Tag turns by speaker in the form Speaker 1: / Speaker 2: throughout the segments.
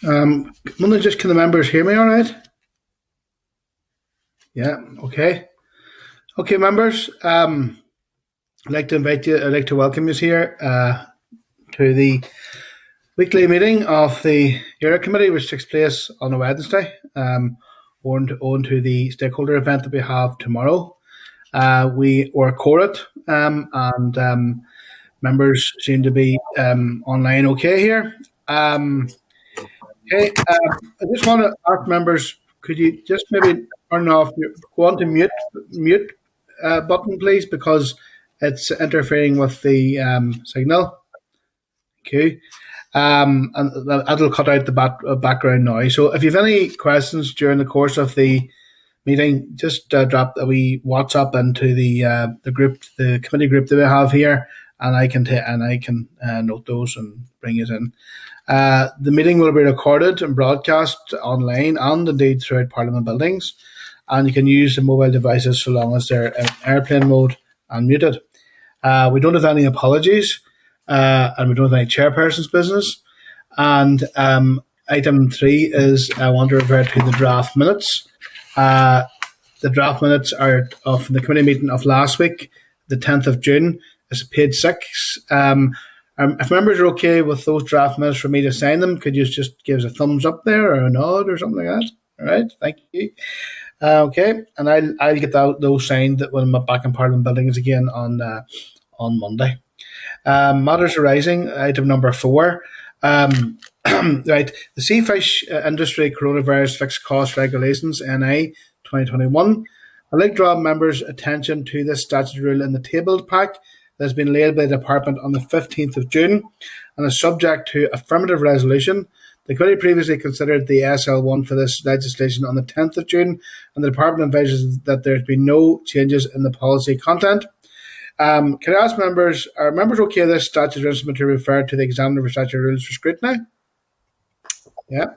Speaker 1: Can the members hear me all right? Yeah, okay. Okay, members, I'd like to welcome you here to the weekly meeting of the AERA Committee, which takes place on a Wednesday, on to the stakeholder event that we have tomorrow. We were quorate, and members seem to be online okay here. Okay, I just want to ask members, could you just maybe turn off, go on to mute button, please, because it's interfering with the signal. Okay, and that'll cut out the background noise. So if you have any questions during the course of the meeting, just drop a wee WhatsApp into the group, the committee group that we have here, and I can note those and bring it in. The meeting will be recorded and broadcast online and indeed throughout Parliament buildings, and you can use the mobile devices so long as they're in airplane mode and muted. We don't have any apologies, and we don't have any chairperson's business. And item 3 is I want to refer to the draft minutes. The draft minutes are of the committee meeting of last week, the 10th of June. It's page 6. If members are okay with those draft minutes for me to sign them, could you just give us a thumbs up there or a nod or something like that? All right, thank you. Okay, and I'll get those signed when I'm back in Parliament buildings again on Monday. Matters arising, item number 4. Right, the Seafish Industry Coronavirus Fixed Cost Regulations, NI 2021. I'd like to draw members' attention to this statutory rule in the tabled pack that has been laid by the Department on the 15th of June and is subject to affirmative resolution. The committee previously considered the SL1 for this legislation on the 10th of June, and the Department advises that there be no changes in the policy content. Can I ask members, are members okay with this statutory instrument to refer to the examiner for statutory rules for scrutiny? Yeah.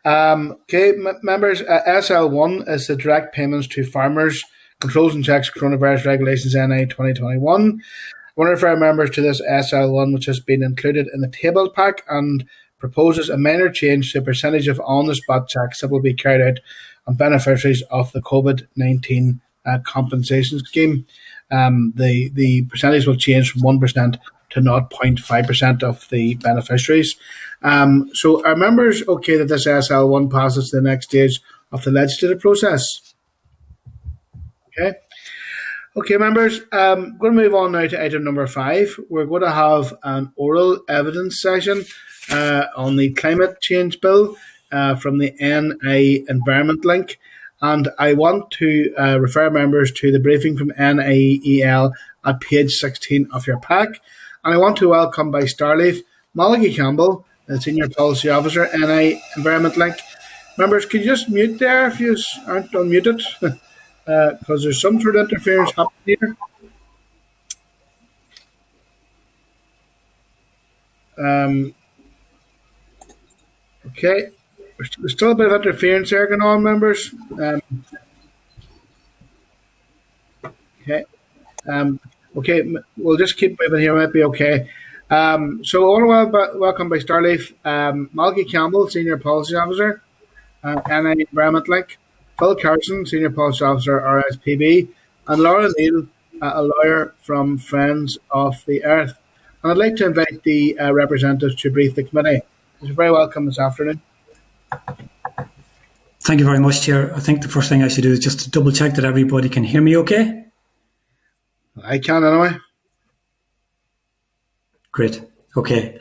Speaker 1: Okay, members, SL1 is the direct payments to farmers, controls and checks, coronavirus regulations, NI 2021. I want to refer members to this SL1, which has been included in the table pack and proposes a minor change to the percentage of on-the-spot checks that will be carried out on beneficiaries of the COVID-19 compensation scheme. The percentage will change from 1% to 0.5% of the beneficiaries. So are members okay that this SL1 passes to the next stage of the legislative process? Okay. Okay, members, I'm going to move on now to item number 5. We're going to have an oral evidence session on the climate change bill from the NI Environment Link. And I want to refer members to the briefing from NIEL at page 16 of your pack. And I want to welcome by Starleaf Malachy Campbell, the Senior Policy Officer, NI Environment Link. Members, could you just mute there if you aren't unmuted? Because there's some sort of interference happening here. Okay, there's still a bit of interference there going on, members. Okay, okay, we'll just keep moving here. Might be okay. So I want to welcome by Starleaf Malachy Campbell, Senior Policy Officer, NI Environment Link. Phil Carson, Senior Policy Officer, RSPB, and Laura Neal, a lawyer from Friends of the Earth. And I'd like to invite the representatives to brief the committee. You're very welcome this afternoon.
Speaker 2: Thank you very much, Chair. I think the first thing I should do is just to double check that everybody can hear me okay.
Speaker 1: I can anyway.
Speaker 2: Great. Okay.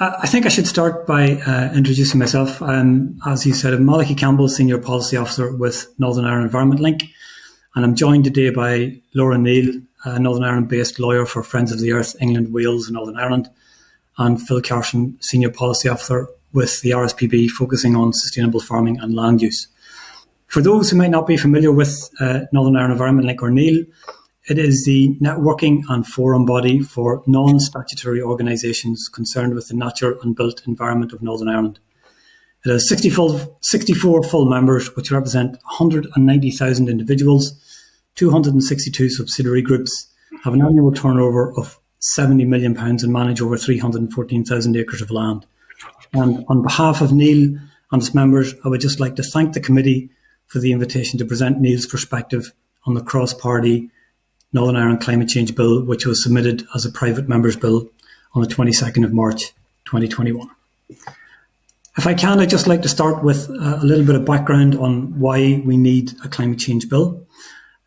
Speaker 2: I think I should start by introducing myself. As you said, I'm Malachy Campbell, Senior Policy Officer with Northern Ireland Environment Link. And I'm joined today by Laura Neal, a Northern Ireland-based lawyer for Friends of the Earth, England, Wales and Northern Ireland. And Phil Carson, Senior Policy Officer with the RSPB, focusing on sustainable farming and land use. For those who might not be familiar with Northern Ireland Environment Link or NEAL, it is the networking and forum body for non-statutory organisations concerned with the natural and built environment of Northern Ireland. It has 64 full members, which represent 190,000 individuals, 262 subsidiary groups, have an annual turnover of £70 million and manage over 314,000 acres of land. And on behalf of Neal and its members, I would just like to thank the committee for the invitation to present Neal's perspective on the cross-party Northern Ireland Climate Change Bill, which was submitted as a private members' bill on the 22nd of March 2021. If I can, I'd just like to start with a little bit of background on why we need a climate change bill.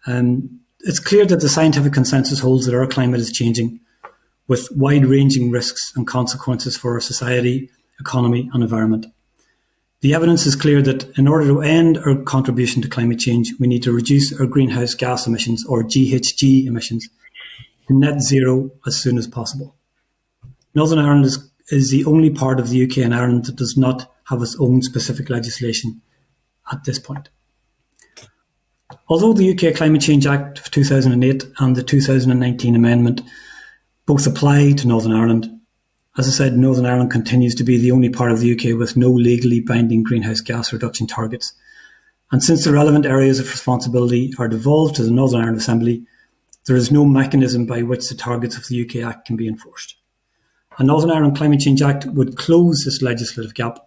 Speaker 2: It's clear that the scientific consensus holds that our climate is changing with wide-ranging risks and consequences for our society, economy and environment. The evidence is clear that in order to end our contribution to climate change, we need to reduce our greenhouse gas emissions, or GHG emissions, to net zero as soon as possible. Northern Ireland is the only part of the UK and Ireland that does not have its own specific legislation at this point. Although the UK Climate Change Act of 2008 and the 2019 amendment both apply to Northern Ireland, as I said, Northern Ireland continues to be the only part of the UK with no legally binding greenhouse gas reduction targets. And since the relevant areas of responsibility are devolved to the Northern Ireland Assembly, there is no mechanism by which the targets of the UK Act can be enforced. A Northern Ireland Climate Change Act would close this legislative gap,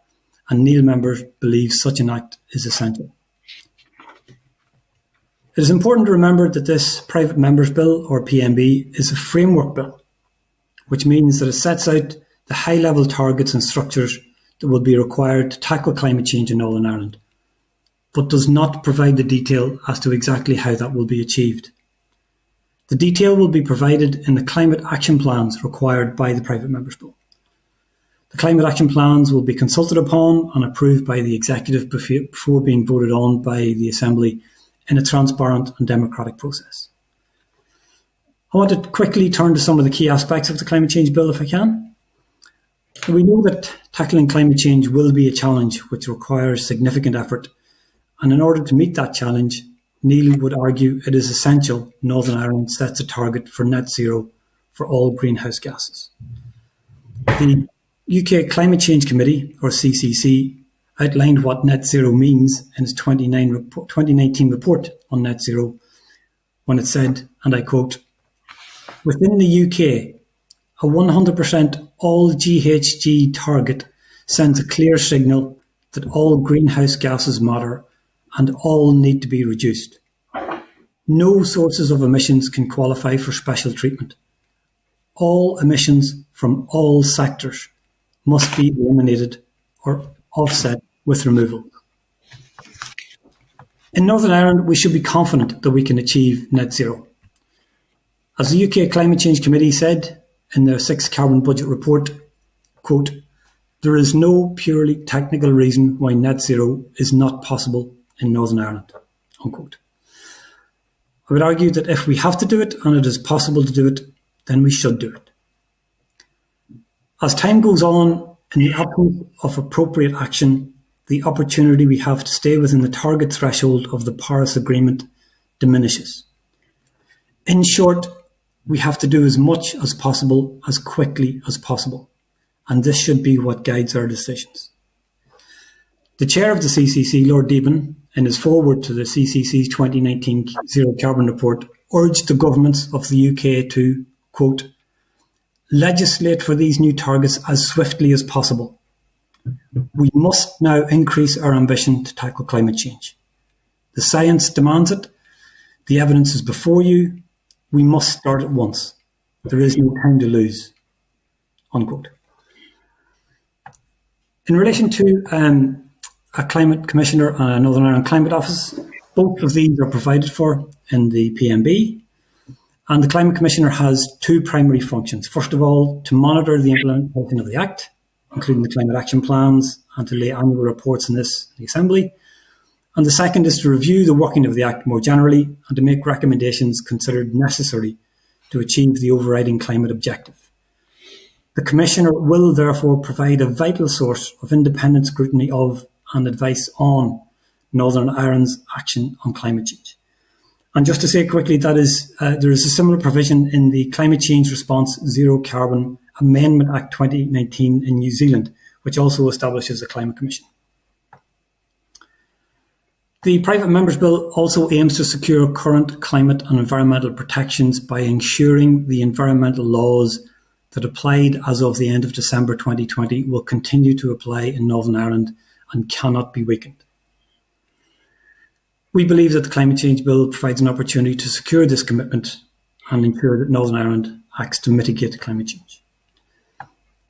Speaker 2: and Neal members believe such an act is essential. It is important to remember that this Private Members Bill, or PMB, is a framework bill, which means that it sets out the high-level targets and structures that will be required to tackle climate change in Northern Ireland, but does not provide the detail as to exactly how that will be achieved. The detail will be provided in the climate action plans required by the Private Members Bill. The climate action plans will be consulted upon and approved by the Executive before being voted on by the Assembly in a transparent and democratic process. I want to quickly turn to some of the key aspects of the Climate Change Bill, if I can. We know that tackling climate change will be a challenge which requires significant effort, and in order to meet that challenge, Neal would argue it is essential Northern Ireland sets a target for net zero for all greenhouse gases. The UK Climate Change Committee, or CCC, outlined what net zero means in its 2019 report on net zero when it said, and I quote, "Within the UK, a 100% all GHG target sends a clear signal that all greenhouse gases matter and all need to be reduced. No sources of emissions can qualify for special treatment. All emissions from all sectors must be eliminated or offset with removal." In Northern Ireland, we should be confident that we can achieve net zero. As the UK Climate Change Committee said in their 6th Carbon Budget Report, quote, "There is no purely technical reason why net zero is not possible in Northern Ireland," unquote. I would argue that if we have to do it and it is possible to do it, then we should do it. As time goes on, in the absence of appropriate action, the opportunity we have to stay within the target threshold of the Paris Agreement diminishes. In short, we have to do as much as possible, as quickly as possible, and this should be what guides our decisions. The chair of the CCC, Lord Deben, in his foreword to the CCC's 2019 Zero Carbon Report, urged the governments of the UK to, quote, "legislate for these new targets as swiftly as possible. We must now increase our ambition to tackle climate change. The science demands it. The evidence is before you. We must start at once. There is no time to lose," unquote. In relation to a Climate Commissioner and a Northern Ireland Climate Office, both of these are provided for in the PMB. And the Climate Commissioner has two primary functions. First of all, to monitor the implementation of the Act, including the climate action plans, and to lay annual reports on this in the Assembly. And the second is to review the working of the Act more generally and to make recommendations considered necessary to achieve the overriding climate objective. The Commissioner will therefore provide a vital source of independent scrutiny of and advice on Northern Ireland's action on climate change. And just to say quickly, that is, there is a similar provision in the Climate Change Response Zero Carbon Amendment Act 2019 in New Zealand, which also establishes a Climate Commission. The Private Members Bill also aims to secure current climate and environmental protections by ensuring the environmental laws that applied as of the end of December 2020 will continue to apply in Northern Ireland and cannot be weakened. We believe that the Climate Change Bill provides an opportunity to secure this commitment and ensure that Northern Ireland acts to mitigate climate change.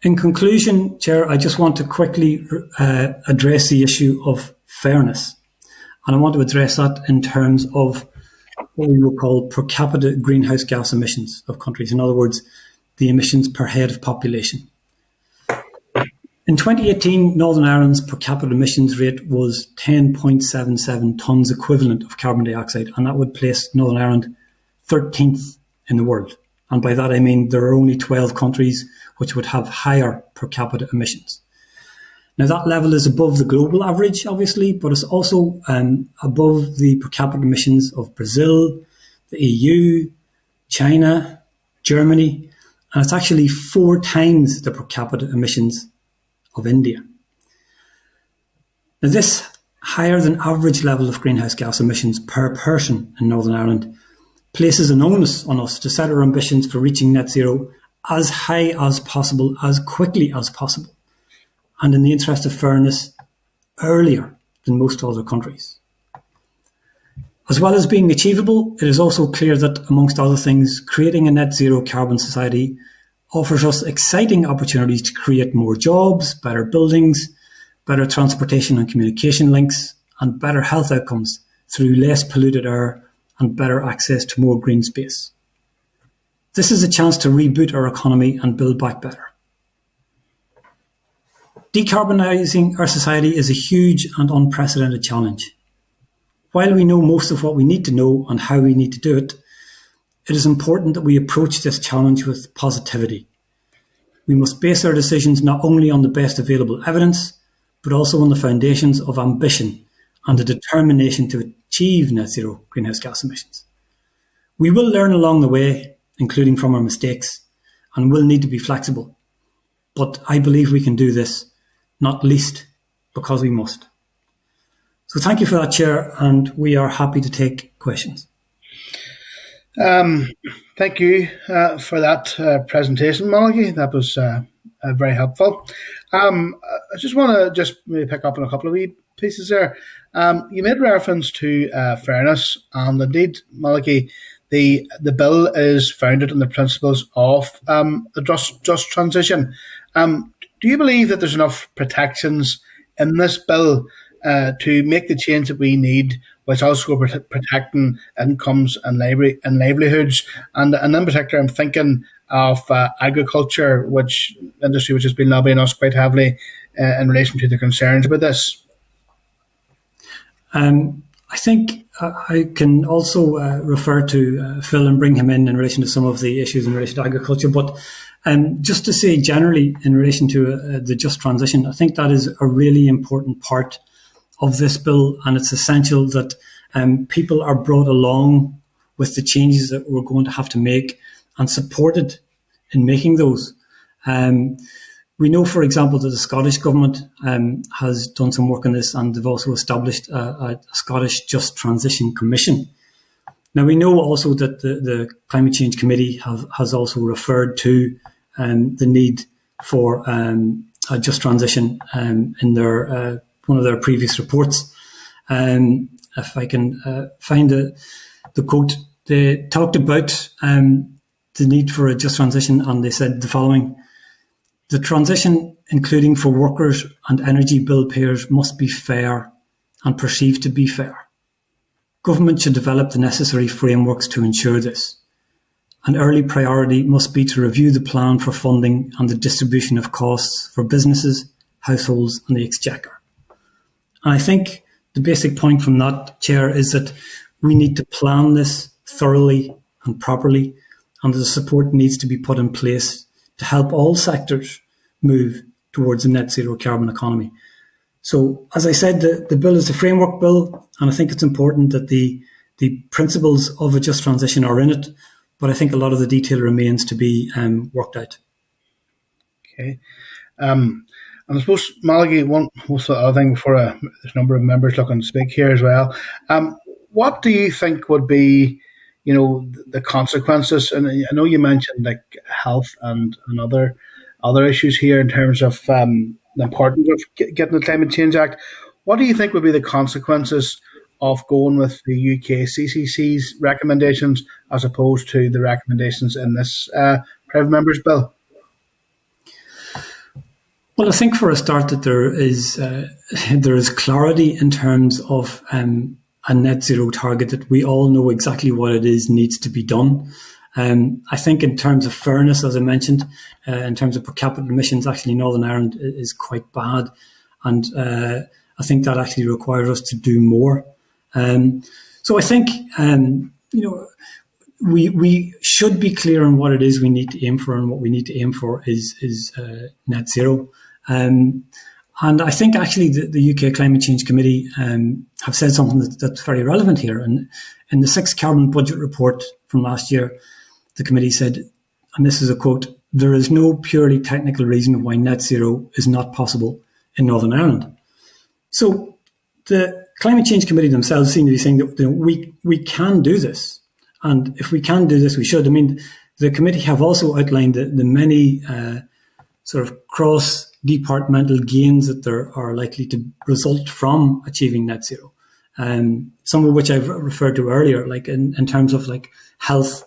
Speaker 2: In conclusion, Chair, I just want to quickly address the issue of fairness. And I want to address that in terms of what we will call per capita greenhouse gas emissions of countries. In other words, the emissions per head of population. In 2018, Northern Ireland's per capita emissions rate was 10.77 tonnes equivalent of carbon dioxide, and that would place Northern Ireland 13th in the world. And by that I mean there are only 12 countries which would have higher per capita emissions. Now that level is above the global average, obviously, but it's also above the per capita emissions of Brazil, the EU, China, Germany, and it's actually 4 times the per capita emissions of India. Now this higher than average level of greenhouse gas emissions per person in Northern Ireland places an onus on us to set our ambitions for reaching net zero as high as possible, as quickly as possible, and in the interest of fairness, earlier than most other countries. As well as being achievable, it is also clear that, amongst other things, creating a net zero carbon society offers us exciting opportunities to create more jobs, better buildings, better transportation and communication links, and better health outcomes through less polluted air and better access to more green space. This is a chance to reboot our economy and build back better. Decarbonising our society is a huge and unprecedented challenge. While we know most of what we need to know and how we need to do it, it is important that we approach this challenge with positivity. We must base our decisions not only on the best available evidence, but also on the foundations of ambition and a determination to achieve net zero greenhouse gas emissions. We will learn along the way, including from our mistakes, and will need to be flexible. But I believe we can do this, not least because we must. So thank you for that, Chair, and we are happy to take questions.
Speaker 1: Thank you for that presentation, Malachy. That was very helpful. I just want to maybe pick up on a couple of wee pieces there. You made reference to fairness, and indeed, Malachy, the bill is founded on the principles of the just transition. Do you believe that there's enough protections in this bill to make the change that we need, which also protecting incomes and livelihoods? And in particular, I'm thinking of agriculture, industry which has been lobbying us quite heavily in relation to the concerns about this.
Speaker 2: I think I can also refer to Phil and bring him in relation to some of the issues in relation to agriculture. But just to say generally in relation to the just transition, I think that is a really important part of this bill, and it's essential that people are brought along with the changes that we're going to have to make and supported in making those. We know, for example, that the Scottish Government has done some work on this, and they've also established a Scottish Just Transition Commission. Now, we know also that the Climate Change Committee has also referred to the need for a just transition in their one of their previous reports. If I can find the quote, they talked about the need for a just transition, and they said the following: the transition, including for workers and energy bill payers, must be fair and perceived to be fair. Government should develop the necessary frameworks to ensure this. An early priority must be to review the plan for funding and the distribution of costs for businesses, households and the exchequer. And I think the basic point from that, Chair, is that we need to plan this thoroughly and properly, and the support needs to be put in place to help all sectors move towards a net zero carbon economy. So, as I said, the bill is a framework bill, and I think it's important that the principles of a just transition are in it, but I think a lot of the detail remains to be worked out.
Speaker 1: Okay. And I suppose, Malachy, one other thing before there's a number of members looking to speak here as well. What do you think would be the consequences. And I know you mentioned like health and other issues here in terms of the importance of getting the Climate Change Act. What do you think would be the consequences of going with the UK CCC's recommendations as opposed to the recommendations in this private members bill?
Speaker 2: Well, I think for a start that there is clarity in terms of a net zero target, that we all know exactly what it is needs to be done. I think in terms of fairness, as I mentioned, in terms of per capita emissions, actually Northern Ireland is quite bad. And I think that actually requires us to do more. So I think, we should be clear on what it is we need to aim for, and what we need to aim for is net zero. And I think actually the UK Climate Change Committee have said something that's very relevant here. And in the 6th Carbon Budget Report from last year, the committee said, and this is a quote, "There is no purely technical reason why net zero is not possible in Northern Ireland." So the Climate Change Committee themselves seem to be saying that we can do this. And if we can do this, we should. I mean, the committee have also outlined the many sort of cross-departmental gains that there are likely to result from achieving net zero. Some of which I've referred to earlier, like in terms of like health,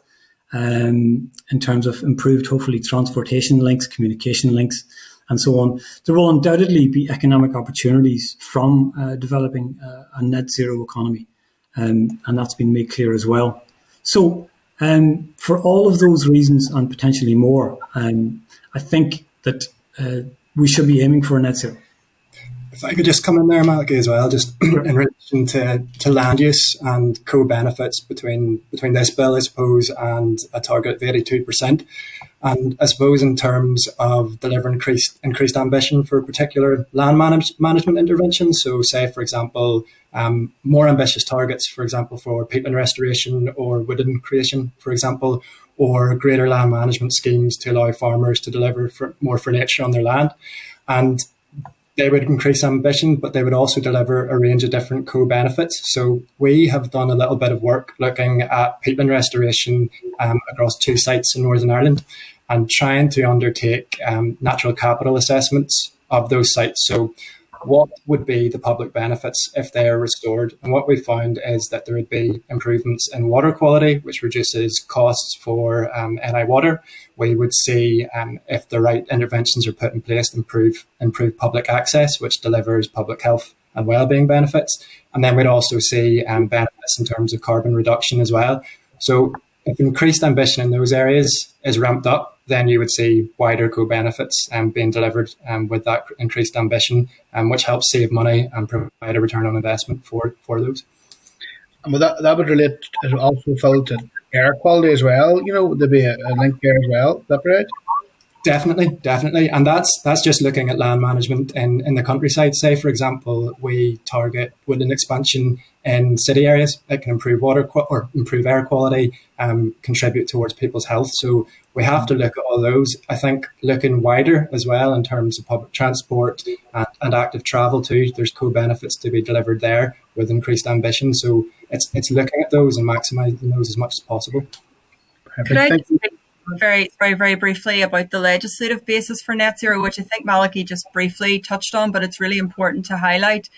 Speaker 2: in terms of improved, hopefully, transportation links, communication links, and so on. There will undoubtedly be economic opportunities from developing a net zero economy, and that's been made clear as well. So for all of those reasons and potentially more, I think that we should be aiming for a net zero.
Speaker 3: If I could just come in there, Malachy, as well, just in relation to land use and co-benefits between this bill, I suppose, and a target of 82%. And I suppose in terms of delivering increased ambition for particular land management interventions, so say, for example, more ambitious targets, for example, for peatland restoration or woodland creation, for example, or greater land management schemes to allow farmers to deliver more for nature on their land. And they would increase ambition, but they would also deliver a range of different co-benefits. So we have done a little bit of work looking at peatland restoration across 2 sites in Northern Ireland and trying to undertake natural capital assessments of those sites. So what would be the public benefits if they are restored? And what we found is that there would be improvements in water quality, which reduces costs for NI water. We would see, if the right interventions are put in place, improve public access, which delivers public health and wellbeing benefits. And then we'd also see benefits in terms of carbon reduction as well. So if increased ambition in those areas is ramped up, then you would see wider co-benefits being delivered with that increased ambition, which helps save money and provide a return on investment for those.
Speaker 1: And that would relate also to air quality as well. There'd be a link there as well. Is that right?
Speaker 3: Definitely. And that's just looking at land management in the countryside. Say, for example, we target woodland expansion in city areas. It can improve improve air quality, contribute towards people's health. So we have to look at all those. I think looking wider as well in terms of public transport and active travel too. There's co-benefits to be delivered there with increased ambition. So it's looking at those and maximising those as much as possible.
Speaker 1: Perfect.
Speaker 4: Could I
Speaker 1: Thank you.
Speaker 4: very, very, very briefly about the legislative basis for net zero, which I think Malachy just briefly touched on, but it's really important to highlight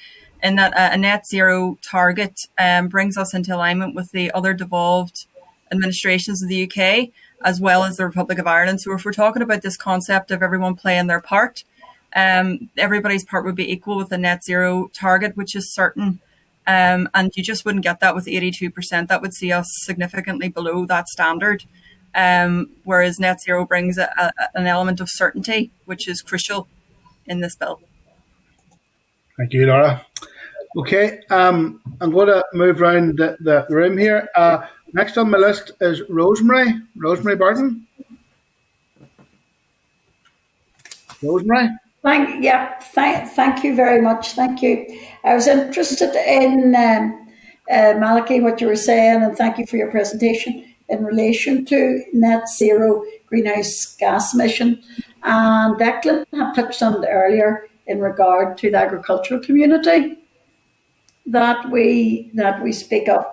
Speaker 4: in that a net zero target brings us into alignment with the other devolved administrations of the UK, as well as the Republic of Ireland. So if we're talking about this concept of everyone playing their part, everybody's part would be equal with a net zero target, which is certain. And you just wouldn't get that with 82%. That would see us significantly below that standard. Whereas net zero brings an element of certainty, which is crucial in this bill.
Speaker 1: Thank you, Laura. Okay, I'm going to move around the room here. Next on my list is Rosemary Barton. Rosemary?
Speaker 5: Thank you very much. Thank you. I was interested in, Malachy, what you were saying, and thank you for your presentation in relation to net zero greenhouse gas emission. And Declan had touched on it earlier in regard to the agricultural community that we speak of.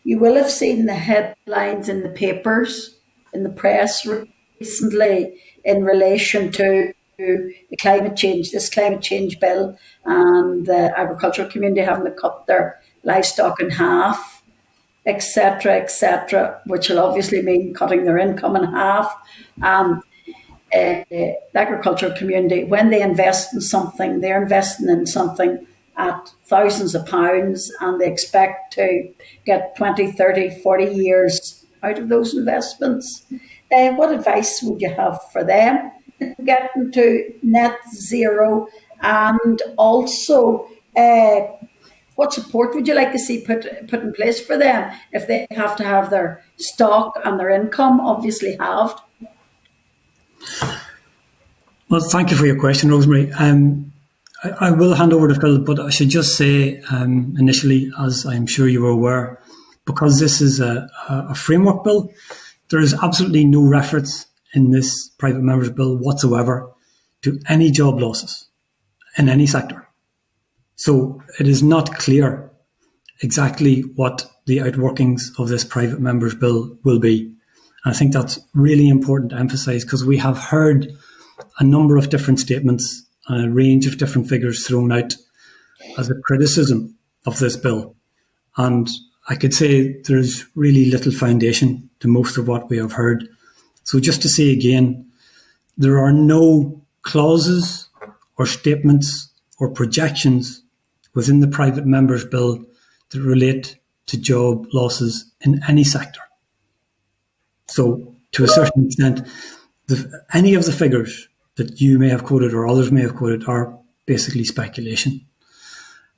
Speaker 5: you will have seen the headlines in the papers, in the press recently in relation to the climate change, this climate change bill, and the agricultural community having to cut their livestock in half, etc., which will obviously mean cutting their income in half. The agricultural community, when they invest in something, they're investing in something at thousands of pounds, and they expect to get 20, 30, 40 years out of those investments. What advice would you have for them getting to net zero? And also, what support would you like to see put in place for them if they have to have their stock and their income obviously halved?
Speaker 2: Well, thank you for your question, Rosemary. I will hand over to Phil, but I should just say initially, as I'm sure you are aware, because this is a framework bill, there is absolutely no reference in this private members bill whatsoever to any job losses in any sector. So it is not clear exactly what the outworkings of this private members bill will be. And I think that's really important to emphasise, because we have heard a number of different statements and a range of different figures thrown out as a criticism of this bill. And I could say there's really little foundation to most of what we have heard. So just to say again, there are no clauses or statements or projections within the private members bill that relate to job losses in any sector. So to a certain extent, any of the figures that you may have quoted or others may have quoted are basically speculation.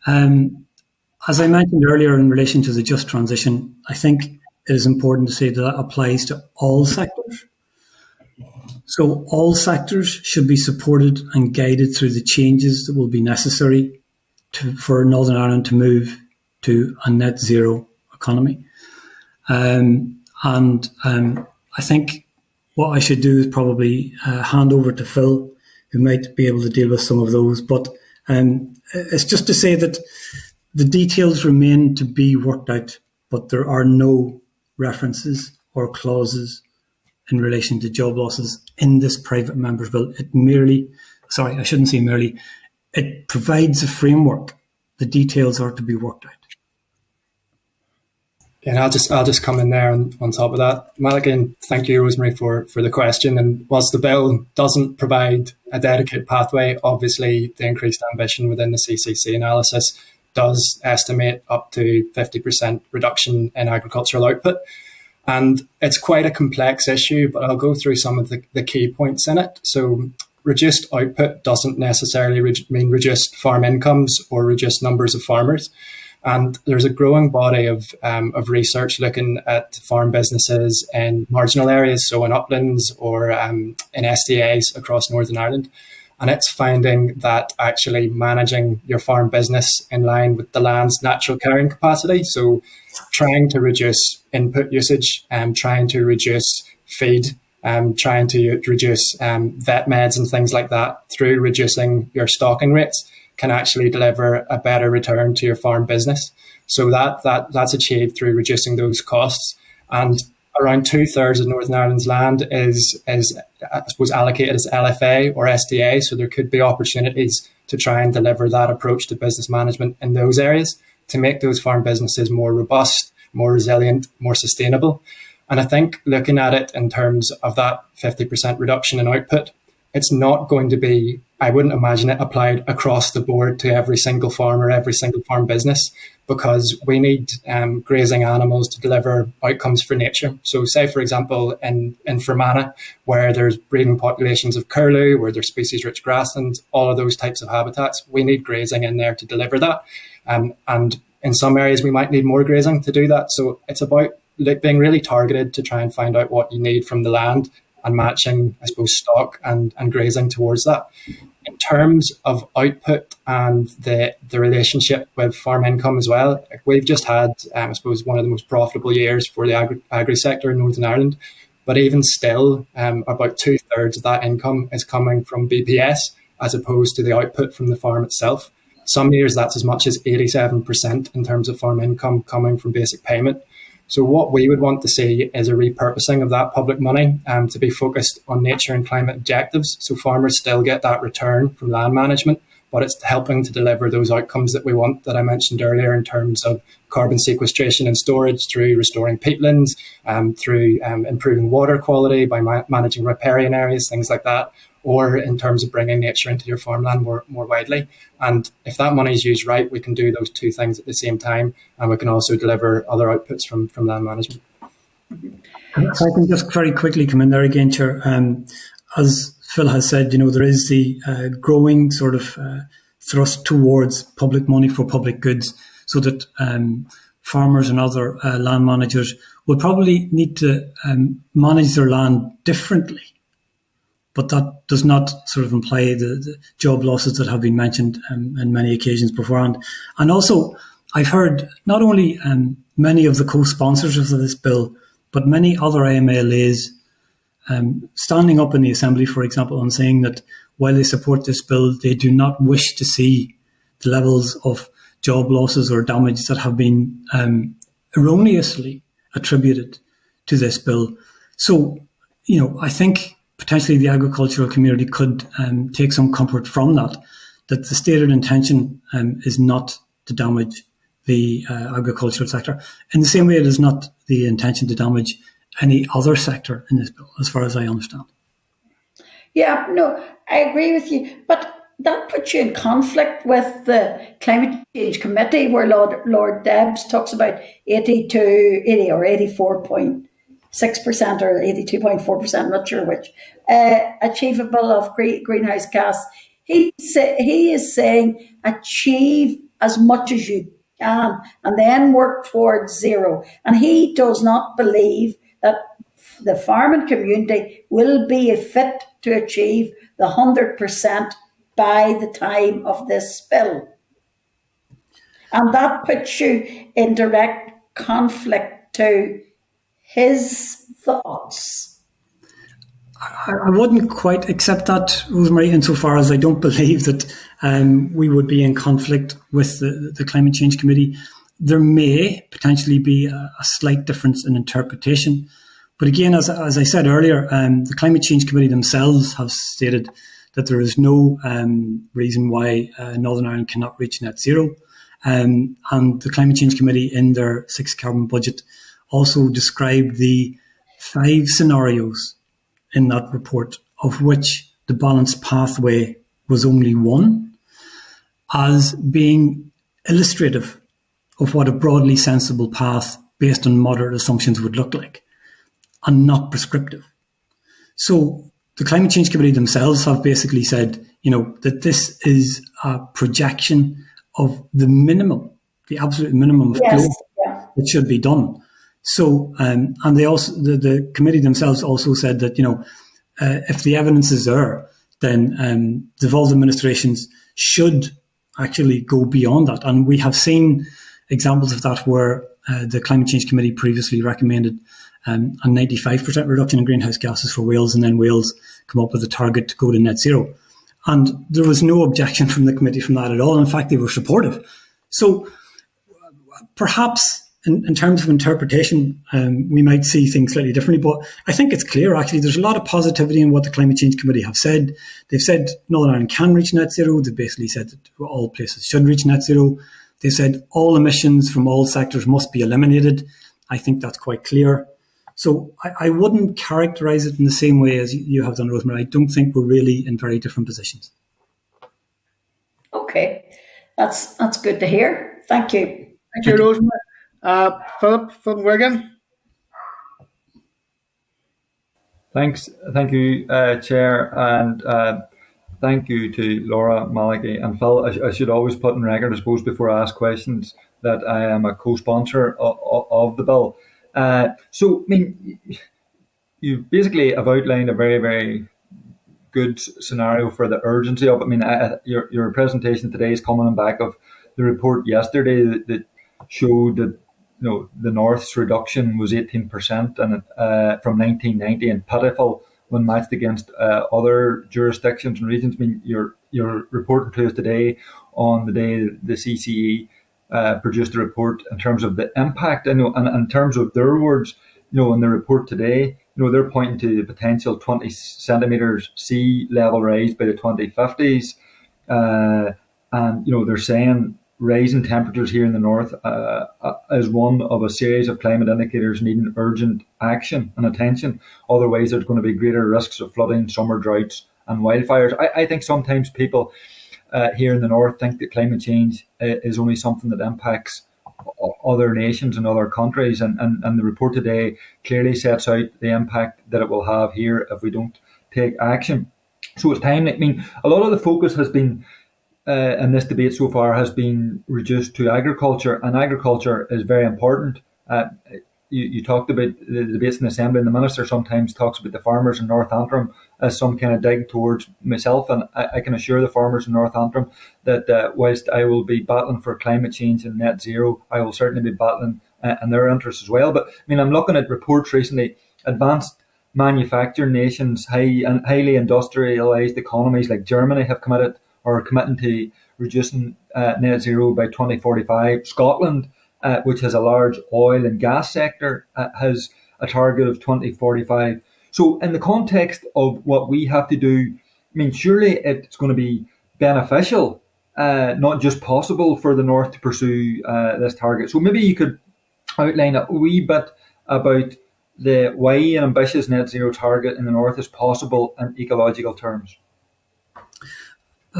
Speaker 2: As I mentioned earlier in relation to the just transition, I think it is important to say that applies to all sectors. So all sectors should be supported and guided through the changes that will be necessary for Northern Ireland to move to a net zero economy. I think what I should do is probably hand over to Phil, who might be able to deal with some of those. But it's just to say that the details remain to be worked out, but there are no references or clauses in relation to job losses in this private members bill. It it provides a framework. The details are to be worked out.
Speaker 3: And I'll just come in there on top of that. Malachy, and thank you, Rosemary, for the question. And whilst the bill doesn't provide a dedicated pathway, obviously the increased ambition within the CCC analysis does estimate up to 50% reduction in agricultural output. And it's quite a complex issue, but I'll go through some of the key points in it. So reduced output doesn't necessarily mean reduced farm incomes or reduced numbers of farmers. And there's a growing body of research looking at farm businesses in marginal areas, so in uplands or in SDAs across Northern Ireland. And it's finding that actually managing your farm business in line with the land's natural carrying capacity, so trying to reduce input usage, trying to reduce feed, trying to reduce vet meds and things like that through reducing your stocking rates, can actually deliver a better return to your farm business. So that's achieved through reducing those costs. And around 2/3 of Northern Ireland's land is I suppose allocated as LFA or SDA. So there could be opportunities to try and deliver that approach to business management in those areas to make those farm businesses more robust, more resilient, more sustainable. And I think looking at it in terms of that 50% reduction in output, it's not going to be, I wouldn't imagine it applied across the board to every single farmer, every single farm business, because we need grazing animals to deliver outcomes for nature. So say, for example, in Fermanagh, where there's breeding populations of curlew, where there's species-rich grasslands, all of those types of habitats, we need grazing in there to deliver that. And in some areas, we might need more grazing to do that. So it's about being really targeted to try and find out what you need from the land and matching, I suppose, stock and grazing towards that. In terms of output and the relationship with farm income as well, we've just had, I suppose, one of the most profitable years for the agri sector in Northern Ireland. But even still, about 2/3 of that income is coming from BPS as opposed to the output from the farm itself. Some years that's as much as 87% in terms of farm income coming from basic payment. So what we would want to see is a repurposing of that public money to be focused on nature and climate objectives. So farmers still get that return from land management, but it's helping to deliver those outcomes that we want, that I mentioned earlier, in terms of carbon sequestration and storage, through restoring peatlands, through improving water quality by managing riparian areas, things like that, or in terms of bringing nature into your farmland more widely. And if that money is used right, we can do those two things at the same time, and we can also deliver other outputs from land management.
Speaker 2: If I can just very quickly come in there again, Chair. As Phil has said, there is the growing sort of thrust towards public money for public goods, so that farmers and other land managers will probably need to manage their land differently. But that does not sort of imply the job losses that have been mentioned on many occasions beforehand. And also, I've heard not only many of the co-sponsors of this bill, but many other AMLAs standing up in the Assembly, for example, and saying that while they support this bill, they do not wish to see the levels of job losses or damage that have been erroneously attributed to this bill. So, I think potentially the agricultural community could take some comfort from that the stated intention is not to damage the agricultural sector. In the same way, it is not the intention to damage any other sector in this bill, as far as I understand.
Speaker 5: Yeah, no, I agree with you. But that puts you in conflict with the Climate Change Committee, where Lord Debs talks about 80 or 84.6% or 82.4%, not sure which, achievable of greenhouse gas. He is saying achieve as much as you can and then work towards zero. And he does not believe that the farming community will be fit to achieve the 100% by the time of this bill. And that puts you in direct conflict to his thoughts.
Speaker 2: I wouldn't quite accept that, Rosemary, insofar as I don't believe that we would be in conflict with the Climate Change Committee. There may potentially be a slight difference in interpretation. But again, as I said earlier, the Climate Change Committee themselves have stated that there is no reason why Northern Ireland cannot reach net zero. And the Climate Change Committee, in their 6 carbon budget, also described the 5 scenarios in that report, of which the balanced pathway was only one, as being illustrative of what a broadly sensible path based on moderate assumptions would look like, and not prescriptive. So the Climate Change Committee themselves have basically said, that this is a projection of the minimum, the absolute minimum of flow that should be done. So, and they also, the committee themselves also said that, if the evidence is there, then devolved administrations should actually go beyond that. And we have seen examples of that where the Climate Change Committee previously recommended a 95% reduction in greenhouse gases for Wales, and then Wales come up with a target to go to net zero. And there was no objection from the committee from that at all. In fact, they were supportive. So perhaps in terms of interpretation, we might see things slightly differently. But I think it's clear, actually, there's a lot of positivity in what the Climate Change Committee have said. They've said Northern Ireland can reach net zero. They've basically said that all places should reach net zero. They said all emissions from all sectors must be eliminated. I think that's quite clear. So I wouldn't characterise it in the same way as you have done, Rosemary. I don't think we're really in very different positions.
Speaker 5: Okay, that's good to hear. Thank you.
Speaker 1: Thank you, Rosemary. Philip from Wigan.
Speaker 6: Thanks. Thank you, Chair, and thank you to Laura, Malachy, and Phil. I should always put on record, I suppose, before I ask questions, that I am a co-sponsor of the bill. So, I mean, you basically have outlined a very, very good scenario for the urgency of it. I mean, your presentation today is coming on back of the report yesterday that showed that the North's reduction was 18% and from 1990, and pitiful when matched against other jurisdictions and regions. I mean, you're reporting to us today on the day the CCE produced a report in terms of the impact, and in terms of their words, in the report today, they're pointing to the potential 20 centimetres sea level rise by the 2050s, and they're saying rising temperatures here in the north is one of a series of climate indicators needing urgent action and attention. Otherwise, there's going to be greater risks of flooding, summer droughts, and wildfires. I think sometimes people here in the north think that climate change is only something that impacts other nations and other countries, and the report today clearly sets out the impact that it will have here if we don't take action. So it's time. I mean, a lot of the focus has been in this debate so far has been reduced to agriculture, and agriculture is very important. You talked about the debates in the Assembly, and the Minister sometimes talks about the farmers in North Antrim as some kind of dig towards myself, and I can assure the farmers in North Antrim that whilst I will be battling for climate change and net zero, I will certainly be battling in their interests as well. But I mean, I'm looking at reports recently, advanced manufacturing nations, highly industrialised economies like Germany have committed or are committing to reducing net zero by 2045. Scotland, which has a large oil and gas sector, has a target of 2045. So in the context of what we have to do, I mean, surely it's going to be beneficial, not just possible, for the North to pursue this target. So maybe you could outline a wee bit about why an ambitious net zero target in the North is possible in ecological terms.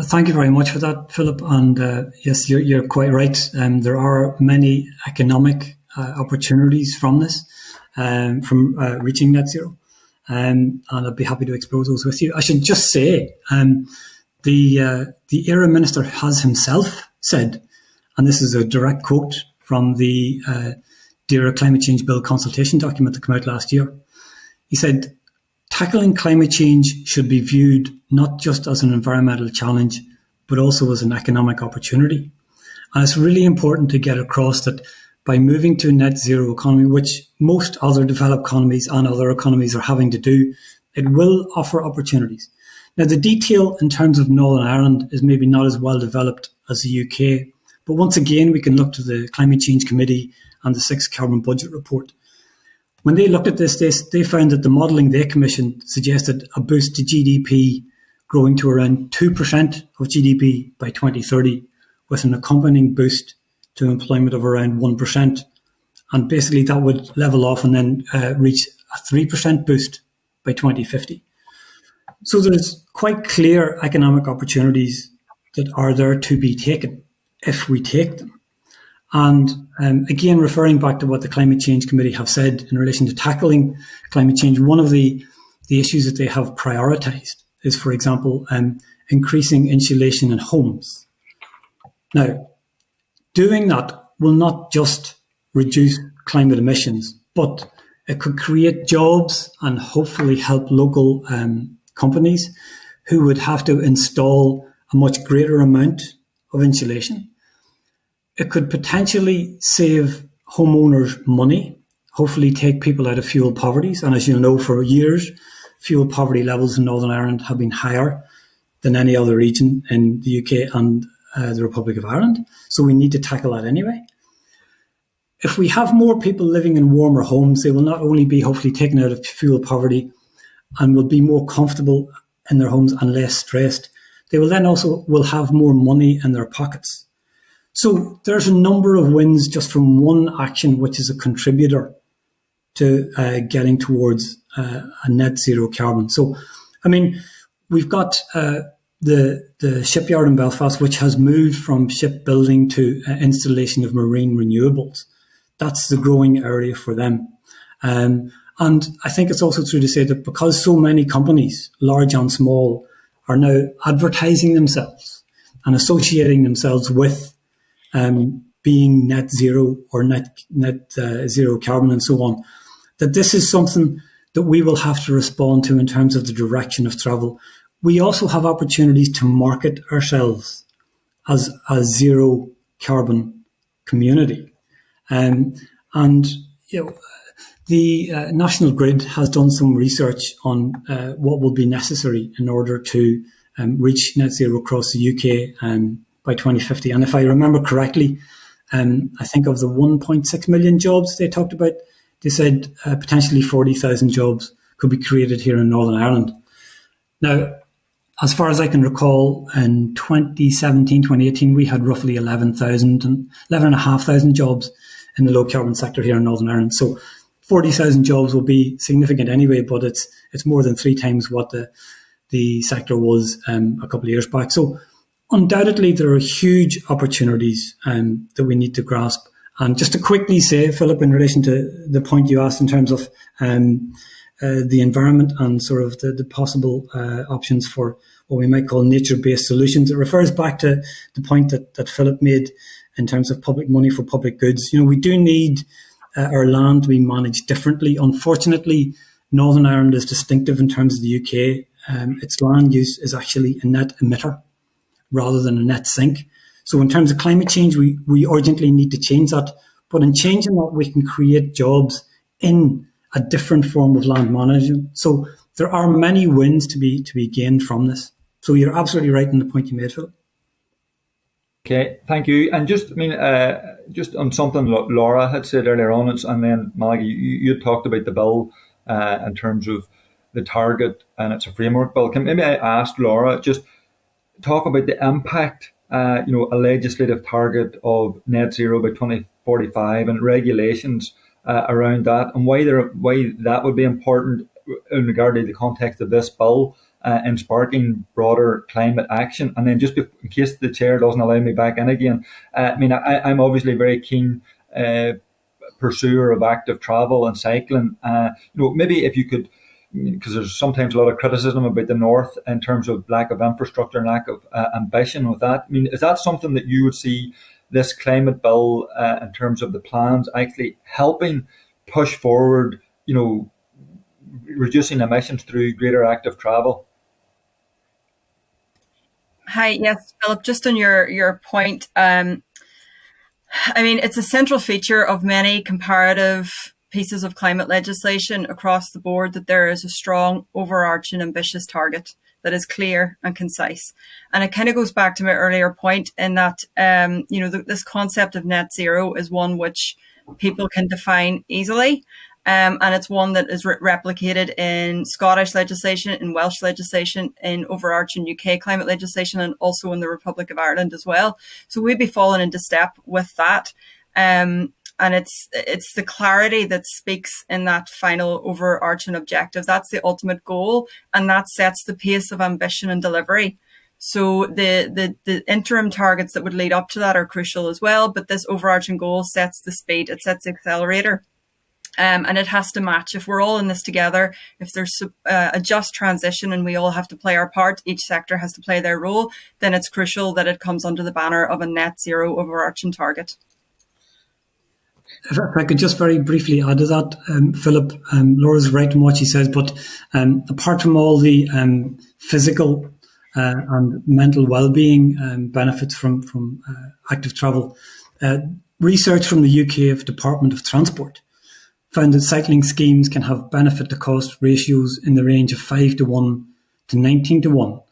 Speaker 2: Thank you very much for that, Philip. And yes, you're quite right. There are many economic opportunities from this, from reaching net zero. And I'd be happy to explore those with you. I should just say, the AERA Minister has himself said, and this is a direct quote from the DAERA Climate Change Bill Consultation document that came out last year. He said, tackling climate change should be viewed not just as an environmental challenge, but also as an economic opportunity. And it's really important to get across that by moving to a net zero economy, which most other developed economies and other economies are having to do, it will offer opportunities. Now, the detail in terms of Northern Ireland is maybe not as well developed as the UK, but once again, we can look to the Climate Change Committee and the 6th Carbon Budget Report. When they looked at this, they found that the modelling they commissioned suggested a boost to GDP growing to around 2% of GDP by 2030, with an accompanying boost to employment of around 1%. And basically that would level off and then reach a 3% boost by 2050. So there's quite clear economic opportunities that are there to be taken if we take them. And again, referring back to what the Climate Change Committee have said in relation to tackling climate change, one of the issues that they have prioritised is, for example, increasing insulation in homes. Now, doing that will not just reduce climate emissions, but it could create jobs and hopefully help local companies who would have to install a much greater amount of insulation. It could potentially save homeowners money, hopefully take people out of fuel poverty. And as you know, for years, fuel poverty levels in Northern Ireland have been higher than any other region in the UK and the Republic of Ireland. So we need to tackle that anyway. If we have more people living in warmer homes, they will not only be hopefully taken out of fuel poverty and will be more comfortable in their homes and less stressed. They will then also will have more money in their pockets. So there's a number of wins just from one action, which is a contributor to getting towards a net zero carbon. So, I mean, we've got the shipyard in Belfast, which has moved from shipbuilding to installation of marine renewables. That's the growing area for them. And I think it's also true to say that because so many companies, large and small, are now advertising themselves and associating themselves with being net zero or net zero carbon and so on, that this is something that we will have to respond to in terms of the direction of travel. We also have opportunities to market ourselves as a zero carbon community. And you know, the National Grid has done some research on what will be necessary in order to reach net zero across the UK by 2050. And if I remember correctly, I think of the 1.6 million jobs they talked about, they said potentially 40,000 jobs could be created here in Northern Ireland. Now, as far as I can recall, in 2017, 2018, we had roughly 11,500 jobs in the low carbon sector here in Northern Ireland. So 40,000 jobs will be significant anyway, but it's more than 3 times what the sector was a couple of years back. So undoubtedly, there are huge opportunities that we need to grasp. And just to quickly say, Philip, in relation to the point you asked in terms of the environment and sort of the possible options for what we might call nature-based solutions, it refers back to the point that Philip made in terms of public money for public goods. We do need our land to be managed differently. Unfortunately, Northern Ireland is distinctive in terms of the UK. Its land use is actually a net emitter rather than a net sink. So in terms of climate change, we urgently need to change that. But in changing that, we can create jobs in a different form of land management. So there are many wins to be gained from this. So you're absolutely right in the point you made, Philip.
Speaker 6: Okay, thank you. And just on something Laura had said earlier on, and then Malachy, you talked about the bill in terms of the target, and it's a framework bill. Can maybe I ask Laura, just talk about the impact, a legislative target of net zero by 2045 and regulations around that, and why that would be important in regard to the context of this bill in sparking broader climate action. And then just in case the chair doesn't allow me back in again, I'm obviously very keen pursuer of active travel and cycling. Maybe if you could, because there's sometimes a lot of criticism about the North in terms of lack of infrastructure and lack of ambition with that. Is that something that you would see this climate bill in terms of the plans actually helping push forward, reducing emissions through greater active travel?
Speaker 4: Hi, yes, Philip, just on your point, it's a central feature of many comparative pieces of climate legislation across the board that there is a strong, overarching, ambitious target that is clear and concise. And it kind of goes back to my earlier point in that, this concept of net zero is one which people can define easily. And it's one that is replicated in Scottish legislation, in Welsh legislation, in overarching UK climate legislation, and also in the Republic of Ireland as well. So we'd be falling into step with that. And it's the clarity that speaks in that final overarching objective. That's the ultimate goal, and that sets the pace of ambition and delivery. So the interim targets that would lead up to that are crucial as well, but this overarching goal sets the speed, it sets the accelerator. And it has to match. If we're all in this together, if there's a just transition and we all have to play our part, each sector has to play their role, then it's crucial that it comes under the banner of a net zero overarching target.
Speaker 2: If I could just very briefly add to that, Philip, Laura's right in what she says, but apart from all the physical and mental well-being benefits from active travel, research from the UK Department of Transport found that cycling schemes can have benefit to cost ratios in the range of 5:1 to 19:1,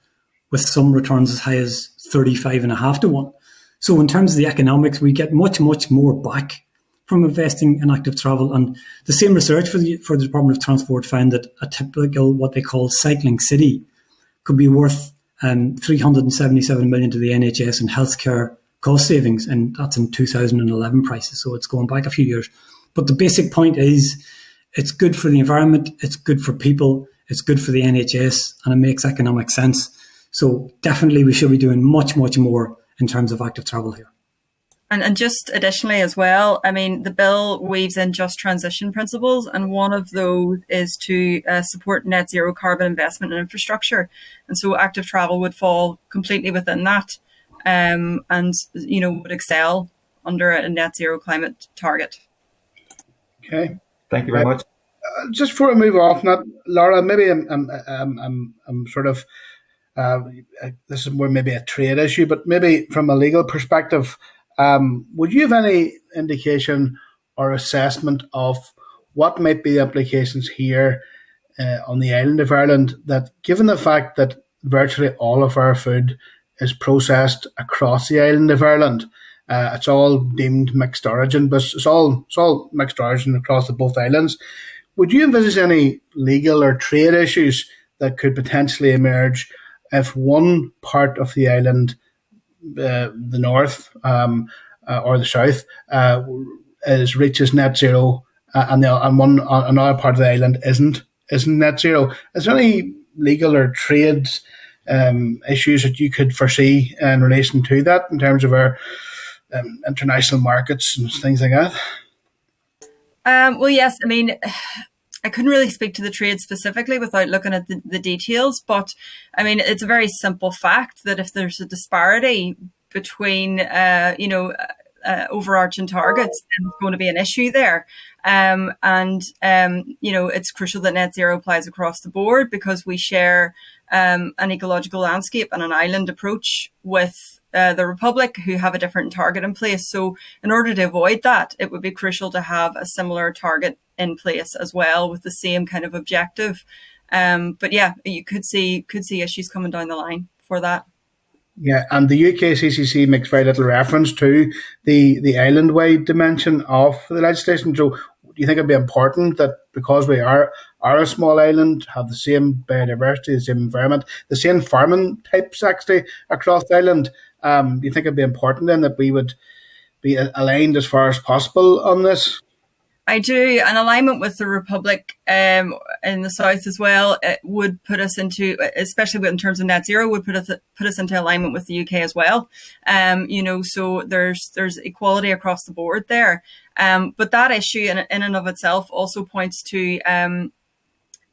Speaker 2: with some returns as high as 35.5:1. So in terms of the economics, we get much, much more back from investing in active travel. And the same research for the Department of Transport found that a typical, what they call cycling city, could be worth 377 million to the NHS and healthcare cost savings, and that's in 2011 prices, so it's going back a few years. But the basic point is it's good for the environment, it's good for people, it's good for the NHS, and it makes economic sense. So definitely we should be doing much, much more in terms of active travel here.
Speaker 4: And just additionally as well, the bill weaves in just transition principles, and one of those is to support net zero carbon investment in infrastructure. And so active travel would fall completely within that and, would excel under a net zero climate target.
Speaker 1: Okay.
Speaker 6: Thank you very much.
Speaker 1: Just before I move off, Laura, maybe I'm sort of this is more maybe a trade issue, but maybe from a legal perspective, would you have any indication or assessment of what might be the implications here on the island of Ireland, that given the fact that virtually all of our food is processed across the island of Ireland, It's all deemed mixed origin, but it's all mixed origin across the both islands. Would you envisage any legal or trade issues that could potentially emerge if one part of the island, the north or the south, reaches net zero, and another part of the island isn't net zero? Is there any legal or trade issues that you could foresee in relation to that, in terms of our international markets and things like that?
Speaker 4: Well, yes. I mean, I couldn't really speak to the trade specifically without looking at the details, but I mean, it's a very simple fact that if there's a disparity between, overarching targets, then there's going to be an issue there. It's crucial that net zero applies across the board, because we share an ecological landscape and an island approach with the Republic, who have a different target in place. So in order to avoid that, it would be crucial to have a similar target in place as well, with the same kind of objective. But yeah, you could see issues coming down the line for that.
Speaker 1: Yeah, and the UK CCC makes very little reference to the island-wide dimension of the legislation. So do you think it'd be important that, because we are a small island, have the same biodiversity, the same environment, the same farming types actually across the island, do you think it'd be important then that we would be aligned as far as possible on this?
Speaker 4: I do. An alignment with the Republic in the south as well, it would put us into, especially in terms of net zero, would put us into alignment with the UK as well. So there's equality across the board there. But that issue in and of itself also points to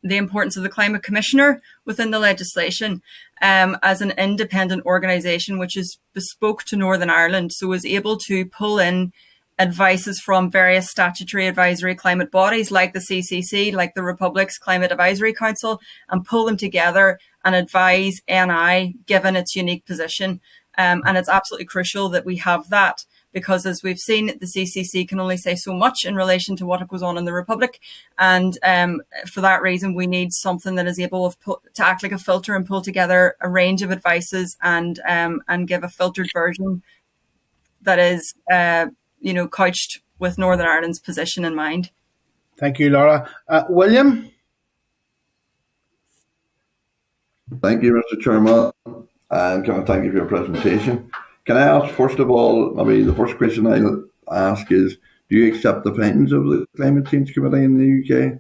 Speaker 4: the importance of the Climate Commissioner within the legislation as an independent organisation which is bespoke to Northern Ireland, so is able to pull in advices from various statutory advisory climate bodies like the CCC, like the Republic's Climate Advisory Council, and pull them together and advise NI given its unique position. And it's absolutely crucial that we have that, because as we've seen, the CCC can only say so much in relation to what goes on in the Republic. And for that reason, we need something that is able to act like a filter and pull together a range of advices and give a filtered version that is couched with Northern Ireland's position in mind.
Speaker 1: Thank you, Laura. William?
Speaker 7: Thank you, Mr. Chairman, and can I thank you for your presentation. Can I ask, first of all, maybe the first question I'll ask is, do you accept the findings of the Climate Change Committee in the UK?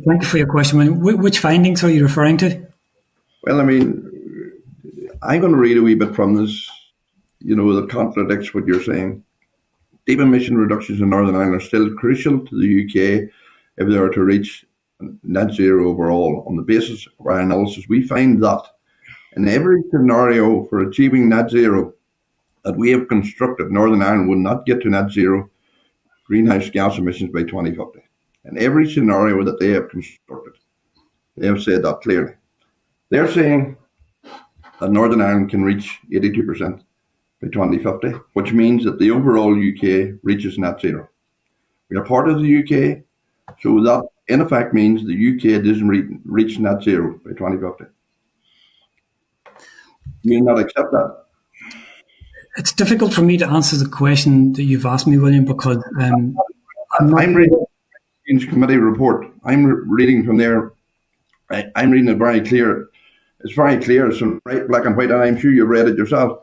Speaker 2: Thank you for your question. Which findings are you referring to?
Speaker 7: Well, I mean, I'm going to read a wee bit from this, that contradicts what you're saying. Deep emission reductions in Northern Ireland are still crucial to the UK if they are to reach net zero overall. On the basis of our analysis, we find that in every scenario for achieving net zero that we have constructed, Northern Ireland will not get to net zero greenhouse gas emissions by 2050. In every scenario that they have constructed, they have said that clearly. They're saying that Northern Ireland can reach 82% by 2050, which means that the overall UK reaches net zero. We are part of the UK, so that in effect means the UK doesn't reach net zero by 2050. Do you not accept that?
Speaker 2: It's difficult for me to answer the question that you've asked me, William, because I'm
Speaker 7: reading the Change Committee report. I'm reading from there. I'm reading it very clear. It's very clear. It's in black and white, and I'm sure you've read it yourself.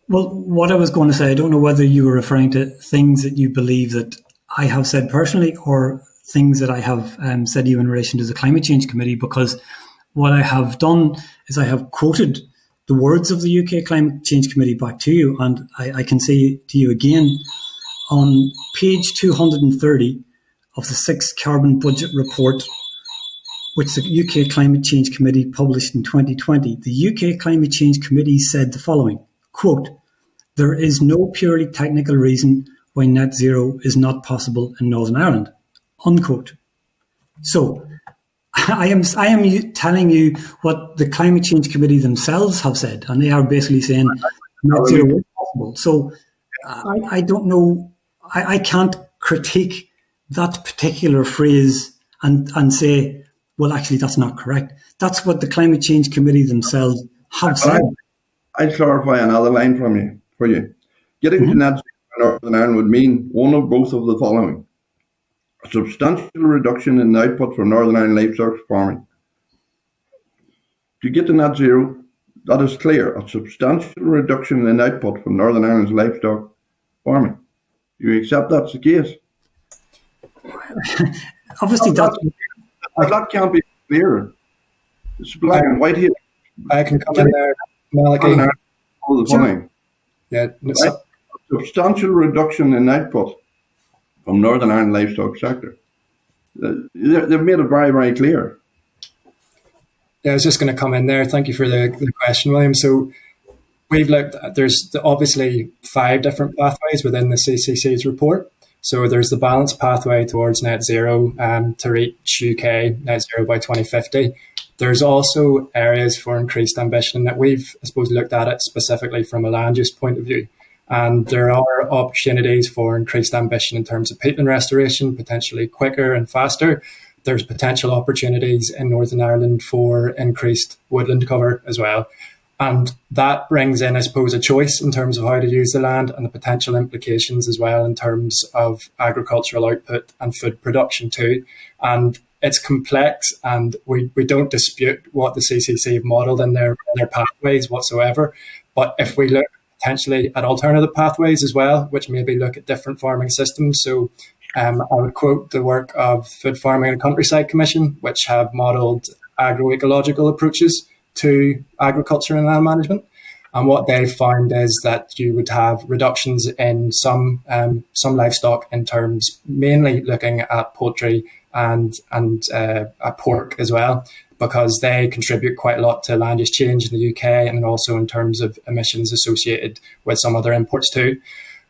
Speaker 2: Well, what I was going to say, I don't know whether you were referring to things that you believe that I have said personally, or things that I have said to you in relation to the Climate Change Committee, because what I have done is I have quoted the words of the UK Climate Change Committee back to you, and I can say to you again, on page 230 of the 6th Carbon Budget Report, which the UK Climate Change Committee published in 2020, the UK Climate Change Committee said the following, quote, "There is no purely technical reason why net zero is not possible in Northern Ireland," unquote. So I am telling you what the Climate Change Committee themselves have said, and they are basically saying net zero is possible. So I don't know, I can't critique that particular phrase and say, well, actually, that's not correct. That's what the Climate Change Committee themselves have said.
Speaker 7: I'll clarify another line for you. Getting to net zero in Northern Ireland would mean one of both of the following: a substantial reduction in the output for Northern Ireland livestock farming. To get to net zero, that is clear, a substantial reduction in output from Northern Ireland's livestock farming. Do you accept that's the case?
Speaker 2: Obviously,
Speaker 7: that can't be clearer. It's black and white here.
Speaker 3: I can come in there, Malachy.
Speaker 7: All the following.
Speaker 3: Yeah,
Speaker 7: Right? A substantial reduction in output from Northern Ireland livestock sector. They've made it very, very clear.
Speaker 3: Yeah, I was just going to come in there. Thank you for the question, William. So we've looked at, there's obviously 5 different pathways within the CCC's report. So there's the balanced pathway towards net zero to reach UK net zero by 2050. There's also areas for increased ambition that we've, I suppose, looked at it specifically from a land use point of view. And there are opportunities for increased ambition in terms of peatland restoration, potentially quicker and faster. There's potential opportunities in Northern Ireland for increased woodland cover as well. And that brings in, I suppose, a choice in terms of how to use the land and the potential implications as well in terms of agricultural output and food production too. And it's complex, and we don't dispute what the CCC have modelled in their pathways whatsoever. But if we look potentially at alternative pathways as well, which maybe look at different farming systems. So I would quote the work of Food Farming and Countryside Commission, which have modelled agroecological approaches to agriculture and land management. And what they found is that you would have reductions in some livestock in terms mainly looking at poultry and pork as well, because they contribute quite a lot to land use change in the UK, and also in terms of emissions associated with some other imports too.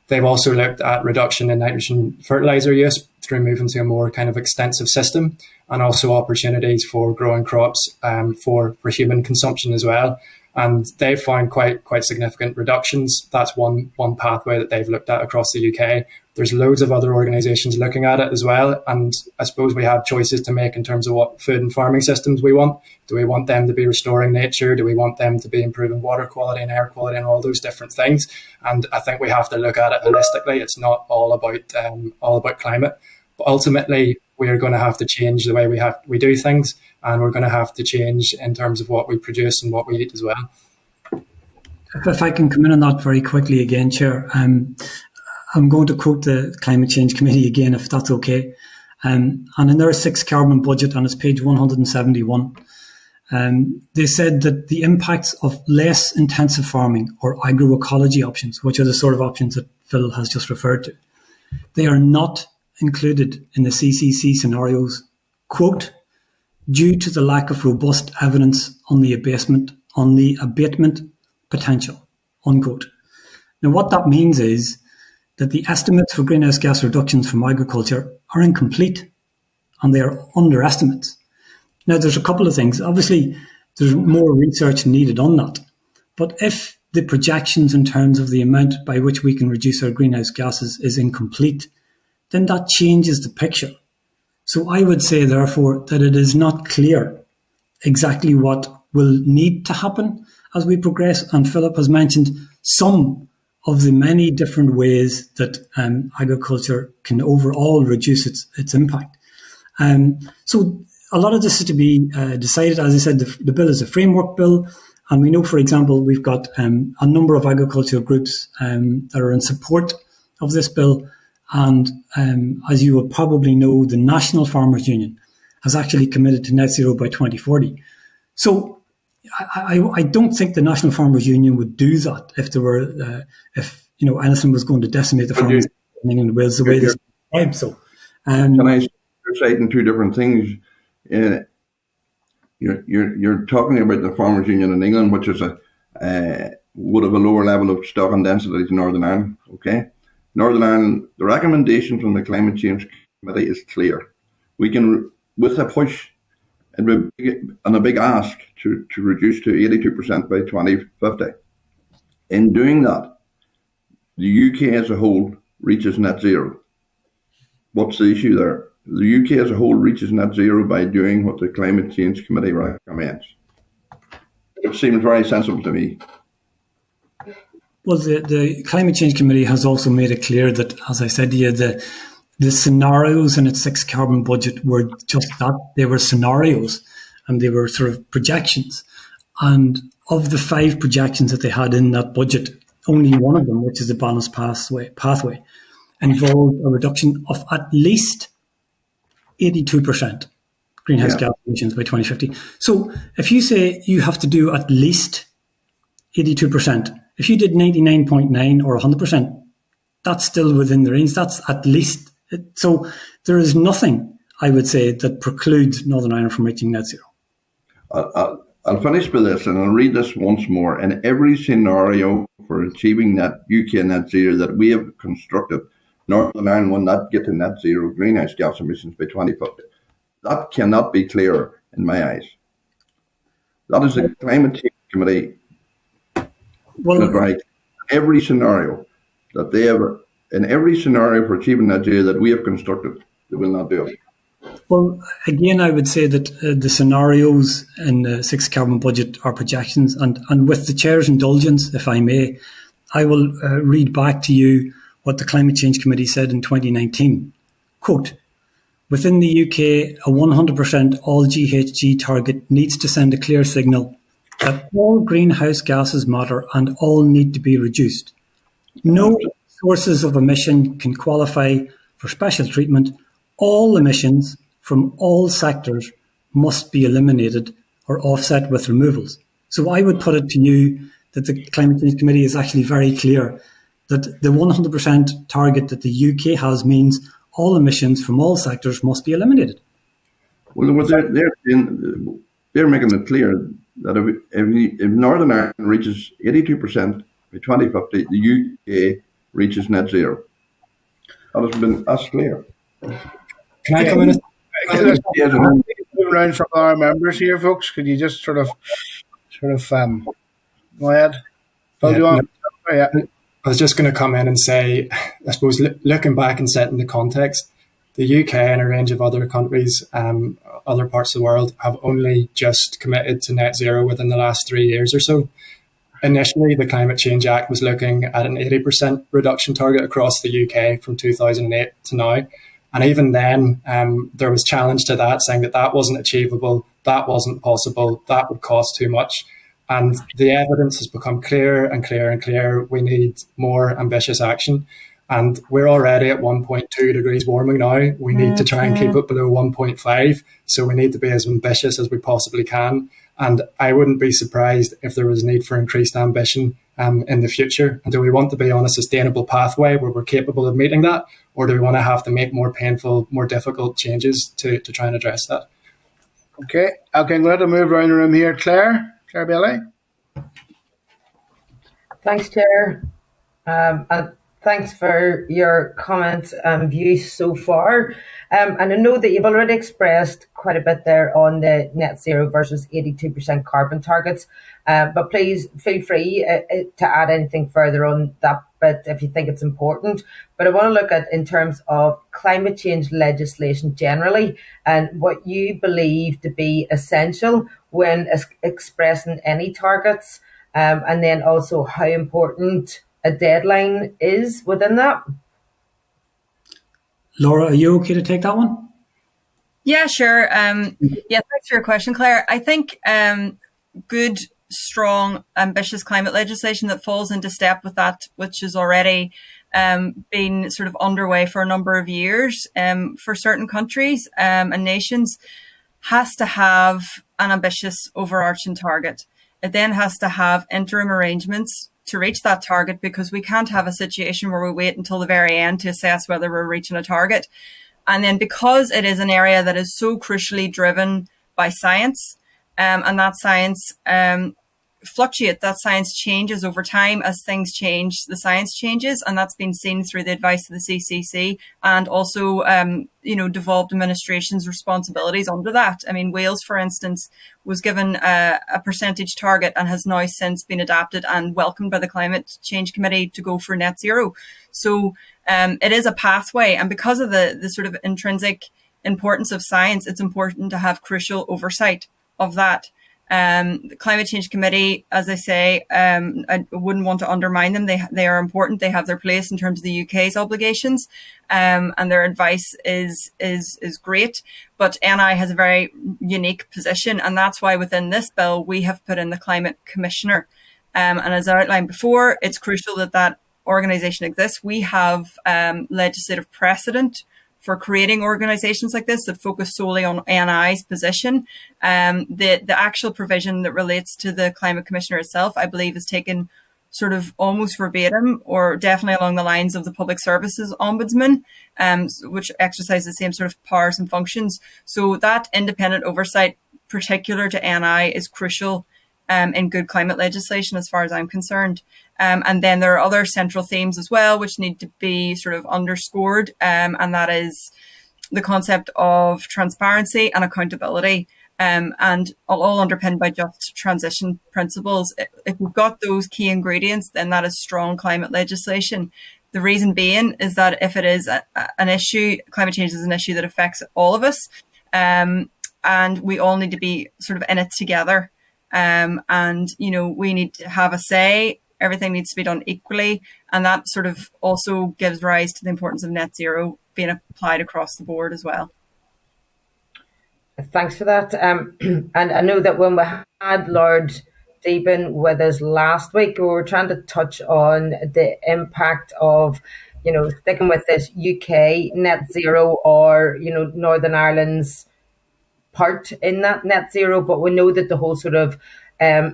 Speaker 3: They've also looked at reduction in nitrogen fertilizer use through moving to a more kind of extensive system, and also opportunities for growing crops for human consumption as well. And they've found quite significant reductions. That's one pathway that they've looked at across the UK. There's loads of other organisations looking at it as well. And I suppose we have choices to make in terms of what food and farming systems we want. Do we want them to be restoring nature? Do we want them to be improving water quality and air quality and all those different things? And I think we have to look at it holistically. It's not all about climate. But ultimately, we are going to have to change the way we do things, and we're going to have to change in terms of what we produce and what we eat as well.
Speaker 2: If I can come in on that very quickly again, Chair. I'm going to quote the Climate Change Committee again, if that's okay. And in their 6 carbon budget, on its page 171, they said that the impacts of less intensive farming or agroecology options, which are the sort of options that Phil has just referred to, they are not included in the CCC scenarios, quote, due to the lack of robust evidence on the abatement potential, unquote. Now, what that means is that the estimates for greenhouse gas reductions from agriculture are incomplete, and they are underestimates. Now, there's a couple of things. Obviously, there's more research needed on that. But if the projections in terms of the amount by which we can reduce our greenhouse gases is incomplete, then that changes the picture. So I would say, therefore, that it is not clear exactly what will need to happen as we progress. And Philip has mentioned some of the many different ways that agriculture can overall reduce its impact. So a lot of this is to be decided. As I said, the bill is a framework bill. And we know, for example, we've got a number of agricultural groups that are in support of this bill. And as you will probably know, the National Farmers Union has actually committed to net zero by 2040. So I don't think the National Farmers Union would do that if there were, anything was going to decimate the farmers in England and Wales the way this is described. So,
Speaker 7: can I cite in 2 different things? You're talking about the Farmers Union in England, which is would have a lower level of stock and density than Northern Ireland. Okay, Northern Ireland, the recommendation from the Climate Change Committee is clear. We can, with a push and a big ask to reduce to 82% by 2050. In doing that, the UK as a whole reaches net zero. What's the issue there? The UK as a whole reaches net zero by doing what the Climate Change Committee recommends. It seems very sensible to me.
Speaker 2: Well, the Climate Change Committee has also made it clear that, as I said to you, the scenarios in its 6 carbon budget were just that. They were scenarios and they were sort of projections. And of the 5 projections that they had in that budget, only one of them, which is the balanced pathway, involved a reduction of at least 82% greenhouse gas emissions by 2050. So if you say you have to do at least 82%, if you did 99.9 or 100%, that's still within the range. That's at least. So there is nothing, I would say, that precludes Northern Ireland from reaching net zero.
Speaker 7: I'll finish with this, and I'll read this once more. In every scenario for achieving UK net zero that we have constructed, Northern Ireland will not get to net zero greenhouse gas emissions by 2050. That cannot be clearer in my eyes. That is the Climate Change Committee.
Speaker 2: Well,
Speaker 7: right. Every scenario that they ever, in every scenario for achieving net zero that we have constructed, they will not do it.
Speaker 2: Well, again, I would say that the scenarios in the 6 carbon budget are projections, and with the Chair's indulgence, if I may, I will read back to you what the Climate Change Committee said in 2019. Quote, within the UK, a 100% all GHG target needs to send a clear signal that all greenhouse gases matter and all need to be reduced. No sources of emission can qualify for special treatment. All emissions from all sectors must be eliminated or offset with removals. So I would put it to you that the Climate Change Committee is actually very clear that the 100% target that the UK has means all emissions from all sectors must be eliminated.
Speaker 7: Well, they're making it clear that if Northern Ireland reaches 82% by 2050, the UK reaches net zero. That has been as clear.
Speaker 3: Can I come in?
Speaker 1: Moving around from our members here, folks. Could you just sort of go ahead? Phil, do you want?
Speaker 3: I was just going to come in and say, I suppose, looking back and setting the context, the UK and a range of other countries, other parts of the world, have only just committed to net zero within the last 3 years or so. Initially, the Climate Change Act was looking at an 80% reduction target across the UK from 2008 to now. And even then, there was challenge to that, saying that wasn't achievable, that wasn't possible, that would cost too much. And the evidence has become clearer and clearer and clearer. We need more ambitious action. And we're already at 1.2 degrees warming now. We need to try and keep it below 1.5. So we need to be as ambitious as we possibly can. And I wouldn't be surprised if there was a need for increased ambition in the future. And do we want to be on a sustainable pathway where we're capable of meeting that? Or do we want to have to make more painful, more difficult changes to try and address that?
Speaker 1: Okay, I'm going to move around the room here. Claire Bailey.
Speaker 8: Thanks, Chair. And thanks for your comments and views so far. And I know that you've already expressed quite a bit there on the net zero versus 82% carbon targets. But please feel free to add anything further on that bit if you think it's important. But I want to look at in terms of climate change legislation generally and what you believe to be essential when expressing any targets, and then also how important a deadline is within that.
Speaker 2: Laura, are you okay to take that one?
Speaker 4: Yeah, sure. Thanks for your question, Claire. I think good, strong, ambitious climate legislation that falls into step with that, which has already been sort of underway for a number of years for certain countries and nations, has to have an ambitious overarching target. It then has to have interim arrangements to reach that target, because we can't have a situation where we wait until the very end to assess whether we're reaching a target. And then because it is an area that is so crucially driven by science, and that science fluctuates, that science changes over time as things change, the science changes, and that's been seen through the advice of the CCC and also, devolved administration's responsibilities under that. I mean, Wales, for instance, was given a percentage target and has now since been adapted and welcomed by the Climate Change Committee to go for net zero. So it is a pathway, and because of the sort of intrinsic importance of science, it's important to have crucial oversight of that. The Climate Change Committee, as I say, I wouldn't want to undermine them. They are important. They have their place in terms of the UK's obligations, and their advice is great. But NI has a very unique position, and that's why within this bill we have put in the Climate Commissioner. And as I outlined before, it's crucial that that organisation exists. We have legislative precedent for creating organisations like this that focus solely on NI's position. The actual provision that relates to the Climate Commissioner itself, I believe, is taken sort of almost verbatim, or definitely along the lines of the Public Services Ombudsman, which exercises the same sort of powers and functions. So that independent oversight, particular to NI, is crucial in good climate legislation, as far as I'm concerned. And then there are other central themes as well, which need to be sort of underscored. And that is the concept of transparency and accountability, and all underpinned by just transition principles. If we've got those key ingredients, then that is strong climate legislation. The reason being is that if it is an issue, climate change is an issue that affects all of us, and we all need to be sort of in it together. And, you know, we need to have a say. Everything needs to be done equally. And that sort of also gives rise to the importance of net zero being applied across the board as well.
Speaker 8: Thanks for that. And I know that when we had Lord Deben with us last week, we were trying to touch on the impact of, you know, sticking with this UK net zero, or, you know, Northern Ireland's part in that net zero. But we know that the whole sort of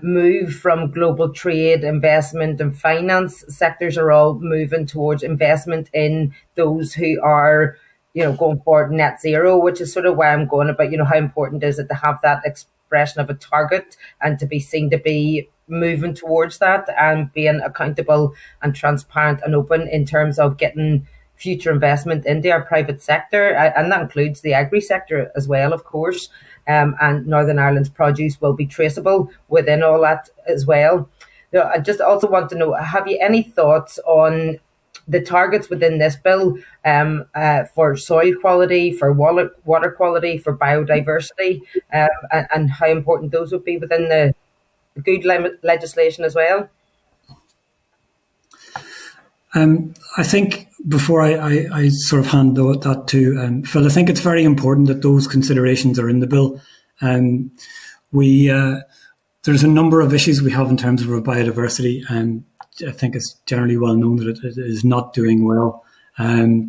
Speaker 8: move from global trade, investment and finance sectors are all moving towards investment in those who are, you know, going forward net zero, which is sort of why I'm going about, you know, how important is it to have that expression of a target and to be seen to be moving towards that and being accountable and transparent and open in terms of getting future investment into our private sector. And that includes the agri sector as well, of course. And Northern Ireland's produce will be traceable within all that as well. Now, I just also want to know, have you any thoughts on the targets within this bill for soil quality, for water quality, for biodiversity, and how important those would be within the good legislation as well?
Speaker 2: I think before I sort of hand that to Phil, I think it's very important that those considerations are in the bill. There's a number of issues we have in terms of our biodiversity, and I think it's generally well known that it is not doing well. There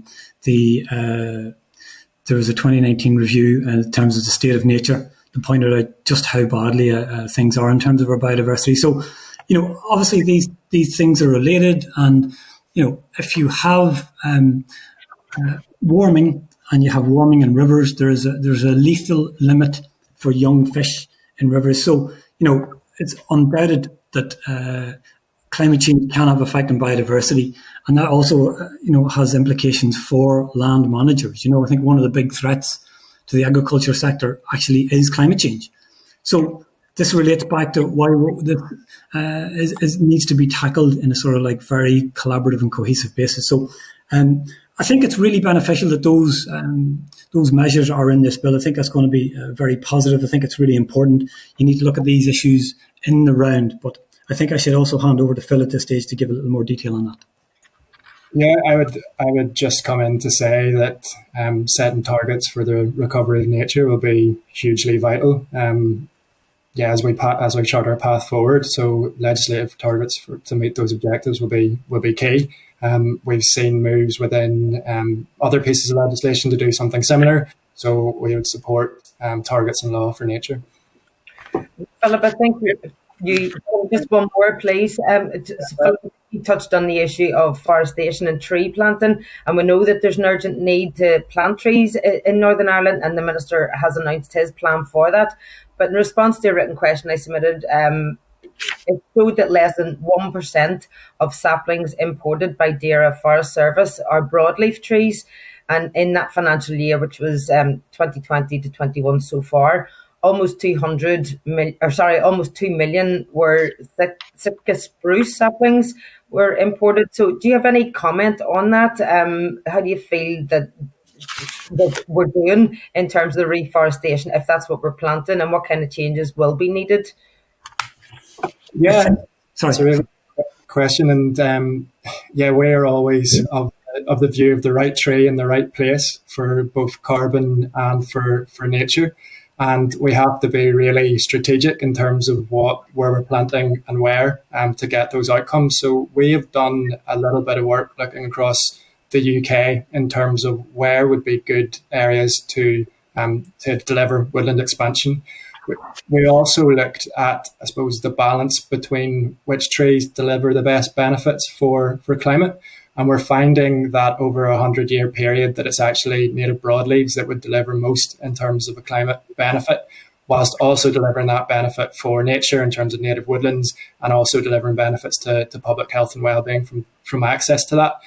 Speaker 2: was a 2019 review in terms of the state of nature that pointed out just how badly things are in terms of our biodiversity. So, you know, obviously these things are related, and you know, if you have warming and you have warming in rivers, there's a lethal limit for young fish in rivers. So, you know, it's undoubted that climate change can have effect on biodiversity, and that also, you know, has implications for land managers. You know, I think one of the big threats to the agriculture sector actually is climate change. So this relates back to why this needs to be tackled in a sort of like very collaborative and cohesive basis. So I think it's really beneficial that those measures are in this bill. I think that's going to be very positive. I think it's really important. You need to look at these issues in the round, but I think I should also hand over to Phil at this stage to give a little more detail on that.
Speaker 3: Yeah, I would just come in to say that setting targets for the recovery of nature will be hugely vital. As we chart our path forward, so legislative targets to meet those objectives will be key. We've seen moves within other pieces of legislation to do something similar, so we would support targets in law for nature.
Speaker 8: Philip, I think you just one more, please. Philip, you touched on the issue of forestation and tree planting, and we know that there's an urgent need to plant trees in Northern Ireland, and the Minister has announced his plan for that. But in response to a written question I submitted, it showed that less than 1% of saplings imported by DAERA Forest Service are broadleaf trees. And in that financial year, which was 2020 to 21 so far, almost 2 million were Sitka spruce saplings were imported. So do you have any comment on that? How do you feel that that we're doing in terms of the reforestation, if that's what we're planting, and what kind of changes will be needed?
Speaker 3: Yeah,
Speaker 2: Sorry.
Speaker 3: it's a really good question, and we're always of the view of the right tree in the right place for both carbon and for nature. And we have to be really strategic in terms of where we're planting and where to get those outcomes. So we have done a little bit of work looking across the UK in terms of where would be good areas to deliver woodland expansion. We also looked at, I suppose, the balance between which trees deliver the best benefits for climate. And we're finding that over a 100-year period that it's actually native broadleaves that would deliver most in terms of a climate benefit, whilst also delivering that benefit for nature in terms of native woodlands, and also delivering benefits to public health and well-being from access to that.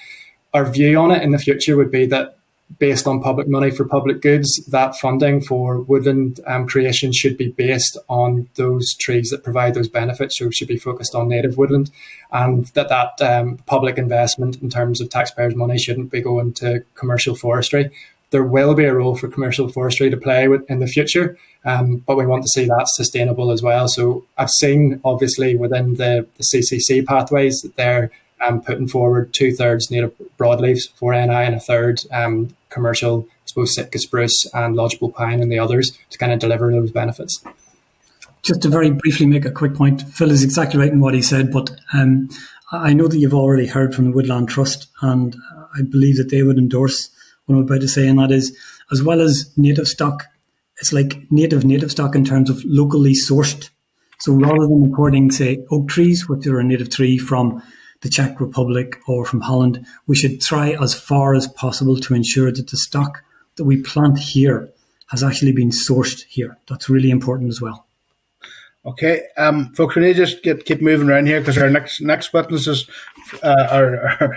Speaker 3: Our view on it in the future would be that based on public money for public goods, that funding for woodland creation should be based on those trees that provide those benefits, so it should be focused on native woodland, and that public investment in terms of taxpayers' money shouldn't be going to commercial forestry. There will be a role for commercial forestry to play in the future, but we want to see that sustainable as well. So I've seen, obviously, within the CCC pathways that they're putting forward 2/3 native broadleaves for NI and 1/3 commercial, I suppose, Sitka spruce and lodgepole pine and the others to kind of deliver those benefits.
Speaker 2: Just to very briefly make a quick point, Phil is exactly right in what he said, but I know that you've already heard from the Woodland Trust, and I believe that they would endorse what I'm about to say, and that is, as well as native stock, it's like native stock in terms of locally sourced. So rather than importing, say, oak trees, which are a native tree from the Czech Republic or from Holland, we should try as far as possible to ensure that the stock that we plant here has actually been sourced here. That's really important as well.
Speaker 1: Okay, folks, we need to just keep moving around here because our next witnesses are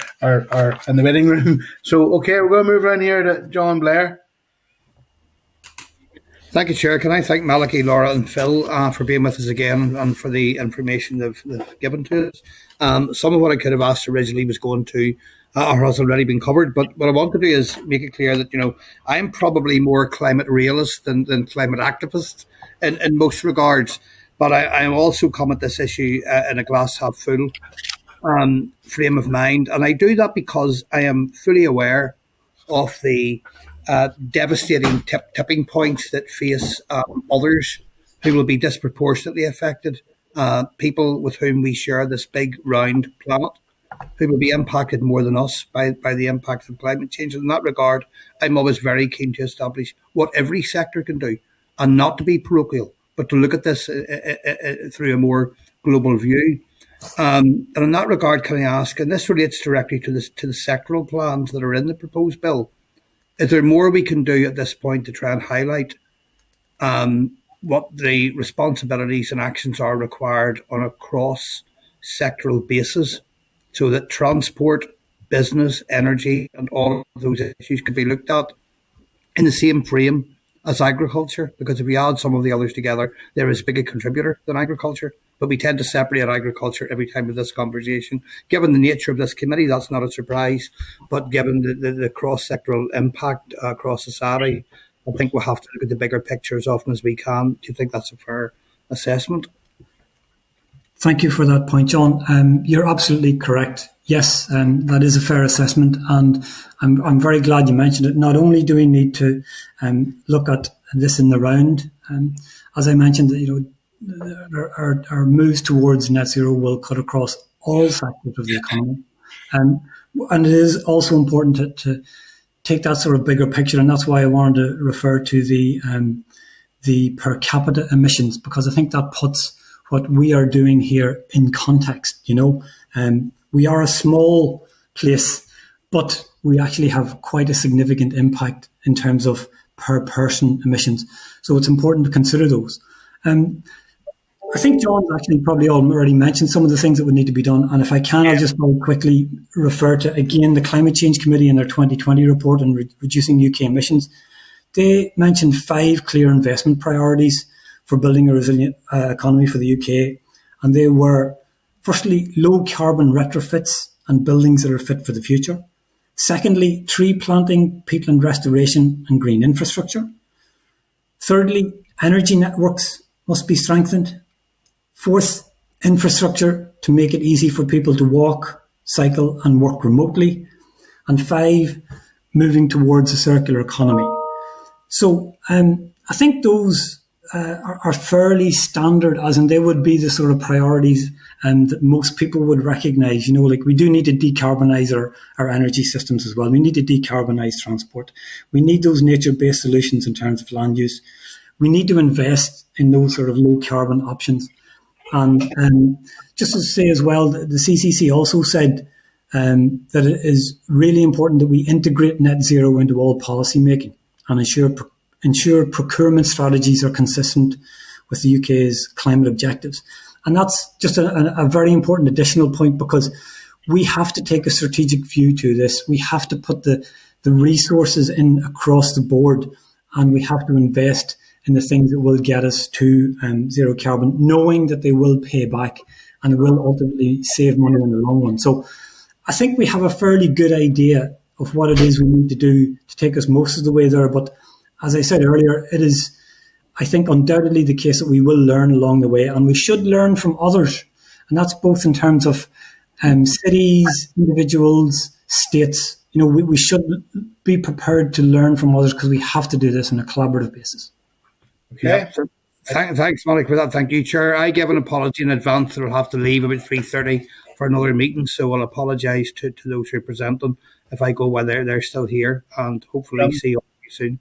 Speaker 1: in the waiting room. So, okay, we're going to move around here to John Blair.
Speaker 9: Thank you, Chair. Can I thank Malachy, Laura and Phil for being with us again and for the information they've given to us. Some of what I could have asked originally was going to or has already been covered, but what I want to do is make it clear that, I'm probably more climate realist than climate activist in most regards, but I also come at this issue in a glass half full frame of mind, and I do that because I am fully aware of the devastating tipping points that face others who will be disproportionately affected, people with whom we share this big round planet, who will be impacted more than us by the impacts of climate change. In that regard, I'm always very keen to establish what every sector can do, and not to be parochial, but to look at this through a more global view. And in that regard, can I ask, and this relates directly to the sectoral plans that are in the proposed bill, is there more we can do at this point to try and highlight what the responsibilities and actions are required on a cross-sectoral basis, so that transport, business, energy, and all of those issues can be looked at in the same frame as agriculture? Because if we add some of the others together, they're as big a contributor than agriculture. But we tend to separate agriculture every time with this conversation. Given the nature of this committee, that's not a surprise. But given the cross-sectoral impact across society, I think we'll have to look at the bigger picture as often as we can. Do you think that's a fair assessment?
Speaker 2: Thank you for that point, John. You're absolutely correct. Yes, that is a fair assessment, and I'm very glad you mentioned it. Not only do we need to look at this in the round, as I mentioned, our moves towards net zero will cut across all sectors of the economy, and it is also important to take that sort of bigger picture, and that's why I wanted to refer to the per capita emissions, because I think that puts what we are doing here in context. We are a small place, but we actually have quite a significant impact in terms of per person emissions. So it's important to consider those. I think John's actually probably already mentioned some of the things that would need to be done. And if I can, I'll just very quickly refer to, again, the Climate Change Committee in their 2020 report on reducing UK emissions. They mentioned 5 clear investment priorities for building a resilient economy for the UK. And they were, firstly, low carbon retrofits and buildings that are fit for the future. Secondly, tree planting, peatland restoration and green infrastructure. Thirdly, energy networks must be strengthened. Fourth, infrastructure to make it easy for people to walk, cycle and work remotely. And 5, moving towards a circular economy. So I think those are fairly standard, as in they would be the sort of priorities that most people would recognise. You know, like we do need to decarbonise our energy systems as well. We need to decarbonise transport. We need those nature-based solutions in terms of land use. We need to invest in those sort of low carbon options. And just to say as well, the CCC also said that it is really important that we integrate net zero into all policy making and ensure procurement strategies are consistent with the UK's climate objectives. And that's just a very important additional point, because we have to take a strategic view to this. We have to put the resources in across the board, and we have to invest in the things that will get us to zero carbon, knowing that they will pay back and will ultimately save money in the long run. So I think we have a fairly good idea of what it is we need to do to take us most of the way there. But as I said earlier, it is, I think, undoubtedly the case that we will learn along the way, and we should learn from others. And that's both in terms of cities, individuals, states. You know, we should be prepared to learn from others, because we have to do this on a collaborative basis.
Speaker 1: Okay.
Speaker 9: Thanks, Malachy, for that. Thank you, Chair. I give an apology in advance that I'll have to leave about 3:30 for another meeting, so I'll apologise to those who present them if I go while they're still here, and hopefully see you soon.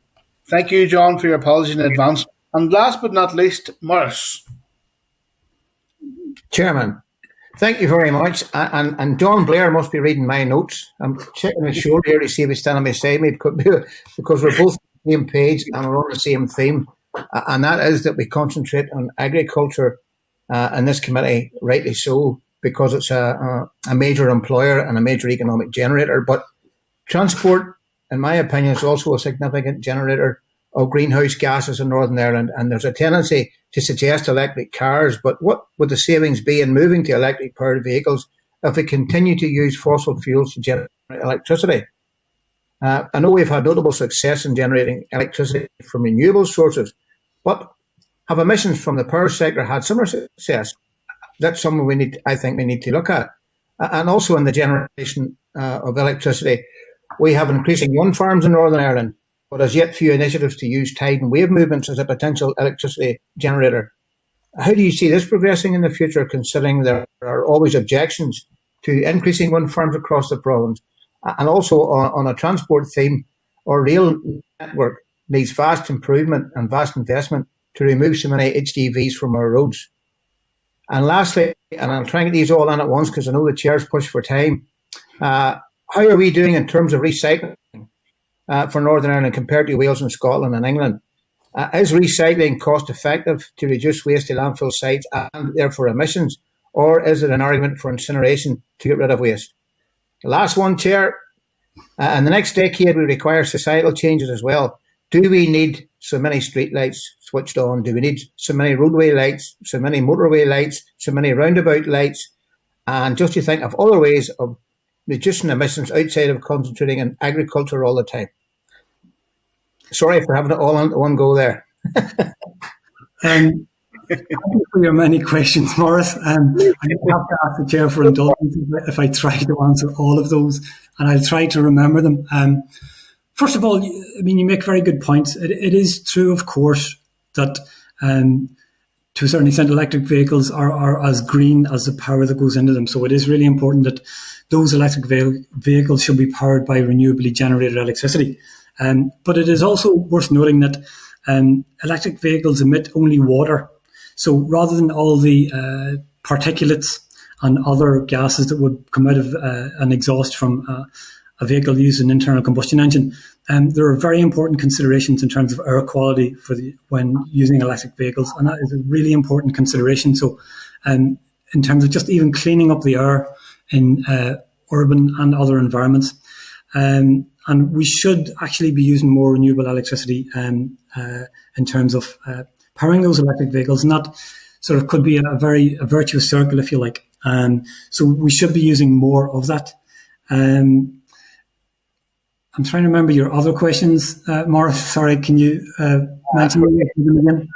Speaker 1: Thank you, John, for your apology in advance. And last but not least, Morris.
Speaker 10: Chairman, thank you very much. And John Blair must be reading my notes. I'm checking his shoulder here to see if he's standing beside me, because we're both on the same page and we're on the same theme. And that is that we concentrate on agriculture in this committee, rightly so, because it's a major employer and a major economic generator. But transport, in my opinion, is also a significant generator of greenhouse gases in Northern Ireland. And there's a tendency to suggest electric cars, but what would the savings be in moving to electric powered vehicles if we continue to use fossil fuels to generate electricity? I know we've had notable success in generating electricity from renewable sources, but have emissions from the power sector had similar success? That's something I think we need to look at. And also in the generation of electricity, we have increasing wind farms in Northern Ireland, but as yet few initiatives to use tide and wave movements as a potential electricity generator. How do you see this progressing in the future, considering there are always objections to increasing wind farms across the province? And also on a transport theme, our rail network needs vast improvement and vast investment to remove so many HGVs from our roads. And lastly, and I'll try and get these all on at once because I know the chair's pushed for time, how are we doing in terms of recycling for Northern Ireland compared to Wales and Scotland and England? Is recycling cost effective to reduce waste to landfill sites and therefore emissions, or is it an argument for incineration to get rid of waste? The last one, Chair, in the next decade we require societal changes as well. Do we need so many street lights switched on? Do we need so many roadway lights, so many motorway lights, so many roundabout lights? And just to think of other ways of reducing emissions outside of concentrating on agriculture all the time. Sorry for having it all on one go there.
Speaker 2: Thank you for your many questions, Morris. I have to ask the Chair for indulgence if I try to answer all of those, and I'll try to remember them. First of all, I mean, you make very good points. It is true, of course, that to a certain extent electric vehicles are as green as the power that goes into them. So it is really important that those electric vehicles should be powered by renewably generated electricity. But it is also worth noting that electric vehicles emit only water. So rather than all the particulates and other gases that would come out of an exhaust from a vehicle using an internal combustion engine, there are very important considerations in terms of air quality when using electric vehicles, and that is a really important consideration. So in terms of just even cleaning up the air in urban and other environments, and we should actually be using more renewable electricity in terms of powering those electric vehicles, and that sort of could be a virtuous circle, if you like. So we should be using more of that. I'm trying to remember your other questions, Morris. Sorry, can you mention them again?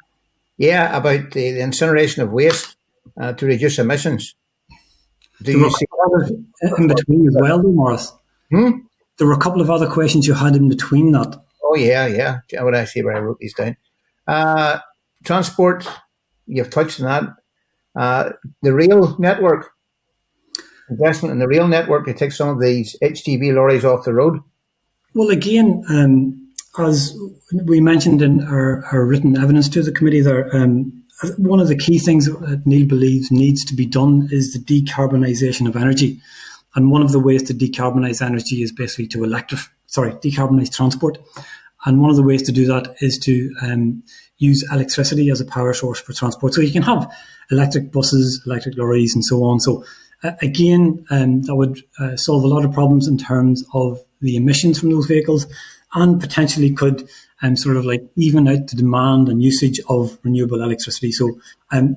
Speaker 10: Yeah, about the incineration of waste to reduce emissions.
Speaker 2: There were a couple of others in between as well, though, Morris. There were a couple of other questions you had in between that.
Speaker 10: Oh, yeah. I would actually where I wrote these down. Transport, you've touched on that. The rail network, investment in the rail network to take some of these HGV lorries off the road.
Speaker 2: Well, again, as we mentioned in our written evidence to the committee there, one of the key things that Neal believes needs to be done is the decarbonisation of energy. And one of the ways to decarbonise energy is basically to decarbonise transport. And one of the ways to do that is to use electricity as a power source for transport. So you can have electric buses, electric lorries, and so on. So again, that would solve a lot of problems in terms of the emissions from those vehicles, and potentially could sort of like even out the demand and usage of renewable electricity. So and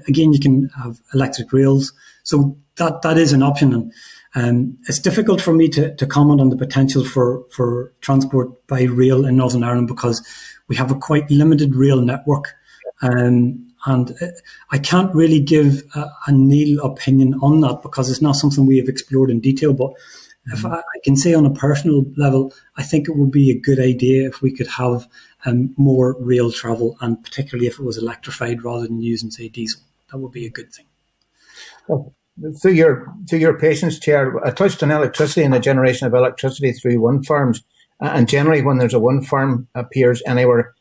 Speaker 2: again, you can have electric rails. So that is an option. And it's difficult for me to comment on the potential for transport by rail in Northern Ireland because we have a quite limited rail network. And I can't really give a Neal opinion on that because it's not something we have explored in detail. But if I can say on a personal level, I think it would be a good idea if we could have more rail travel, and particularly if it was electrified rather than using, say, diesel. That would be a good thing.
Speaker 10: Well, through your patience, Chair, I touched on electricity and the generation of electricity through wind farms. And generally, when there's a wind farm appears anywhere,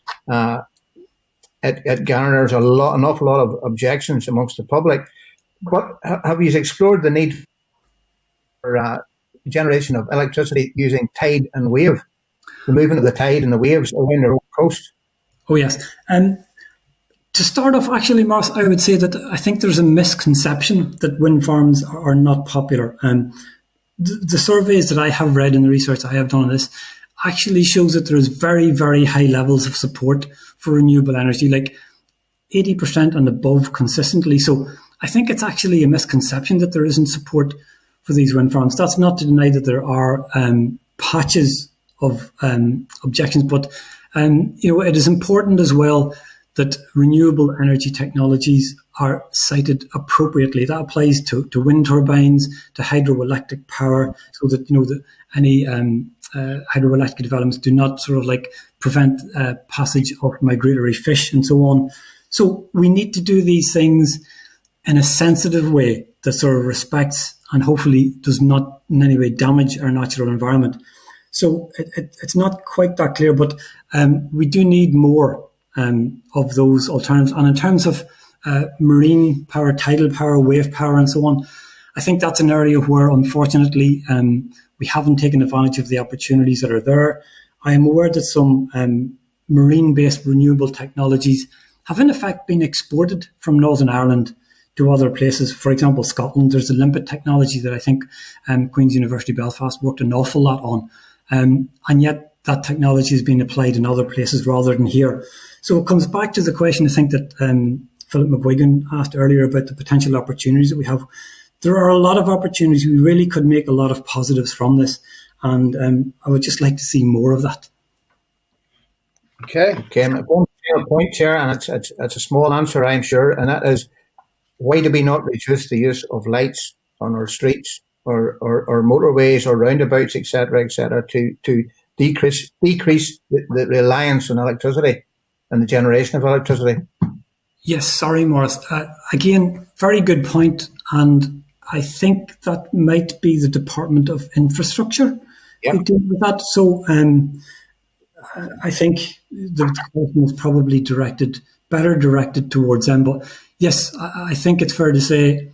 Speaker 10: it garners an awful lot of objections amongst the public. But have you explored the need for generation of electricity using tide and wave, the movement of the tide and the waves around the own coast?
Speaker 2: Oh, yes. To start off, actually, Morris, I would say that I think there's a misconception that wind farms are not popular. The surveys that I have read and the research I have done on this actually shows that there is very, very high levels of support for renewable energy, like 80% and above consistently. So I think it's actually a misconception that there isn't support for these wind farms. That's not to deny that there are patches of objections, but it is important as well that renewable energy technologies are cited appropriately. That applies to wind turbines, to hydroelectric power, so that any hydroelectric developments do not sort of like prevent passage of migratory fish and so on. So we need to do these things in a sensitive way that sort of respects and hopefully does not in any way damage our natural environment. So it's not quite that clear, but we do need more of those alternatives. And in terms of marine power, tidal power, wave power, and so on, I think that's an area where, unfortunately, we haven't taken advantage of the opportunities that are there. I am aware that some marine-based renewable technologies have, in effect, been exported from Northern Ireland to other places. For example, Scotland, there's a limpet technology that I think Queen's University Belfast worked an awful lot on. And yet that technology is being applied in other places rather than here. So it comes back to the question, I think, that Philip McGuigan asked earlier about the potential opportunities that we have. There are a lot of opportunities. We really could make a lot of positives from this. And I would just like to see more of that.
Speaker 10: Okay. One final point, Chair, and it's a small answer, I'm sure, and that is, why do we not reduce the use of lights on our streets or motorways or roundabouts, etc., to decrease the reliance on electricity and the generation of electricity?
Speaker 2: Yes, sorry, Morris. Again, very good point. And I think that might be the Department of Infrastructure who deal with that. So I think the question is probably better directed towards them. But yes, I think it's fair to say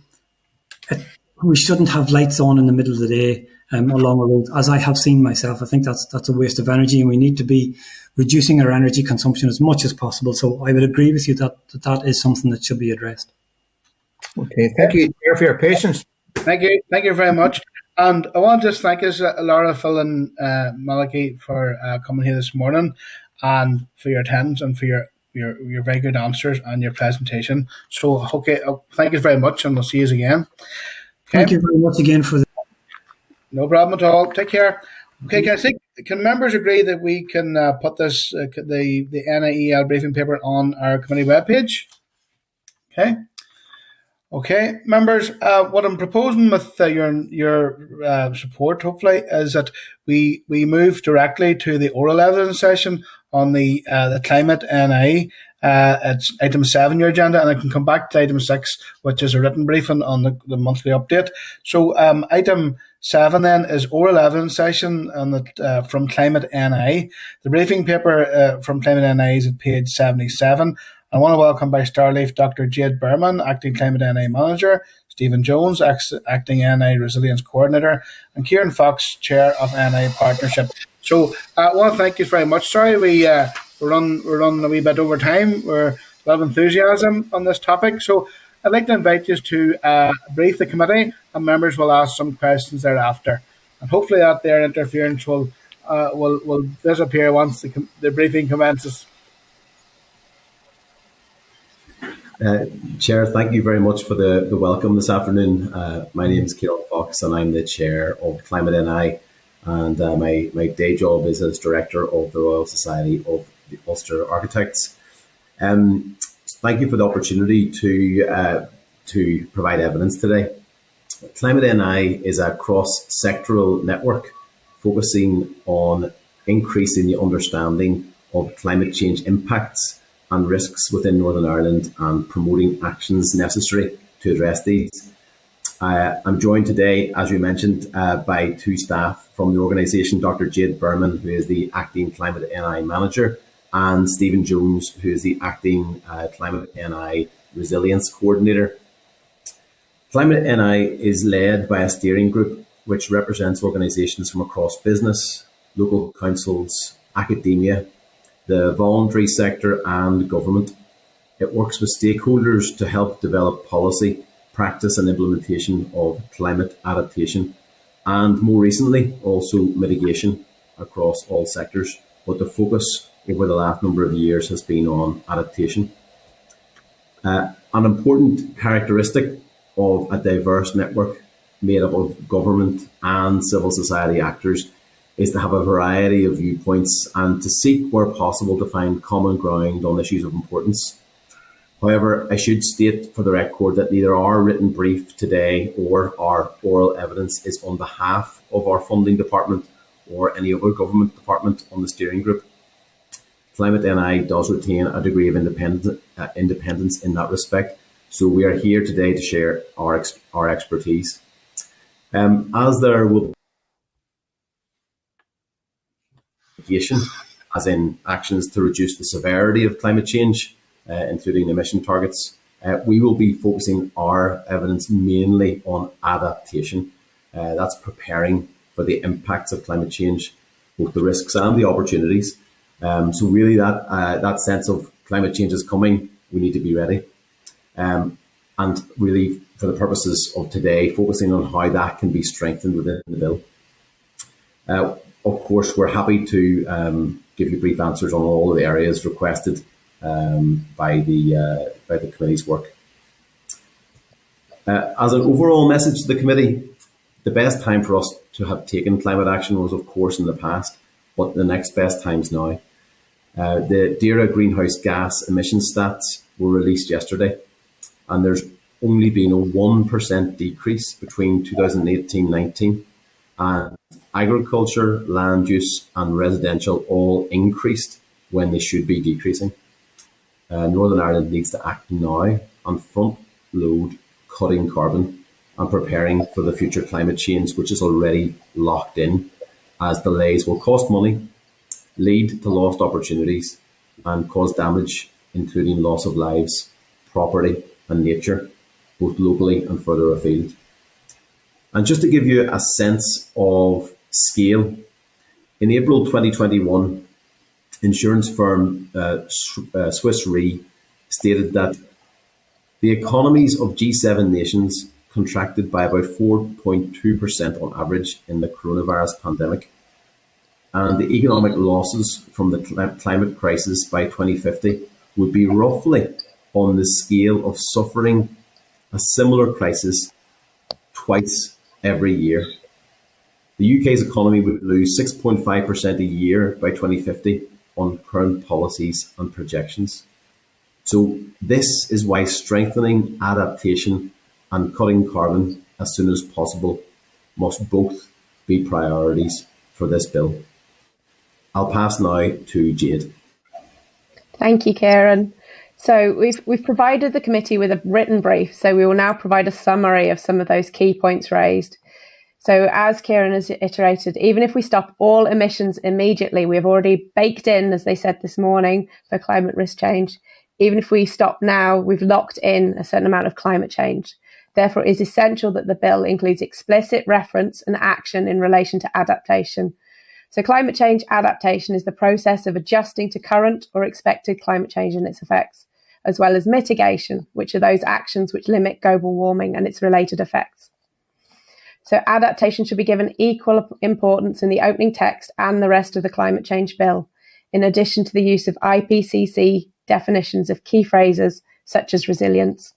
Speaker 2: we shouldn't have lights on in the middle of the day along the roads, as I have seen myself. I think that's a waste of energy, and we need to be reducing our energy consumption as much as possible. So I would agree with you that is something that should be addressed.
Speaker 10: Okay, thank you for your patience.
Speaker 1: Thank you very much. And I want to just thank us, Laura, Phil, and Malachy, for coming here this morning, and for your attendance and for your very good answers and your presentation. So, okay, thank you very much, and we'll see you again. Okay.
Speaker 2: Thank you very much again for that.
Speaker 1: No problem at all. Take care. Okay, can members agree that we can put this the NIEL briefing paper on our committee webpage? Okay. Okay, members, what I'm proposing with your support, hopefully, is that we move directly to the oral evidence session on the climate NI. It's item 7 your agenda, and I can come back to item 6, which is a written briefing on the monthly update. So item 7 then is oral evidence session on the from climate NI. The briefing paper from climate NI is at page 77. I want to welcome by Starleaf Dr. Jade Berman, Acting Climate NI Manager, Stephen Jones, Acting NI Resilience Coordinator, and Ciarán Fox, Chair of NI Partnership. So I want to thank you very much. Sorry we're running a wee bit over time. We're a lot of enthusiasm on this topic. So I'd like to invite you to brief the committee, and members will ask some questions thereafter. And hopefully that their interference will disappear once the briefing commences.
Speaker 11: Chair, thank you very much for the welcome this afternoon. My name is Ciarán Fox and I'm the Chair of Climate NI, and my day job is as Director of the Royal Society of the Ulster Architects. Thank you for the opportunity to provide evidence today. Climate NI is a cross-sectoral network focusing on increasing the understanding of climate change impacts and risks within Northern Ireland and promoting actions necessary to address these. I'm joined today, as you mentioned, by 2 staff from the organisation, Dr. Jade Berman, who is the Acting Climate NI Manager, and Stephen Jones, who is the Acting Climate NI Resilience Coordinator. Climate NI is led by a steering group which represents organisations from across business, local councils, academia, the voluntary sector and government. It works with stakeholders to help develop policy, practice and implementation of climate adaptation, and more recently also mitigation across all sectors, but the focus over the last number of years has been on adaptation. An important characteristic of a diverse network made up of government and civil society actors is to have a variety of viewpoints and to seek, where possible, to find common ground on issues of importance. However, I should state for the record that neither our written brief today or our oral evidence is on behalf of our funding department or any other government department on the steering group. Climate NI does retain a degree of independence in that respect, so we are here today to share our expertise. As there will mitigation, as in actions to reduce the severity of climate change, including emission targets, we will be focusing our evidence mainly on adaptation. That's preparing for the impacts of climate change, both the risks and the opportunities. So really that sense of climate change is coming, we need to be ready. And really, for the purposes of today, focusing on how that can be strengthened within the bill. Of course, we're happy to give you brief answers on all of the areas requested by the committee's work. As an overall message to the committee, the best time for us to have taken climate action was, of course, in the past, but the next best time's now. The DAERA greenhouse gas emission stats were released yesterday, and there's only been a 1% decrease between 2018-19, and agriculture, land use and residential all increased when they should be decreasing. Northern Ireland needs to act now on front load cutting carbon and preparing for the future climate change, which is already locked in, as delays will cost money, lead to lost opportunities and cause damage, including loss of lives, property and nature, both locally and further afield. And just to give you a sense of scale, in April 2021, insurance firm Swiss Re stated that the economies of G7 nations contracted by about 4.2% on average in the coronavirus pandemic, and the economic losses from the climate crisis by 2050 would be roughly on the scale of suffering a similar crisis twice every year. The UK's economy would lose 6.5% a year by 2050 on current policies and projections. So this is why strengthening adaptation and cutting carbon as soon as possible must both be priorities for this bill. I'll pass now to Jade.
Speaker 12: Thank you, Ciarán. So we've provided the committee with a written brief, so we will now provide a summary of some of those key points raised. So as Ciarán has iterated, even if we stop all emissions immediately, we have already baked in, as they said this morning, for climate risk change. Even if we stop now, we've locked in a certain amount of climate change. Therefore, it is essential that the bill includes explicit reference and action in relation to adaptation. So climate change adaptation is the process of adjusting to current or expected climate change and its effects, as well as mitigation, which are those actions which limit global warming and its related effects. So adaptation should be given equal importance in the opening text and the rest of the climate change bill, in addition to the use of IPCC definitions of key phrases such as resilience.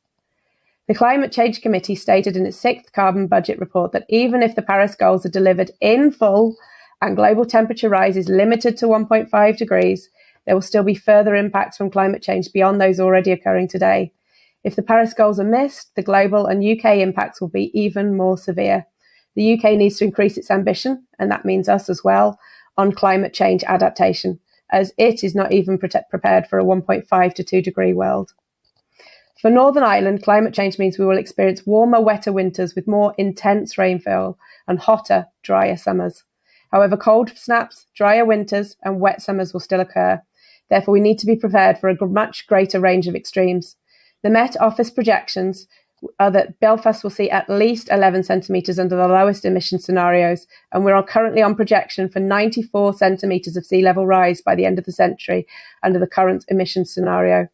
Speaker 12: The Climate Change Committee stated in its 6th carbon budget report that even if the Paris goals are delivered in full and global temperature rise is limited to 1.5 degrees, there will still be further impacts from climate change beyond those already occurring today. If the Paris goals are missed, the global and UK impacts will be even more severe. The UK needs to increase its ambition, and that means us as well, on climate change adaptation, as it is not even prepared for a 1.5 to 2 degree world. For Northern Ireland, climate change means we will experience warmer, wetter winters with more intense rainfall and hotter, drier summers. However, cold snaps, drier winters and wet summers will still occur. Therefore, we need to be prepared for a much greater range of extremes. The Met Office projections are that Belfast will see at least 11 centimetres under the lowest emission scenarios, and we're currently on projection for 94 centimetres of sea level rise by the end of the century under the current emissions scenario.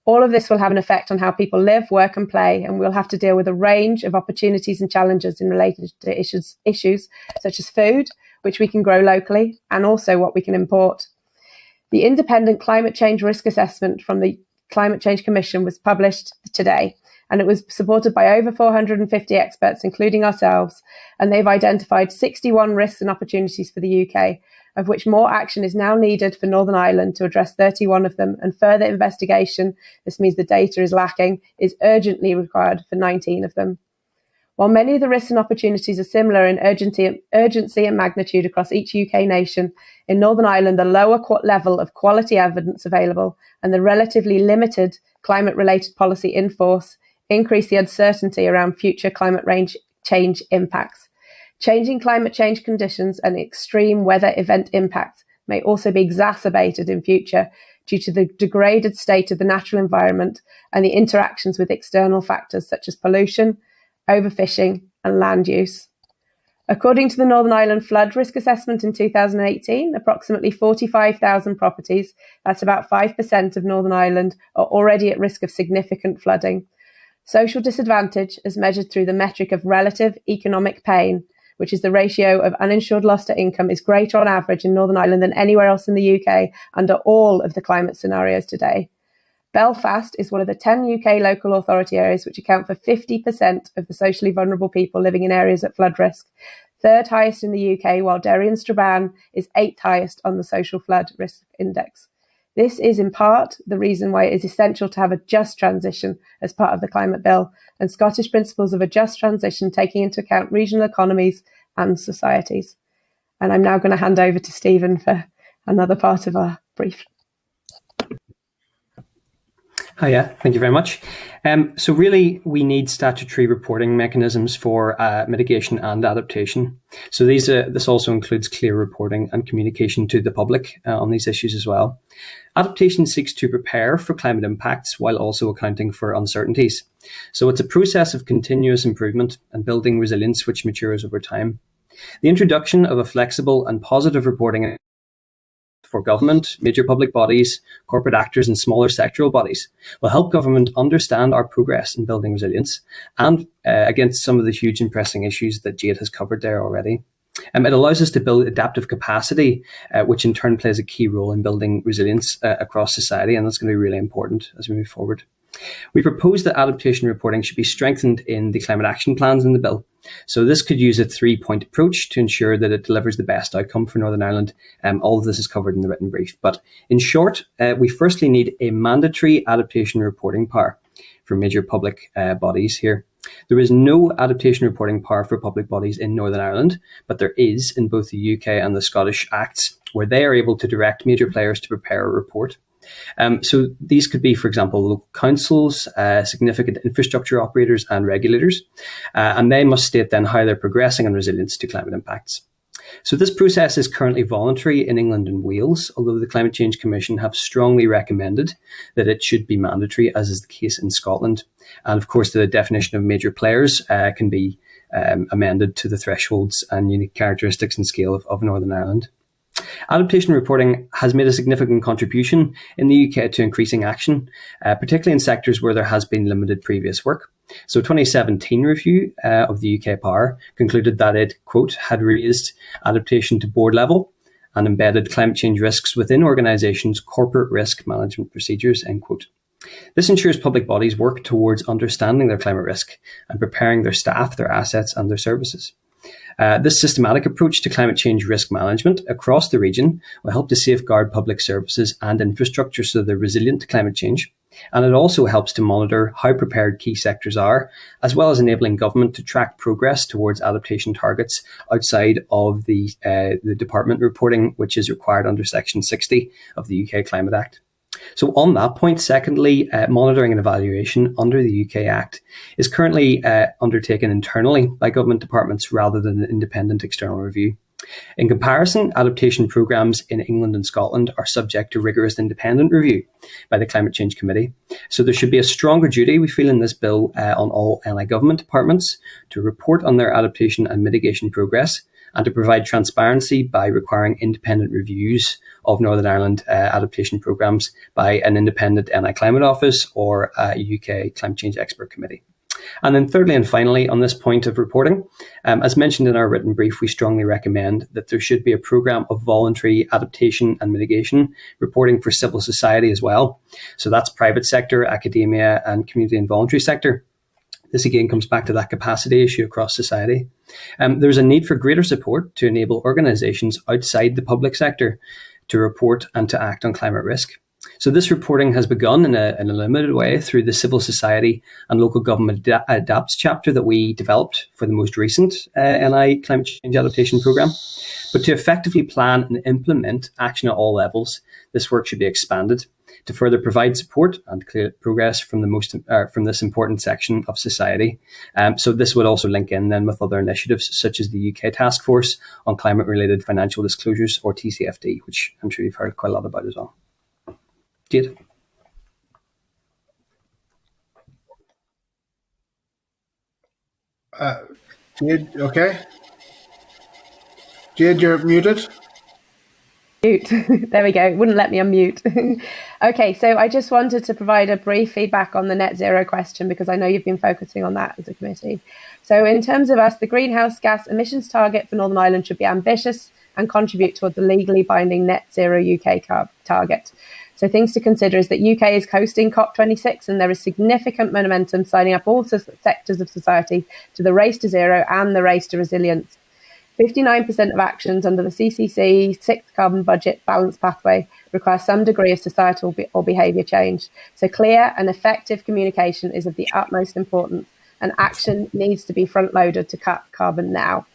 Speaker 12: All of this will have an effect on how people live, work and play, and we'll have to deal with a range of opportunities and challenges in relation to issues such as food, which we can grow locally, and also what we can import. The independent climate change risk assessment from the Climate Change Commission was published today, and it was supported by over 450 experts, including ourselves, and they've identified 61 risks and opportunities for the UK, of which more action is now needed for Northern Ireland to address 31 of them, and further investigation, this means the data is lacking, is urgently required for 19 of them. While many of the risks and opportunities are similar in urgency and magnitude across each UK nation, in Northern Ireland the lower level of quality evidence available and the relatively limited climate-related policy in force increase the uncertainty around future climate change impacts. Changing climate change conditions and extreme weather event impacts may also be exacerbated in future due to the degraded state of the natural environment and the interactions with external factors such as pollution, overfishing and land use. According to the Northern Ireland Flood Risk Assessment in 2018, approximately 45,000 properties, that's about 5% of Northern Ireland, are already at risk of significant flooding. Social disadvantage, as measured through the metric of relative economic pain, which is the ratio of uninsured loss to income, is greater on average in Northern Ireland than anywhere else in the UK under all of the climate scenarios today. Belfast is one of the 10 UK local authority areas which account for 50% of the socially vulnerable people living in areas at flood risk, third highest in the UK, while Derry and Strabane is 8th highest on the social flood risk index. This is in part the reason why it is essential to have a just transition as part of the climate bill, and Scottish principles of a just transition taking into account regional economies and societies. And I'm now going to hand over to Stephen for another part of our brief.
Speaker 13: Hiya, thank you very much. So really, we need statutory reporting mechanisms for mitigation and adaptation. So this also includes clear reporting and communication to the public on these issues as well. Adaptation seeks to prepare for climate impacts while also accounting for uncertainties. So it's a process of continuous improvement and building resilience which matures over time. The introduction of a flexible and positive reporting for government, major public bodies, corporate actors and smaller sectoral bodies will help government understand our progress in building resilience and against some of the huge and pressing issues that Jade has covered there already. It allows us to build adaptive capacity, which in turn plays a key role in building resilience across society, and that's going to be really important as we move forward. We propose that adaptation reporting should be strengthened in the climate action plans in the bill, So this could use a 3-point approach to ensure that it delivers the best outcome for Northern Ireland. All of this is covered in the written brief. But in short, we firstly need a mandatory adaptation reporting power for major public bodies here. There is no adaptation reporting power for public bodies in Northern Ireland, but there is in both the UK and the Scottish Acts, where they are able to direct major players to prepare a report. So these could be, for example, local councils, significant infrastructure operators and regulators, and they must state then how they're progressing on resilience to climate impacts. So this process is currently voluntary in England and Wales, although the Climate Change Commission have strongly recommended that it should be mandatory, as is the case in Scotland. And of course, the definition of major players can be amended to the thresholds and unique characteristics and scale of Northern Ireland. Adaptation reporting has made a significant contribution in the UK to increasing action, particularly in sectors where there has been limited previous work. So a 2017 review of the UK Power concluded that it, quote, had raised adaptation to board level and embedded climate change risks within organisations' corporate risk management procedures, end quote. This ensures public bodies work towards understanding their climate risk and preparing their staff, their assets and their services. This systematic approach to climate change risk management across the region will help to safeguard public services and infrastructure so they're resilient to climate change. And it also helps to monitor how prepared key sectors are, as well as enabling government to track progress towards adaptation targets outside of the department reporting, which is required under Section 60 of the UK Climate Act. So on that point, secondly, monitoring and evaluation under the UK Act is currently undertaken internally by government departments rather than an independent external review. In comparison, adaptation programmes in England and Scotland are subject to rigorous independent review by the Climate Change Committee. So there should be a stronger duty, we feel, in this bill on all NI government departments to report on their adaptation and mitigation progress and to provide transparency by requiring independent reviews of Northern Ireland adaptation programmes by an independent NI Climate Office or a UK Climate Change Expert Committee. And then thirdly and finally, on this point of reporting, as mentioned in our written brief, we strongly recommend that there should be a programme of voluntary adaptation and mitigation reporting for civil society as well. So that's private sector, academia and community and voluntary sector. This again comes back to that capacity issue across society. There's a need for greater support to enable organisations outside the public sector to report and to act on climate risk. So this reporting has begun in a limited way through the Civil Society and Local Government Adapts chapter that we developed for the most recent NI Climate Change Adaptation Programme. But to effectively plan and implement action at all levels, this work should be expanded to further provide support and clear progress from this important section of society. So this would also link in then with other initiatives such as the UK Task Force on Climate-Related Financial Disclosures, or TCFD, which I'm sure you've heard quite a lot about as well. Jade.
Speaker 1: Jade, okay. Jade, you're muted.
Speaker 12: Mute. There we go. It wouldn't let me unmute. Okay, so I just wanted to provide a brief feedback on the net zero question because I know you've been focusing on that as a committee. So in terms of us, the greenhouse gas emissions target for Northern Ireland should be ambitious and contribute towards the legally binding net zero UK target. So things to consider is that UK is hosting COP26 and there is significant momentum signing up all sectors of society to the race to zero and the race to resilience. 59% of actions under the CCC 6th Carbon Budget Balance Pathway require some degree of societal or behaviour change. So clear and effective communication is of the utmost importance and action needs to be front-loaded to cut carbon now.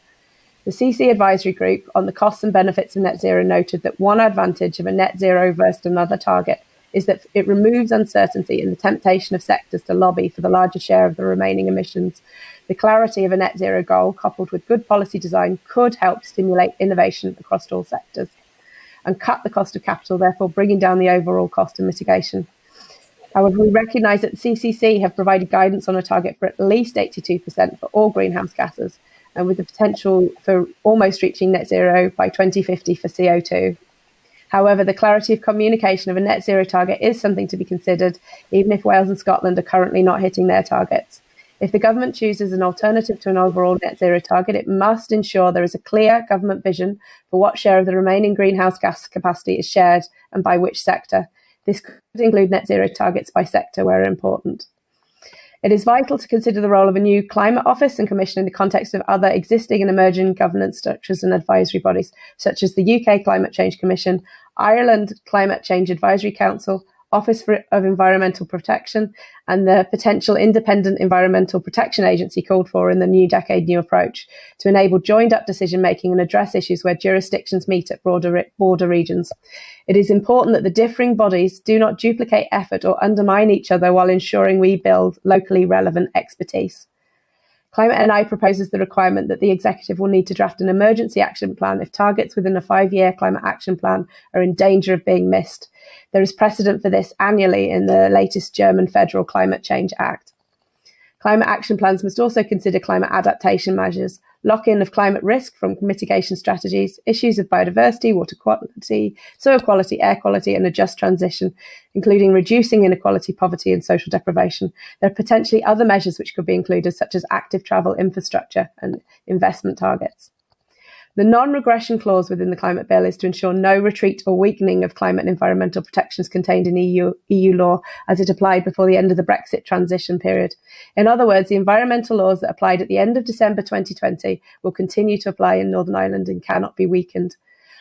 Speaker 12: The CC Advisory Group on the costs and benefits of net zero noted that one advantage of a net zero versus another target is that it removes uncertainty and the temptation of sectors to lobby for the larger share of the remaining emissions. The clarity of a net zero goal coupled with good policy design could help stimulate innovation across all sectors and cut the cost of capital, therefore bringing down the overall cost of mitigation. However, we recognise that the CCC have provided guidance on a target for at least 82% for all greenhouse gases, and with the potential for almost reaching net zero by 2050 for CO2. However, the clarity of communication of a net zero target is something to be considered, even if Wales and Scotland are currently not hitting their targets. If the government chooses an alternative to an overall net zero target, it must ensure there is a clear government vision for what share of the remaining greenhouse gas capacity is shared and by which sector. This could include net zero targets by sector where important. It is vital to consider the role of a new climate office and commission in the context of other existing and emerging governance structures and advisory bodies, such as the UK Climate Change Commission, Ireland Climate Change Advisory Council, Office of Environmental Protection, and the potential independent Environmental Protection Agency called for in the New Decade New Approach to enable joined-up decision-making and address issues where jurisdictions meet at border regions. It is important that the differing bodies do not duplicate effort or undermine each other while ensuring we build locally relevant expertise. Climate NI proposes the requirement that the executive will need to draft an emergency action plan if targets within a 5-year climate action plan are in danger of being missed. There is precedent for this annually in the latest German Federal Climate Change Act. Climate action plans must also consider climate adaptation measures, lock-in of climate risk from mitigation strategies, issues of biodiversity, water quality, soil quality, air quality, and a just transition, including reducing inequality, poverty, and social deprivation. There are potentially other measures which could be included, such as active travel infrastructure and investment targets. The non-regression clause within the climate bill is to ensure no retreat or weakening of climate and environmental protections contained in EU law as it applied before the end of the Brexit transition period. In other words, the environmental laws that applied at the end of December 2020 will continue to apply in Northern Ireland and cannot be weakened.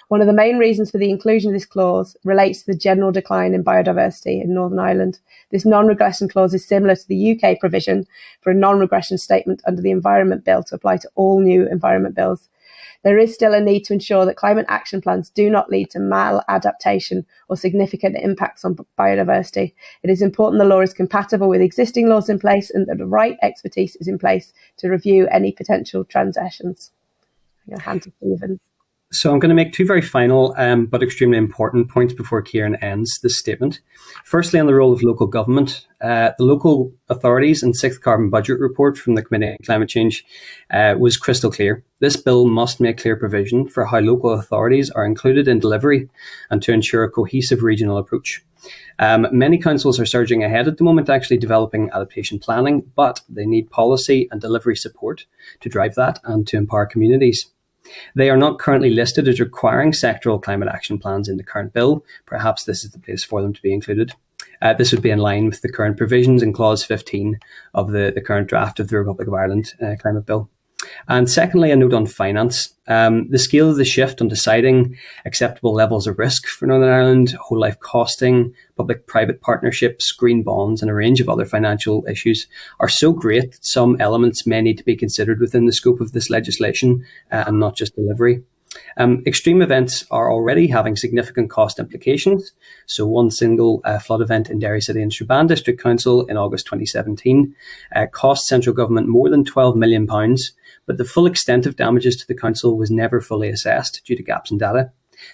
Speaker 12: One of the main reasons for the inclusion of this clause relates to the general decline in biodiversity in Northern Ireland. This non-regression clause is similar to the UK provision for a non-regression statement under the Environment Bill to apply to all new environment bills. There is still a need to ensure that climate action plans do not lead to maladaptation or significant impacts on biodiversity. It is important the law is compatible with existing laws in place and that the right expertise is in place to review any potential transitions. I'm going to hand to Stephen.
Speaker 13: So I'm going to make two very final but extremely important points before Ciarán ends this statement. Firstly, on the role of local government, the local authorities and sixth carbon budget report from the Committee on Climate Change was crystal clear. This bill must make clear provision for how local authorities are included in delivery and to ensure a cohesive regional approach. Many councils are surging ahead at the moment, actually developing adaptation planning, but they need policy and delivery support to drive that and to empower communities. They are not currently listed as requiring sectoral climate action plans in the current bill. Perhaps this is the place for them to be included. This would be in line with the current provisions in Clause 15 of the current draft of the Republic of Ireland Climate Bill. And secondly, a note on finance. The scale of the shift on deciding acceptable levels of risk for Northern Ireland, whole life costing, public-private partnerships, green bonds, and a range of other financial issues are so great that some elements may need to be considered within the scope of this legislation and not just delivery. Extreme events are already having significant cost implications. So one single flood event in Derry City and Strabane District Council in August 2017 cost central government more than £12 million, but the full extent of damages to the council was never fully assessed due to gaps in data.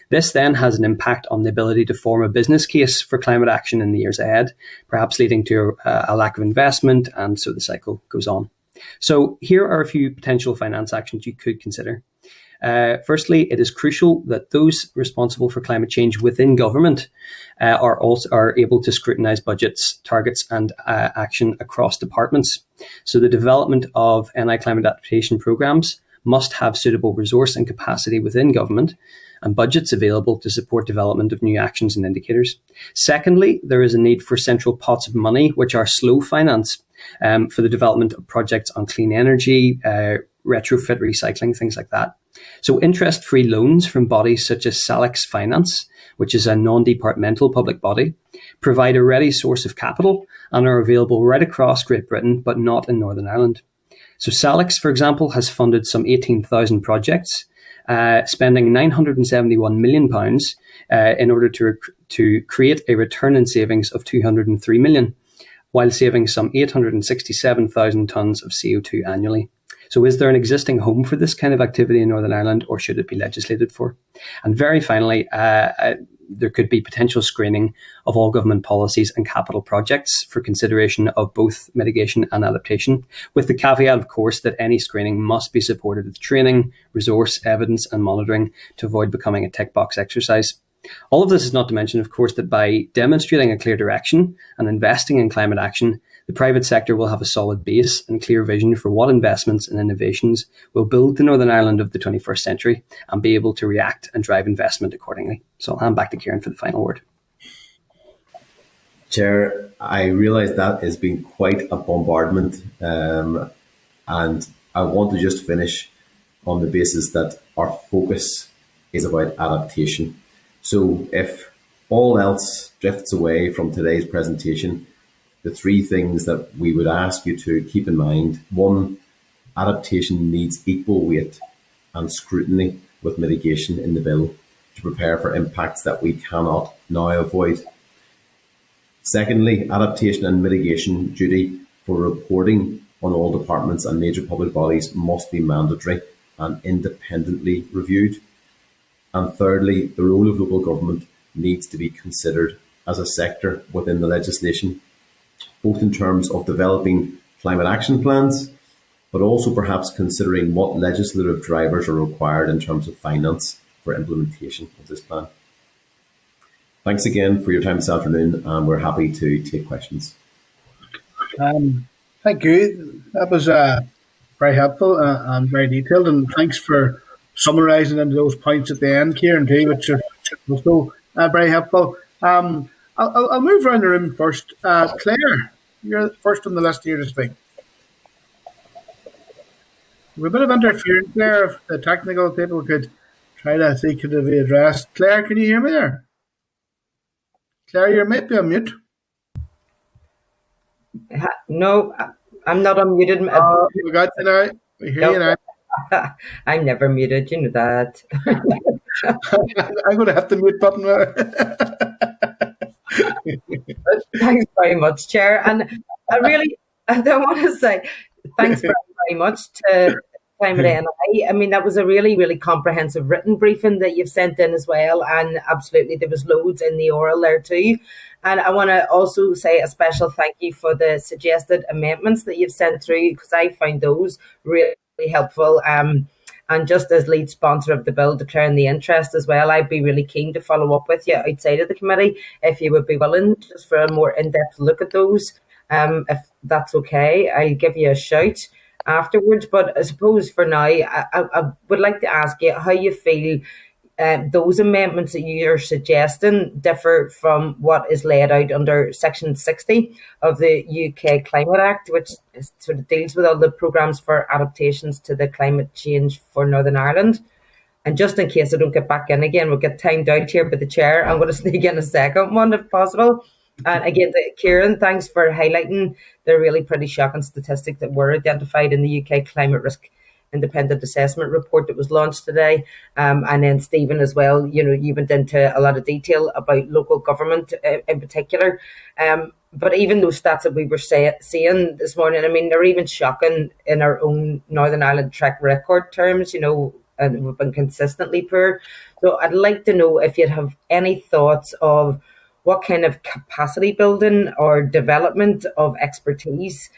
Speaker 13: This then has an impact on the ability to form a business case for climate action in the years ahead, perhaps leading to a lack of investment, and so the cycle goes on. So here are a few potential finance actions you could consider. Firstly, it is crucial that those responsible for climate change within government are able to scrutinise budgets, targets and action across departments. So the development of NI climate adaptation programmes must have suitable resource and capacity within government and budgets available to support development of new actions and indicators. Secondly, there is a need for central pots of money, which are slow finance, for the development of projects on clean energy, retrofit recycling, things like that. So interest-free loans from bodies such as Salix Finance, which is a non-departmental public body, provide a ready source of capital and are available right across Great Britain, but not in Northern Ireland. So Salix, for example, has funded some 18,000 projects, spending £971 million in order to create a return in savings of £203 million, while saving some 867,000 tonnes of CO2 annually. So is there an existing home for this kind of activity in Northern Ireland, or should it be legislated for? And very finally, there could be potential screening of all government policies and capital projects for consideration of both mitigation and adaptation, with the caveat, of course, that any screening must be supported with training, resource, evidence and monitoring to avoid becoming a tick box exercise. All of this is not to mention, of course, that by demonstrating a clear direction and investing in climate action, the private sector will have a solid base and clear vision for what investments and innovations will build the Northern Ireland of the 21st century and be able to react and drive investment accordingly. So I'll hand back to Ciarán for the final word.
Speaker 11: Chair, I realise that has been quite a bombardment, and I want to just finish on the basis that our focus is about adaptation. So if all else drifts away from today's presentation, the three things that we would ask you to keep in mind: one, adaptation needs equal weight and scrutiny with mitigation in the bill to prepare for impacts that we cannot now avoid. Secondly, adaptation and mitigation duty for reporting on all departments and major public bodies must be mandatory and independently reviewed. And thirdly, the role of local government needs to be considered as a sector within the legislation, both in terms of developing climate action plans, but also perhaps considering what legislative drivers are required in terms of finance for implementation of this plan. Thanks again for your time this afternoon, and we're happy to take questions.
Speaker 1: Thank you. That was very helpful and very detailed, and thanks for summarising into those points at the end, Ciarán, too, which are also very helpful. I'll move around the room first. Claire, you're first on the list here to speak. We've a bit of interference there. If the technical people could try to see could it be addressed. Claire, can you hear me there? Claire, you might be on mute.
Speaker 8: No, I'm not unmuted.
Speaker 1: We got you now. We hear you now.
Speaker 8: I'm never muted, you know that.
Speaker 1: I'm going to have the mute button now.
Speaker 8: Thanks very much, Chair. And I want to say thanks very much to Climate NI. I mean, that was a really, really comprehensive written briefing that you've sent in as well. And absolutely, there was loads in the oral there too. And I want to also say a special thank you for the suggested amendments that you've sent through, because I found those really helpful. And just as lead sponsor of the bill, declaring the interest as well, I'd be really keen to follow up with you outside of the committee if you would be willing, just for a more in-depth look at those. If that's okay, I'll give you a shout afterwards. But I suppose for now, I would like to ask you how you feel those amendments that you're suggesting differ from what is laid out under Section 60 of the UK Climate Act, which sort of deals with all the programmes for adaptations to the climate change for Northern Ireland. And just in case I don't get back in again, we'll get timed out here by the chair. I'm going to sneak in a second one if possible. And again, Ciarán, thanks for highlighting the really pretty shocking statistic that were identified in the UK Climate Risk Independent Assessment Report that was launched today. And then Stephen as well, you went into a lot of detail about local government in particular. But even those stats that we were seeing this morning, I mean, they're even shocking in our own Northern Ireland track record terms, and we've been consistently poor. So I'd like to know if you'd have any thoughts of what kind of capacity building or development of expertise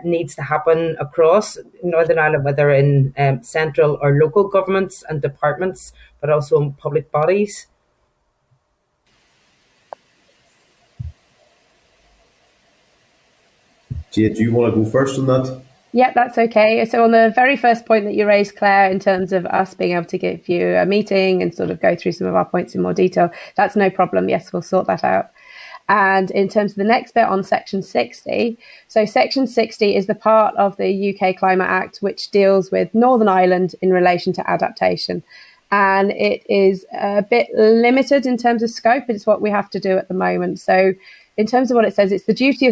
Speaker 8: needs to happen across Northern Ireland, whether in central or local governments and departments, but also in public bodies.
Speaker 11: Jade, do you want to go first on that?
Speaker 12: Yeah, that's okay. So on the very first point that you raised, Claire, in terms of us being able to give you a meeting and sort of go through some of our points in more detail, that's no problem. Yes, we'll sort that out. And in terms of the next bit on Section 60, so Section 60 is the part of the UK Climate Act which deals with Northern Ireland in relation to adaptation. And it is a bit limited in terms of scope. It's what we have to do at the moment. So in terms of what it says, it's the duty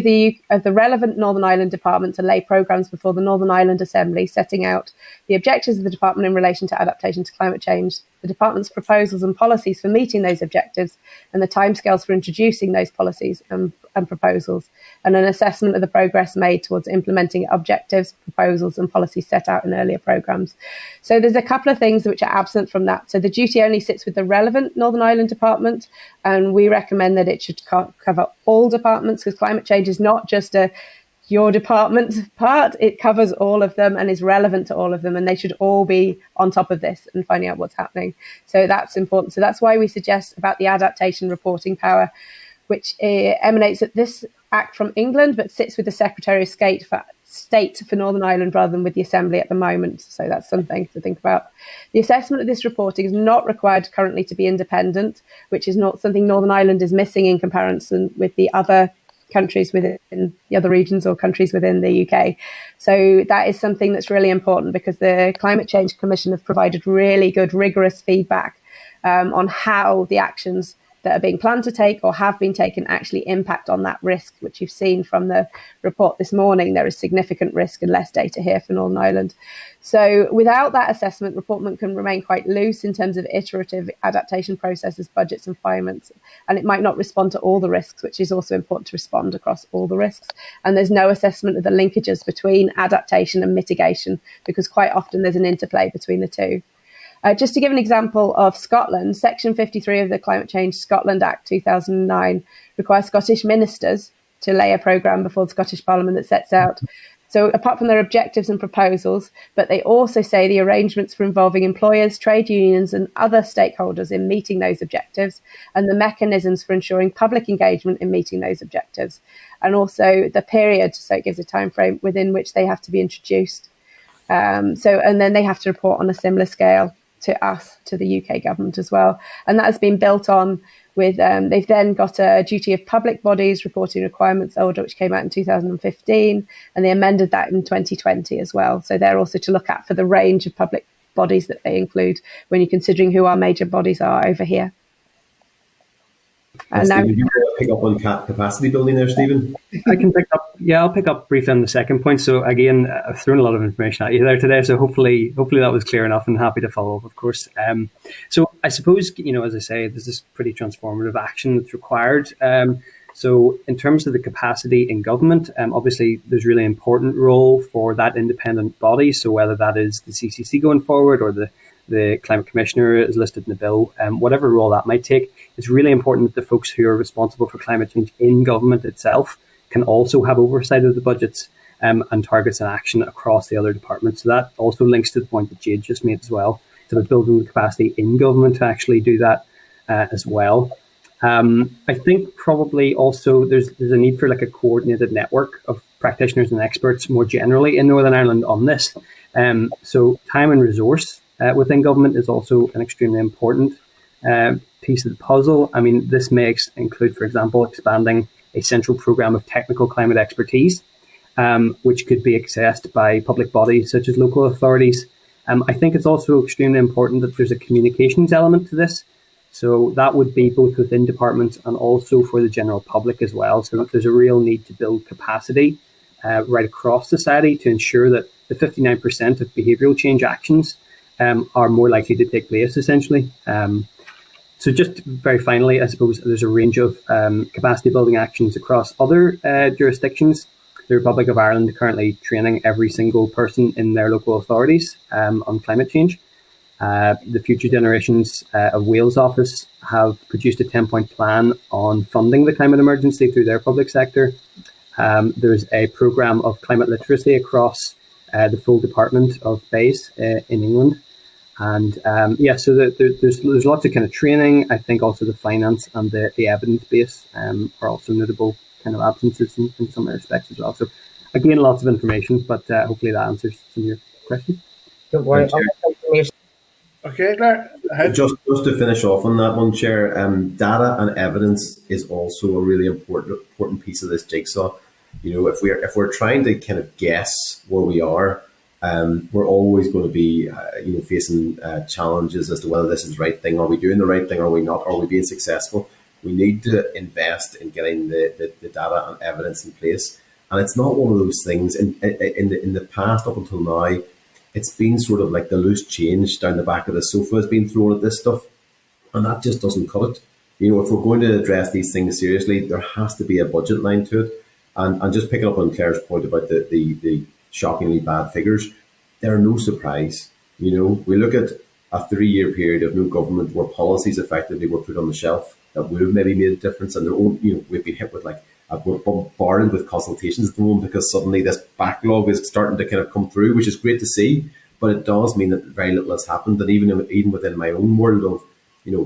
Speaker 12: of the relevant Northern Ireland department to lay programmes before the Northern Ireland Assembly, setting out the objectives of the department in relation to adaptation to climate change, the department's proposals and policies for meeting those objectives, and the timescales for introducing those policies and proposals, and an assessment of the progress made towards implementing objectives, proposals and policies set out in earlier programmes. So there's a couple of things which are absent from that. So the duty only sits with the relevant Northern Ireland department, and we recommend that it should cover all departments, because climate change is not just your department part, it covers all of them and is relevant to all of them, and they should all be on top of this and finding out what's happening. So that's important. So that's why we suggest about the adaptation reporting power, which emanates at this Act from England, but sits with the Secretary of State for Northern Ireland rather than with the Assembly at the moment. So that's something to think about. The assessment of this reporting is not required currently to be independent, which is not something Northern Ireland is missing in comparison with the other countries within the other regions or countries within the UK. So that is something that's really important, because the Climate Change Commission have provided really good, rigorous feedback on how the actions that are being planned to take or have been taken actually impact on that risk, which you've seen from the report this morning. There is significant risk and less data here for Northern Ireland. So without that assessment, reportment can remain quite loose in terms of iterative adaptation processes, budgets and financing, and it might not respond to all the risks, which is also important to respond across all the risks. And there's no assessment of the linkages between adaptation and mitigation, because quite often there's an interplay between the two. Just to give an example of Scotland, Section 53 of the Climate Change Scotland Act 2009 requires Scottish ministers to lay a programme before the Scottish Parliament that sets out. So apart from their objectives and proposals, but they also say the arrangements for involving employers, trade unions and other stakeholders in meeting those objectives, and the mechanisms for ensuring public engagement in meeting those objectives, and also the period, so it gives a time frame within which they have to be introduced. And then they have to report on a similar scale to us, to the UK government as well. And that has been built on with, they've then got a duty of public bodies reporting requirements order, which came out in 2015, and they amended that in 2020 as well. So they're also to look at for the range of public bodies that they include when you're considering who our major bodies are over here.
Speaker 11: And now, you pick up on capacity building there, Stephen?
Speaker 13: I can pick up. Yeah, I'll pick up briefly on the second point. So again, I've thrown a lot of information at you there today. So hopefully that was clear enough, and happy to follow up, of course. So I suppose, as I say, there's this pretty transformative action that's required. So in terms of the capacity in government, obviously there's really important role for that independent body. So whether that is the CCC going forward or the Climate Commissioner is listed in the bill, whatever role that might take, it's really important that the folks who are responsible for climate change in government itself can also have oversight of the budgets and targets and action across the other departments. So that also links to the point that Jade just made as well, to building the capacity in government to actually do that as well. I think probably also there's a need for like a coordinated network of practitioners and experts more generally in Northern Ireland on this. So time and resource within government is also an extremely important piece of the puzzle. I mean, this may include, for example, expanding a central programme of technical climate expertise, which could be accessed by public bodies such as local authorities. I think it's also extremely important that there's a communications element to this. So that would be both within departments and also for the general public as well. So there's a real need to build capacity right across society to ensure that the 59% of behavioural change actions are more likely to take place, essentially. So just very finally, I suppose there's a range of capacity building actions across other jurisdictions. The Republic of Ireland currently training every single person in their local authorities on climate change. The Future Generations of Wales office have produced a 10-point plan on funding the climate emergency through their public sector. There's a programme of climate literacy across the full department of BASE in England. And so there's lots of kind of training. I think also the finance and the evidence base are also notable kind of absences in some respects as well. So again, lots of information, but hopefully that answers some of your questions.
Speaker 8: Don't worry.
Speaker 1: Okay, Claire.
Speaker 11: Just to finish off on that one, Chair, data and evidence is also a really important piece of this jigsaw. If we're trying to kind of guess where we are, we're always going to be, facing challenges as to whether this is the right thing. Are we doing the right thing? Are we not? Are we being successful? We need to invest in getting the data and evidence in place. And it's not one of those things. In the past, up until now, it's been sort of like the loose change down the back of the sofa has been thrown at this stuff. And that just doesn't cut it. If we're going to address these things seriously, there has to be a budget line to it. And just picking up on Claire's point about the shockingly bad figures, they're no surprise. We look at a 3-year period of no government where policies effectively were put on the shelf that would have maybe made a difference. And we've been hit with we're bombarded with consultations at the moment because suddenly this backlog is starting to kind of come through, which is great to see, but it does mean that very little has happened. And even within my own world of,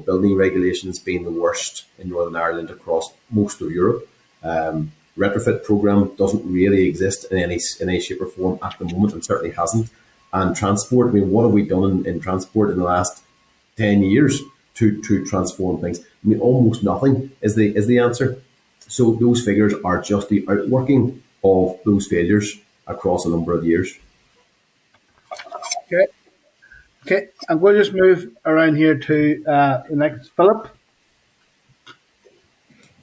Speaker 11: building regulations being the worst in Northern Ireland across most of Europe, retrofit program doesn't really exist in any shape or form at the moment, and certainly hasn't. And transport, what have we done in transport in the last 10 years to transform things? Almost nothing is the answer. So those figures are just the outworking of those failures across a number of years.
Speaker 1: Okay. Okay, and we'll just move around here to the next, Philip.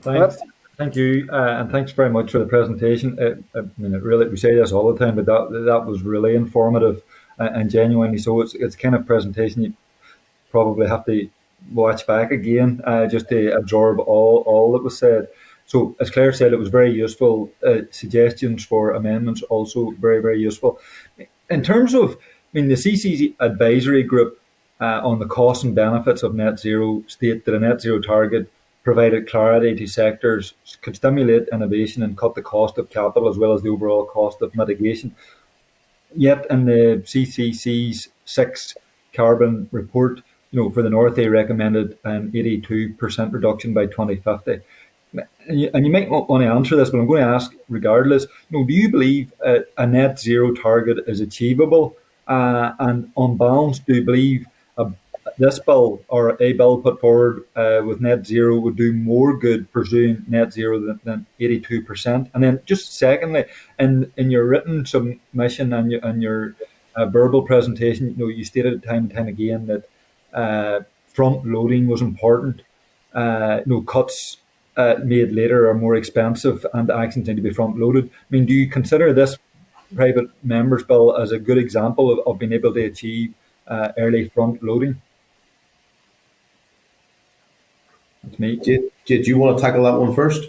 Speaker 6: Thanks. Thank you, and thanks very much for the presentation. I mean, it really, we say this all the time, but that was really informative and genuinely so. It's kind of presentation you probably have to watch back again just to absorb all that was said. So, as Claire said, it was very useful. Suggestions for amendments also very useful. In terms of, I mean, the CC's advisory group on the costs and benefits of net zero state that a net zero target provided clarity to sectors, could stimulate innovation and cut the cost of capital as well as the overall cost of mitigation. Yet in the CCC's 6th carbon report, for the North, they recommended an 82% reduction by 2050. And you might not want to answer this, but I'm going to ask regardless. Do you believe a net zero target is achievable? And on balance, do you believe this bill or a bill put forward with net zero would do more good pursuing net zero than 82%? And then just secondly, in your written submission and your verbal presentation, you stated time and time again that front loading was important. Cuts made later are more expensive and actions need to be front loaded. I mean, do you consider this private members bill as a good example of being able to achieve early front loading? That's me.
Speaker 11: Jade, do you want to tackle that one first?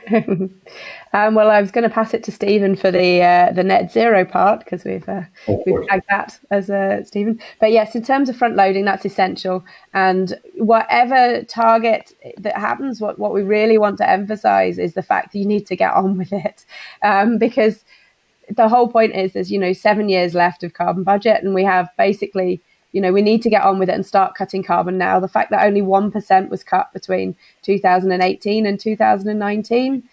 Speaker 12: Well, I was going to pass it to Stephen for the net zero part because we've tagged that as Stephen. But yes, in terms of front loading, that's essential. And whatever target that happens, what we really want to emphasise is the fact that you need to get on with it, because the whole point is there's 7 years left of carbon budget, and we have basically. We need to get on with it and start cutting carbon now. The fact that only 1% was cut between 2018 and 2019,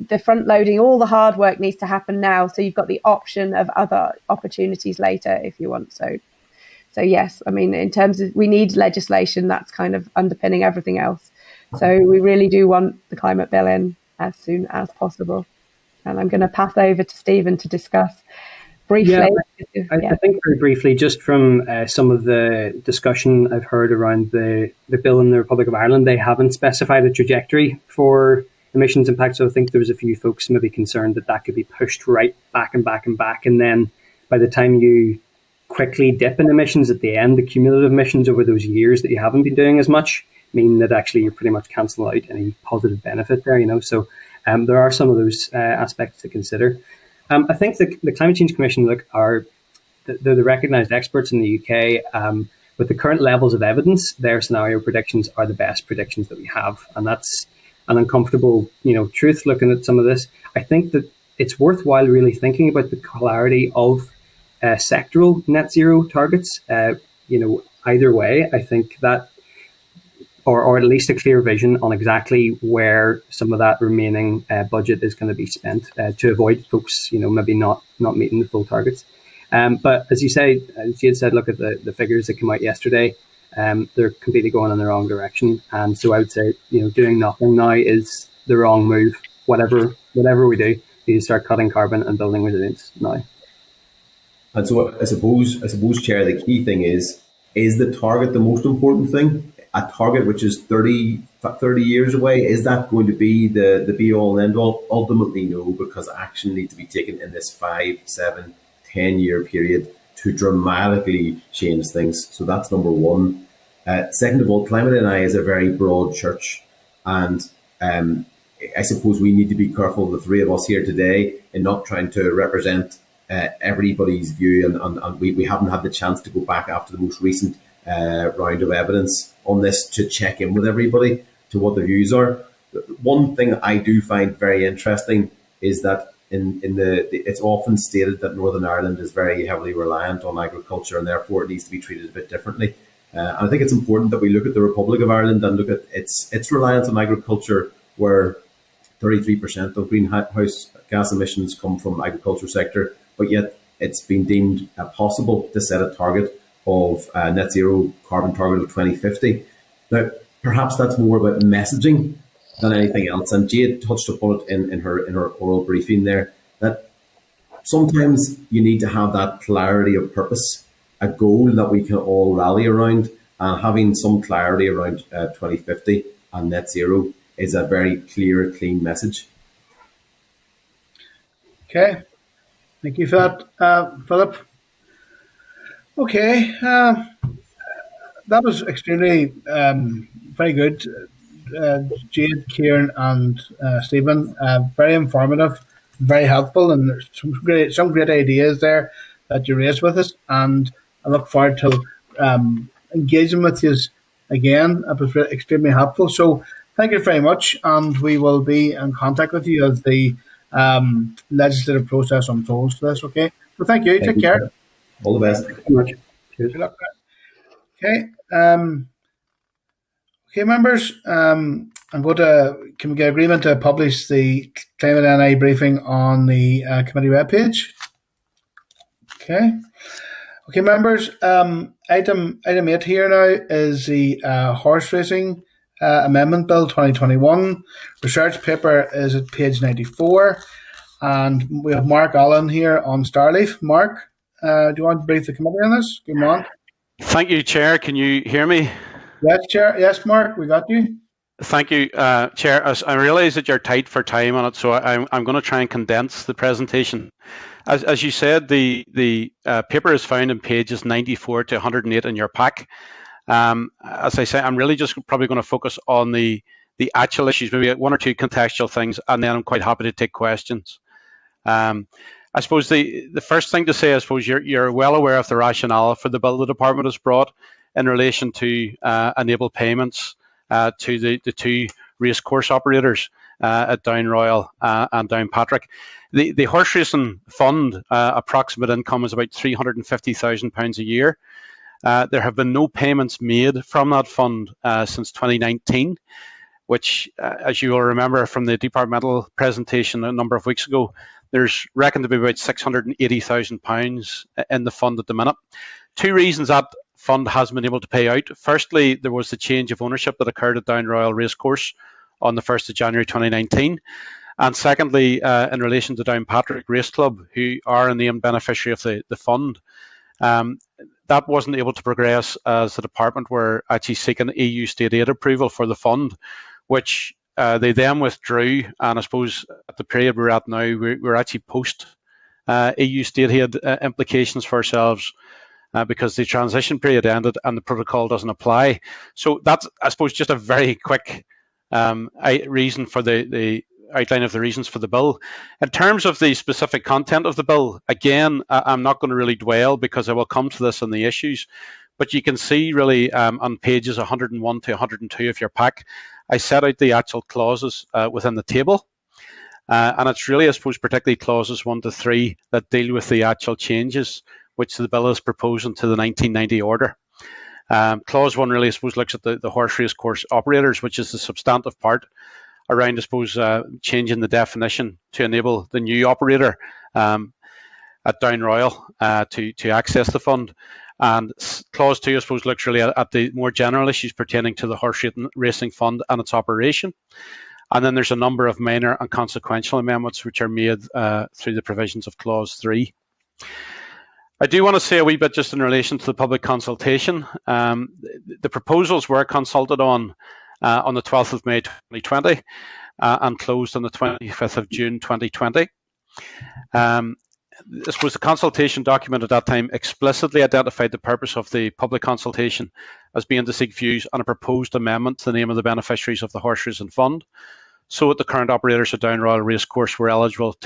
Speaker 12: the front loading, all the hard work needs to happen now. So you've got the option of other opportunities later if you want. So yes, I mean, in terms of, we need legislation that's kind of underpinning everything else. So we really do want the climate bill in as soon as possible. And I'm going to pass over to Stephen to discuss briefly.
Speaker 13: I think very briefly, just from some of the discussion I've heard around the bill in the Republic of Ireland, they haven't specified a trajectory for emissions impact. So I think there was a few folks maybe concerned that could be pushed right back and back and back. And then by the time you quickly dip in emissions at the end, the cumulative emissions over those years that you haven't been doing as much mean that actually you're pretty much cancelling out any positive benefit there, So there are some of those aspects to consider. I think the Climate Change Commission they're the recognised experts in the UK. With the current levels of evidence, their scenario predictions are the best predictions that we have, and that's an uncomfortable, truth. Looking at some of this, I think that it's worthwhile really thinking about the clarity of sectoral net zero targets. Either way, I think that. Or at least a clear vision on exactly where some of that remaining budget is going to be spent to avoid folks, maybe not meeting the full targets. But as you say, as Jade said, look at the figures that came out yesterday. They're completely going in the wrong direction. And so I would say, doing nothing now is the wrong move. Whatever we do, we need to start cutting carbon and building resilience now.
Speaker 11: And so I suppose, Chair, the key thing is the target the most important thing? A target which is 30 years away, is that going to be the be-all and end-all? Ultimately, no, because action needs to be taken in this 5, 7, 10-year period to dramatically change things. So that's number one. Second of all, Climate NI is a very broad church, and I suppose we need to be careful, the three of us here today, in not trying to represent everybody's view, and we haven't had the chance to go back after the most recent round of evidence on this to check in with everybody to what the views are. One thing I do find very interesting is that it's often stated that Northern Ireland is very heavily reliant on agriculture and therefore it needs to be treated a bit differently. And I think it's important that we look at the Republic of Ireland and look at its reliance on agriculture, where 33% of greenhouse gas emissions come from the agriculture sector, but yet it's been deemed possible to set a target of net zero carbon target of 2050. Now, perhaps that's more about messaging than anything else. And Jade touched upon it in her oral briefing there, that sometimes you need to have that clarity of purpose, a goal that we can all rally around, and having some clarity around 2050 and net zero is a very clear, clean message.
Speaker 1: Okay, thank you for that, Philip. Okay, that was extremely very good. Jade, Ciarán, and Stephen, very informative, very helpful, and there's some great ideas there that you raised with us. And I look forward to engaging with you again. It was extremely helpful. So thank you very much, and we will be in contact with you as the legislative process unfolds for this. Okay, so thank you. Take care.
Speaker 11: All the best.
Speaker 9: Thank you very much. Cheers.
Speaker 1: Good luck. Okay. Okay, members. I'm going to. Can we get agreement to publish the Climate NI briefing on the committee webpage? Okay. Okay, members. Item 8 here now is the horse racing amendment bill 2021. Research paper is at page 94, and we have Mark Allen here on Starleaf. Mark, do you want to brief the committee on this? Good morning.
Speaker 14: Thank you, Chair. Can you hear me?
Speaker 1: Yes, Chair. Yes, Mark, we got you.
Speaker 14: Thank you, Chair. I realise that you're tight for time on it, so I'm going to try and condense the presentation. As you said, the paper is found in pages 94 to 108 in your pack. As I say, I'm really just probably going to focus on the actual issues, maybe one or two contextual things, and then I'm quite happy to take questions. I suppose the first thing to say, I suppose you're well aware of the rationale for the bill the department has brought in relation to enable payments to the two racecourse operators at Down Royal and Downpatrick. The horse racing fund approximate income is about £350,000 a year. There have been no payments made from that fund since 2019, which, as you will remember from the departmental presentation a number of weeks ago, there's reckoned to be about £680,000 in the fund at the minute. Two reasons that fund hasn't been able to pay out. Firstly, there was the change of ownership that occurred at Down Royal Racecourse on the 1st of January 2019. And secondly, in relation to Downpatrick Race Club, who are a named beneficiary of the fund, that wasn't able to progress as the department were actually seeking EU state aid approval for the fund, which they then withdrew. And I suppose at the period we're at now, we're actually post EU state aid implications for ourselves because the transition period ended and the protocol doesn't apply. So that's, I suppose, just a very quick reason for the outline of the reasons for the bill. In terms of the specific content of the bill, again, I'm not going to really dwell because I will come to this in the issues, but you can see really on pages 101 to 102 of your pack, I set out the actual clauses within the table. And it's really, I suppose, particularly clauses 1 to 3 that deal with the actual changes which the bill is proposing to the 1990 order. Clause 1 really, I suppose, looks at the horse race course operators, which is the substantive part around, I suppose, changing the definition to enable the new operator at Down Royal to access the fund. And clause 2, I suppose, looks really at the more general issues pertaining to the horse racing fund and its operation. And then there's a number of minor and consequential amendments which are made through the provisions of clause 3. I do want to say a wee bit just in relation to the public consultation. The proposals were consulted on the 12th of May 2020 and closed on the 25th of June 2020. This was the consultation document at that time explicitly identified the purpose of the public consultation as being to seek views on a proposed amendment to the name of the beneficiaries of the horse racing fund, so that the current operators of Down Royal Racecourse were eligible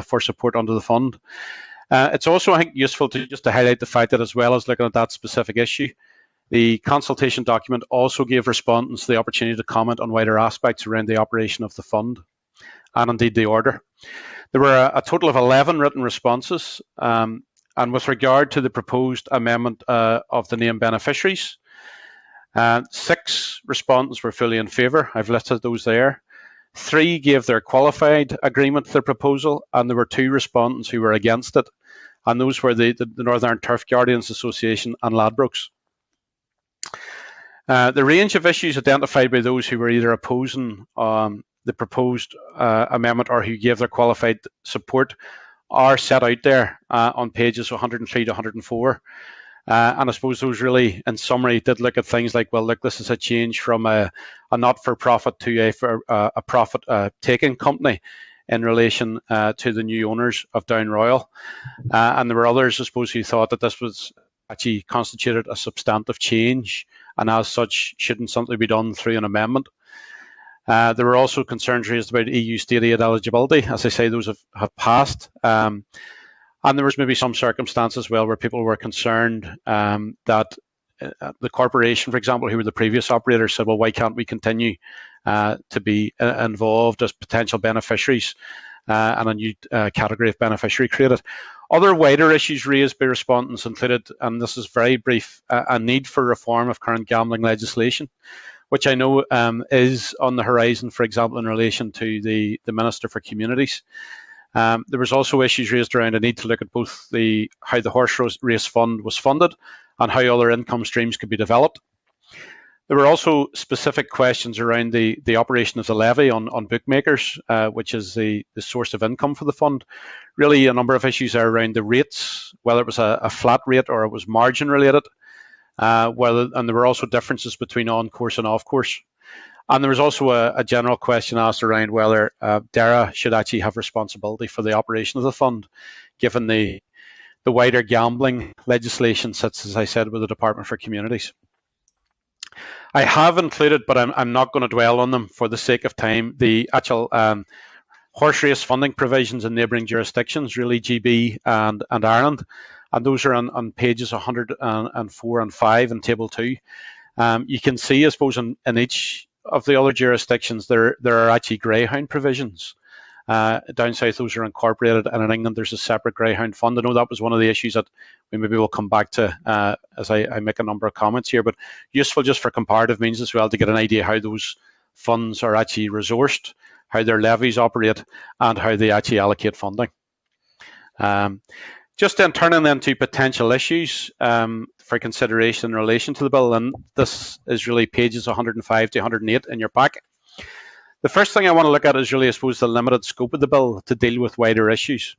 Speaker 14: for support under the fund. It's also, I think, useful to highlight the fact that as well as looking at that specific issue, the consultation document also gave respondents the opportunity to comment on wider aspects around the operation of the fund and indeed the order. There were a total of 11 written responses, and with regard to the proposed amendment of the named beneficiaries, 6 respondents were fully in favour. I've listed those there. 3 gave their qualified agreement to the proposal, and there were 2 respondents who were against it, and those were the Northern Turf Guardians Association and Ladbrokes. The range of issues identified by those who were either opposing the proposed amendment or who gave their qualified support are set out there on pages 103 to 104. And I suppose those really, in summary, did look at things like, well, look, this is a change from a not-for-profit to a profit-taking company in relation to the new owners of Down Royal. And there were others, I suppose, who thought that this was actually constituted a substantive change, and as such, shouldn't simply be done through an amendment. There were also concerns raised about EU state aid eligibility. As I say, those have passed. And there was maybe some circumstances as well where people were concerned that the corporation, for example, who were the previous operators, said, well, why can't we continue to be involved as potential beneficiaries and a new category of beneficiary created. Other wider issues raised by respondents included, and this is very brief, a need for reform of current gambling legislation, which I know is on the horizon, for example, in relation to the Minister for Communities. There was also issues raised around a need to look at both how the horse race fund was funded and how other income streams could be developed. There were also specific questions around the operation of the levy on bookmakers, which is the source of income for the fund. Really, a number of issues are around the rates, whether it was a flat rate or it was margin related, and there were also differences between on-course and off-course. And there was also a general question asked around whether DAERA should actually have responsibility for the operation of the fund, given the wider gambling legislation sits, as I said, with the Department for Communities. I have included, but I'm not going to dwell on them for the sake of time, the actual horse race funding provisions in neighbouring jurisdictions, really GB and Ireland, and those are on pages 104 and 5 in Table 2. You can see, I suppose, in each of the other jurisdictions, there are actually greyhound provisions. Down south, those are incorporated, and in England, there's a separate greyhound fund. I know that was one of the issues that we maybe will come back to as I make a number of comments here, but useful just for comparative means as well to get an idea how those funds are actually resourced, how their levies operate, and how they actually allocate funding. Just then turning then to potential issues for consideration in relation to the bill, and this is really pages 105 to 108 in your packet. The first thing I want to look at is really, I suppose, the limited scope of the bill to deal with wider issues.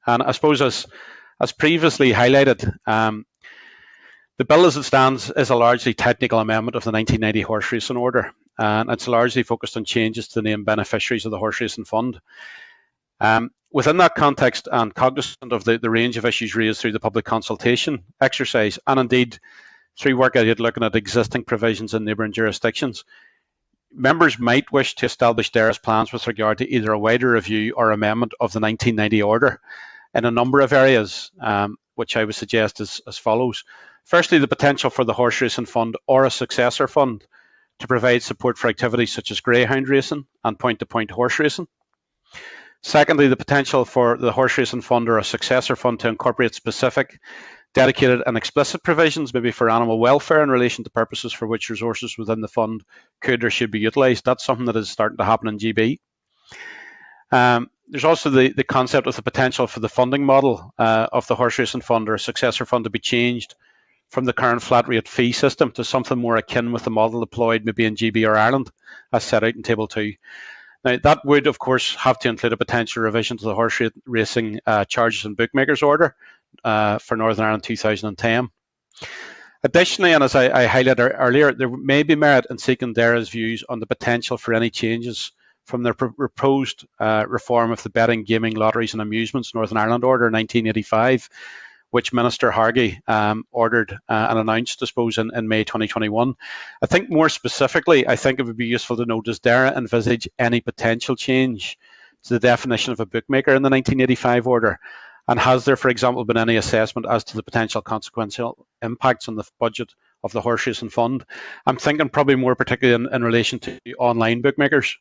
Speaker 14: And I suppose as previously highlighted, the bill as it stands is a largely technical amendment of the 1990 Horse Racing Order, and it's largely focused on changes to name beneficiaries of the Horse Racing Fund. Within that context, and cognizant of the range of issues raised through the public consultation exercise, and indeed through work I did looking at existing provisions in neighbouring jurisdictions, members might wish to establish DAERA's plans with regard to either a wider review or amendment of the 1990 order in a number of areas, which I would suggest as follows. Firstly, the potential for the Horse Racing Fund or a successor fund to provide support for activities such as greyhound racing and point-to-point horse racing. Secondly, the potential for the Horse Racing Fund or a successor fund to incorporate specific, dedicated and explicit provisions, maybe for animal welfare in relation to purposes for which resources within the fund could or should be utilised. That's something that is starting to happen in GB. There's also the concept of the potential for the funding model of the Horse Racing Fund or a successor fund to be changed from the current flat rate fee system to something more akin with the model deployed maybe in GB or Ireland, as set out in Table 2. Now, that would, of course, have to include a potential revision to the horse racing charges and bookmakers order for Northern Ireland 2010. Additionally, and as I highlighted earlier, there may be merit in seeking DAERA's views on the potential for any changes from the proposed reform of the Betting, Gaming, Lotteries and Amusements Northern Ireland Order 1985, which Minister Hargey ordered and announced, I suppose, in May 2021. I think more specifically, I think it would be useful to know, does DAERA envisage any potential change to the definition of a bookmaker in the 1985 order? And has there, for example, been any assessment as to the potential consequential impacts on the budget of the Horse Racing Fund? I'm thinking probably more particularly in relation to online bookmakers,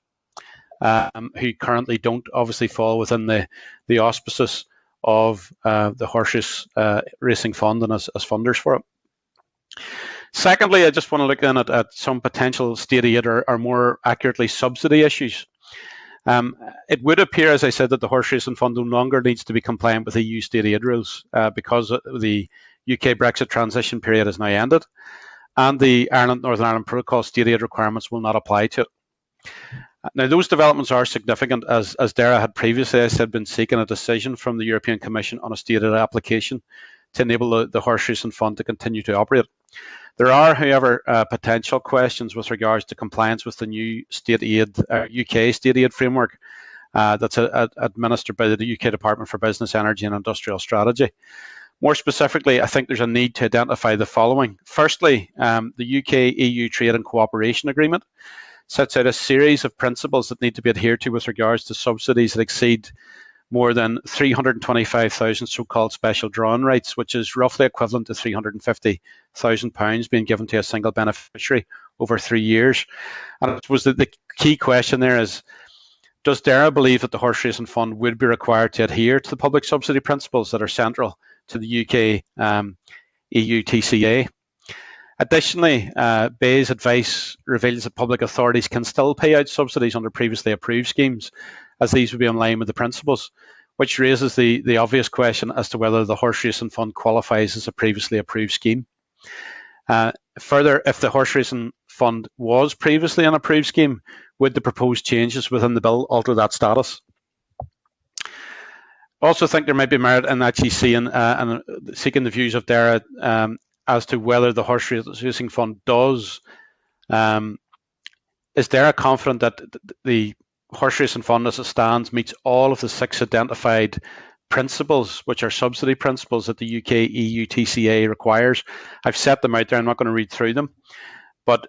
Speaker 14: who currently don't obviously fall within the auspices of the Horse Racing Fund and as funders for it. Secondly, I just want to look in at some potential state aid or more accurately subsidy issues. It would appear, as I said, that the Horse Racing Fund no longer needs to be compliant with EU state aid rules because the UK Brexit transition period has now ended. and the Northern Ireland Protocol state aid requirements will not apply to it. Now, those developments are significant, as DAERA had previously, I said, been seeking a decision from the European Commission on a state aid application to enable the Horse Racing Fund to continue to operate. There are, however, potential questions with regards to compliance with the new state aid, UK state aid framework that's administered by the UK Department for Business, Energy and Industrial Strategy. More specifically, I think there's a need to identify the following. Firstly, the UK-EU Trade and Cooperation Agreement sets out a series of principles that need to be adhered to with regards to subsidies that exceed more than 325,000 so-called special drawing rights, which is roughly equivalent to £350,000 being given to a single beneficiary over 3 years. And I suppose the key question there is, does DAERA believe that the Horse Racing Fund would be required to adhere to the public subsidy principles that are central to the UK EU TCA? Additionally, BEI's advice reveals that public authorities can still pay out subsidies under previously approved schemes, as these would be in line with the principles, which raises the obvious question as to whether the Horse Racing Fund qualifies as a previously approved scheme. Further, if the Horse Racing Fund was previously an approved scheme, would the proposed changes within the bill alter that status? I also think there might be merit in actually seeking the views of DAERA as to whether the Horse Racing Fund does. Is DAERA confident that the Horse Racing Fund as it stands meets all of the 6 identified principles, which are subsidy principles that the UK EU TCA requires? I've set them out there, I'm not going to read through them. But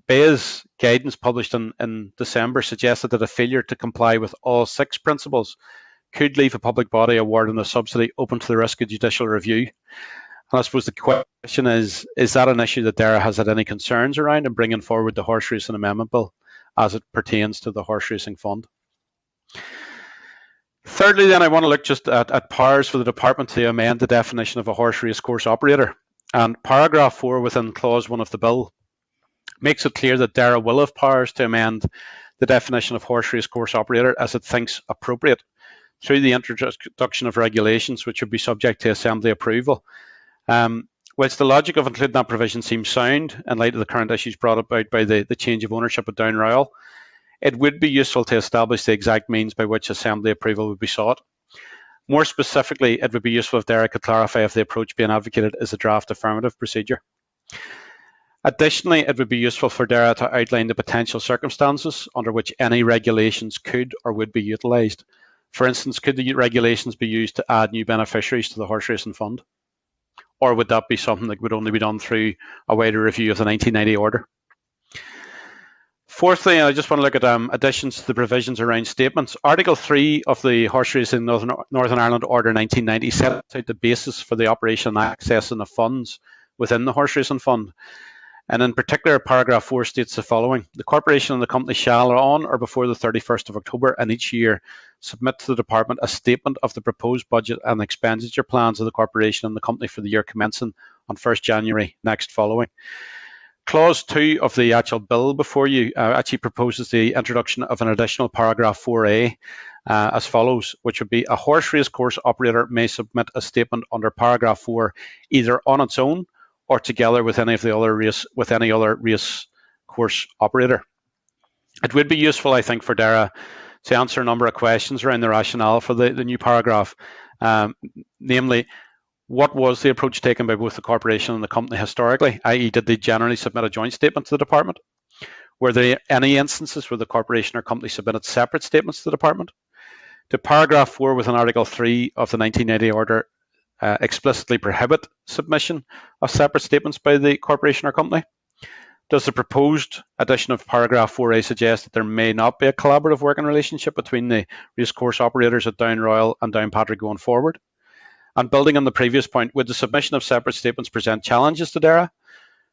Speaker 14: BEI's guidance published in December suggested that a failure to comply with all 6 principles could leave a public body awarding a subsidy open to the risk of judicial review. And I suppose the question is that an issue that DAERA has had any concerns around in bringing forward the Horse Racing Amendment Bill as it pertains to the Horse Racing Fund? Thirdly, then, I want to look just at powers for the department to amend the definition of a horse race course operator. And paragraph 4 within clause 1 of the bill makes it clear that DAERA will have powers to amend the definition of horse race course operator as it thinks appropriate through the introduction of regulations which would be subject to Assembly approval. Whilst the logic of including that provision seems sound in light of the current issues brought about by the change of ownership at Down Royal, it would be useful to establish the exact means by which Assembly approval would be sought. More specifically, it would be useful if DAERA could clarify if the approach being advocated is a draft affirmative procedure. Additionally, it would be useful for DAERA to outline the potential circumstances under which any regulations could or would be utilised. For instance, could the regulations be used to add new beneficiaries to the Horse Racing Fund? Or would that be something that would only be done through a wider review of the 1990 order? Fourthly, I just want to look at additions to the provisions around statements. Article 3 of the Horse Racing Northern Ireland Order 1990 sets out the basis for the operation and accessing of funds within the Horse Racing Fund. And in particular, paragraph 4 states the following: the corporation and the company shall, on or before the 31st of October in each year, submit to the department a statement of the proposed budget and expenditure plans of the corporation and the company for the year commencing on 1st January next following. Clause 2 of the actual bill before you actually proposes the introduction of an additional paragraph 4A as follows, which would be: a horse race course operator may submit a statement under paragraph 4 either on its own or together with any other race course operator. It would be useful, I think, for DAERA to answer a number of questions around the rationale for the new paragraph, namely, what was the approach taken by both the corporation and the company historically, i.e. did they generally submit a joint statement to the department? Were there any instances where the corporation or company submitted separate statements to the department? Did paragraph 4 within Article 3 of the 1980 order explicitly prohibit submission of separate statements by the corporation or company? Does the proposed addition of paragraph 4A suggest that there may not be a collaborative working relationship between the racecourse operators at Down Royal and Downpatrick going forward? And building on the previous point, would the submission of separate statements present challenges to DAERA?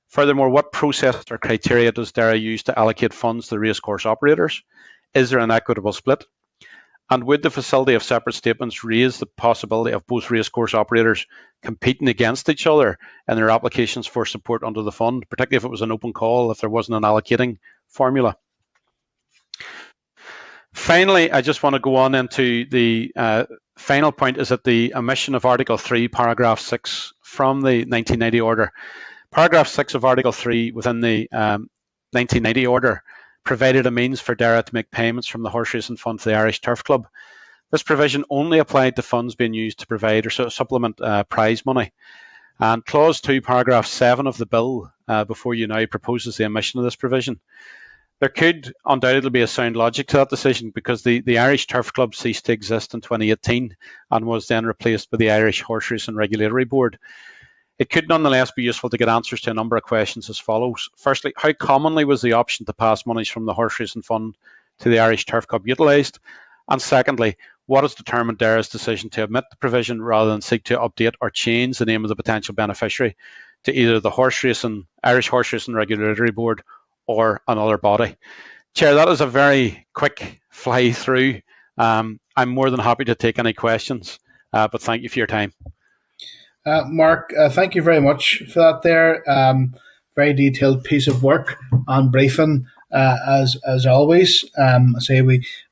Speaker 14: Furthermore, what process or criteria does DAERA use to allocate funds to the racecourse operators? Is there an equitable split? And would the facility of separate statements raise the possibility of both racecourse operators competing against each other in their applications for support under the fund, particularly if it was an open call, if there wasn't an allocating formula? Finally, I just want to go on into the final point, is that the omission of Article 3, paragraph 6 from the 1990 order Paragraph 6 of Article 3 within the 1990 order provided a means for DAERA to make payments from the horse racing fund to the Irish Turf Club. This provision only applied to funds being used to provide or supplement prize money. And Clause 2, Paragraph 7 of the bill before you now proposes the omission of this provision. There could undoubtedly be a sound logic to that decision, because the Irish Turf Club ceased to exist in 2018 and was then replaced by the Irish Horse Racing Regulatory Board. It could nonetheless be useful to get answers to a number of questions as follows. Firstly, how commonly was the option to pass monies from the Horse Racing Fund to the Irish Turf Club utilised? And secondly, what has determined DAERA's decision to omit the provision rather than seek to update or change the name of the potential beneficiary to either the Irish Horse Racing Regulatory Board or another body? Chair, that is a very quick fly through. I'm more than happy to take any questions, but thank you for your time.
Speaker 1: Mark, thank you very much for that there. Very detailed piece of work on briefing, as always.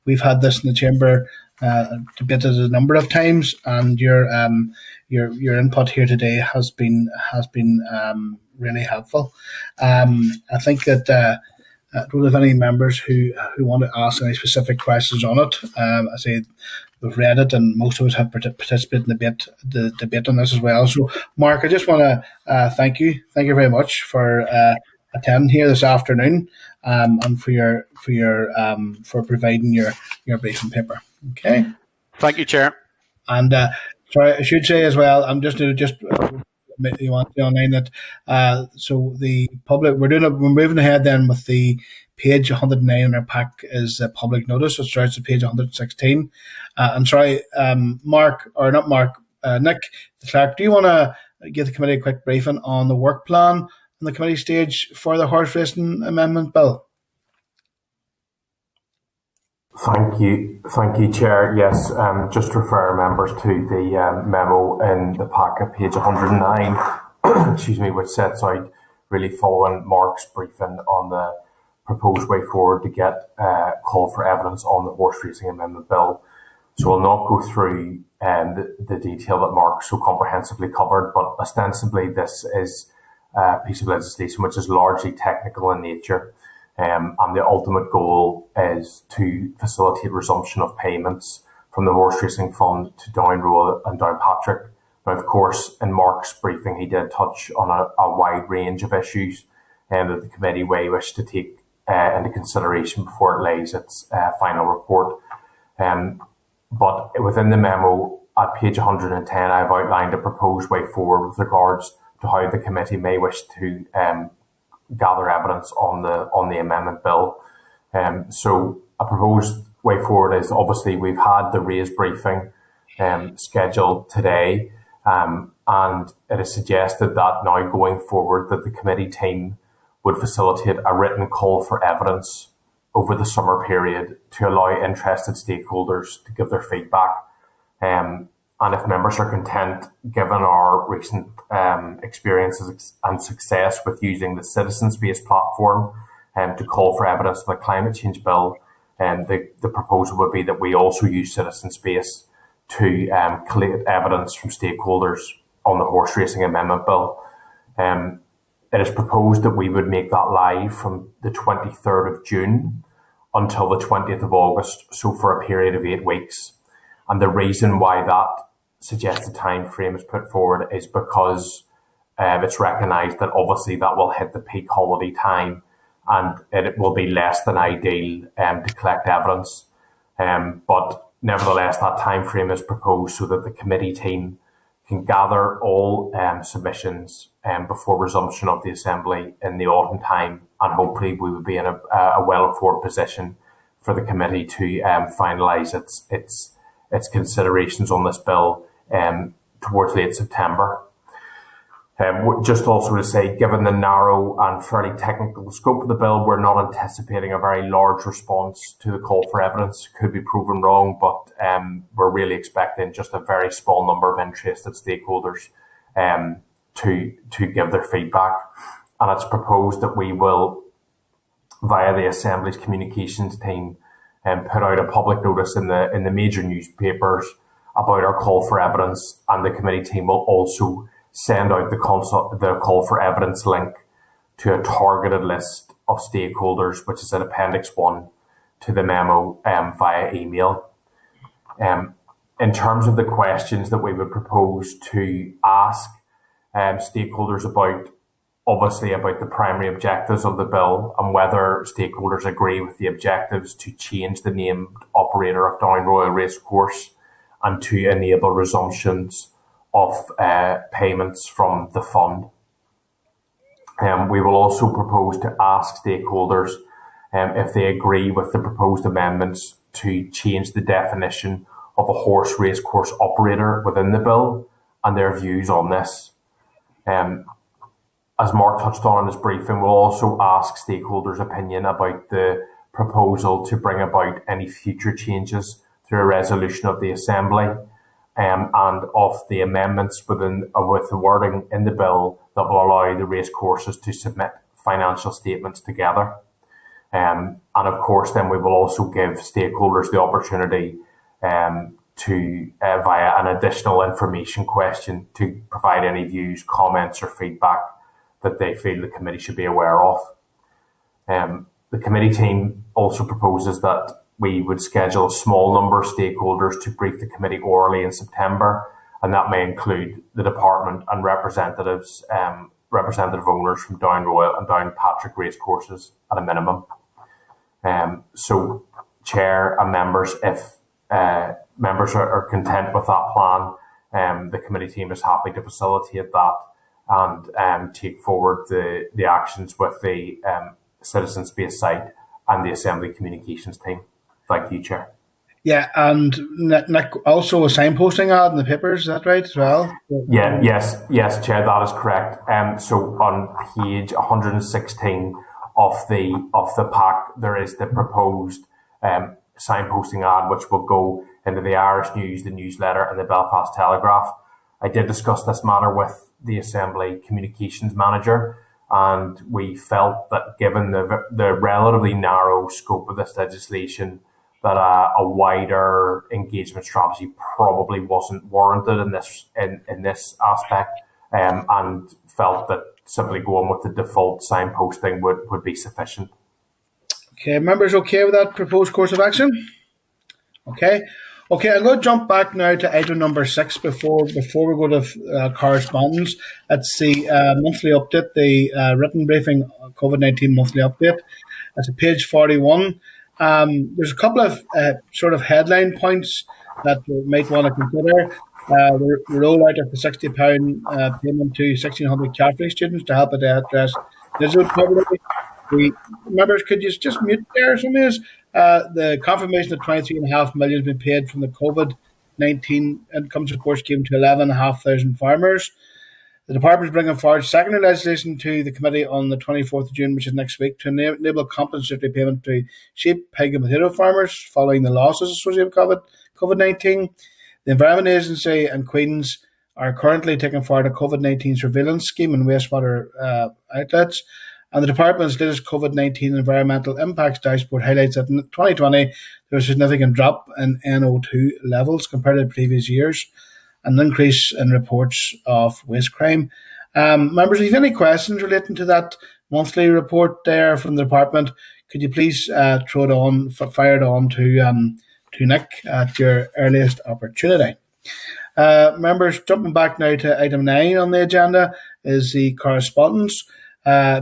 Speaker 1: We've had this in the chamber debated a number of times, and your input here today has been really helpful. I think that I don't have any members who want to ask any specific questions on it. We've read it, and most of us have participated in the debate on this as well. So, Mark, I just want to thank you very much for attending here this afternoon, and for providing your briefing paper. Okay.
Speaker 14: Thank you, Chair.
Speaker 1: And sorry, I should say as well, I'm just you want to online that. So the public, we're moving ahead then with the page 109 in our pack is a public notice. It starts at page 116. I'm sorry, Mark, or not Mark, Nick, the clerk, do you want to give the committee a quick briefing on the work plan on the committee stage for the horse racing amendment bill?
Speaker 15: Thank you, Chair. Yes, just refer members to the memo in the packet, page 109, excuse me, which sets out really following Mark's briefing on the proposed way forward to get call for evidence on the horse racing amendment bill. So I'll not go through the detail that Mark so comprehensively covered, but ostensibly this is a piece of legislation which is largely technical in nature. And the ultimate goal is to facilitate resumption of payments from the Horse Racing Fund to Downrow and Downpatrick. Now, of course, in Mark's briefing, he did touch on a wide range of issues that the committee may wish to take into consideration before it lays its final report. But within the memo at page 110, I've outlined a proposed way forward with regards to how the committee may wish to gather evidence on the amendment bill. So a proposed way forward is, obviously we've had the raised briefing scheduled today, and it is suggested that now going forward that the committee team would facilitate a written call for evidence over the summer period to allow interested stakeholders to give their feedback. And if members are content, given our recent experiences and success with using the citizen-based platform to call for evidence on the climate change bill, the proposal would be that we also use citizen space to collect evidence from stakeholders on the horse racing amendment bill. It is proposed that we would make that live from the 23rd of June until the 20th of August, so for a period of 8 weeks. And the reason why that suggested time frame is put forward is because it's recognised that obviously that will hit the peak holiday time, and it will be less than ideal to collect evidence. But nevertheless, that time frame is proposed so that the committee team can gather all submissions before resumption of the Assembly in the autumn time, and hopefully we would be in a well-informed position for the committee to finalise its considerations on this bill towards late September. Just also to say, given the narrow and fairly technical scope of the bill, we're not anticipating a very large response to the call for evidence. Could be proven wrong, but we're really expecting just a very small number of interested stakeholders to give their feedback. And it's proposed that we will, via the Assembly's communications team, put out a public notice in the major newspapers about our call for evidence, and the committee team will also send out the call for evidence link to a targeted list of stakeholders, which is in Appendix 1 to the memo via email. In terms of the questions that we would propose to ask stakeholders about, obviously about the primary objectives of the bill and whether stakeholders agree with the objectives to change the named operator of Down Royal Racecourse and to enable resumptions of payments from the fund. We will also propose to ask stakeholders if they agree with the proposed amendments to change the definition of a horse racecourse operator within the bill and their views on this. As Mark touched on in his briefing, we'll also ask stakeholders' opinion about the proposal to bring about any future changes through a resolution of the Assembly and of the amendments with the wording in the bill that will allow the racecourses to submit financial statements together. And of course, then we will also give stakeholders the opportunity to, via an additional information question, to provide any views, comments or feedback that they feel the committee should be aware of. The committee team also proposes that we would schedule a small number of stakeholders to brief the committee orally in September, and that may include the department and representative owners from Down Royal and Down Patrick racecourses at a minimum. So, Chair and members, if members are content with that plan, the committee team is happy to facilitate that and take forward the actions with the citizens-based site and the Assembly Communications team. Thank you, Chair.
Speaker 1: Yeah, and Nick, also a signposting ad in the papers, is that right as well?
Speaker 15: Yeah, yes, Chair, that is correct. So on page 116 of the pack, there is the proposed signposting ad, which will go into the Irish News, the newsletter, and the Belfast Telegraph. I did discuss this matter with the Assembly Communications Manager, and we felt that given the relatively narrow scope of this legislation, that a wider engagement strategy probably wasn't warranted in this aspect, and felt that simply going with the default signposting would be sufficient.
Speaker 1: Okay, members okay with that proposed course of action? Okay, I'm going to jump back now to item number 6 before we go to correspondence. It's the monthly update, the written briefing COVID-19 monthly update. It's at page 41. There's a couple of sort of headline points that we might want to consider. The rollout of the £60 payment to 1,600 Catholic students to help address digital poverty. Members, could you just mute there some of this? The confirmation of 23.5 million has been paid from the COVID-19 income support scheme to 11,500 farmers. The department is bringing forward secondary legislation to the committee on the 24th of June, which is next week, to enable compensatory payment to sheep, pig and potato farmers following the losses associated with COVID-19. The Environment Agency and Queen's are currently taking forward a COVID-19 surveillance scheme in wastewater outlets. And the department's latest COVID-19 environmental impacts dashboard highlights that in 2020 there was a significant drop in NO2 levels compared to previous years, and an increase in reports of waste crime. Members, if you have any questions relating to that monthly report there from the department, could you please fire it on to Nick at your earliest opportunity. Members, jumping back now to item 9 on the agenda is the correspondence.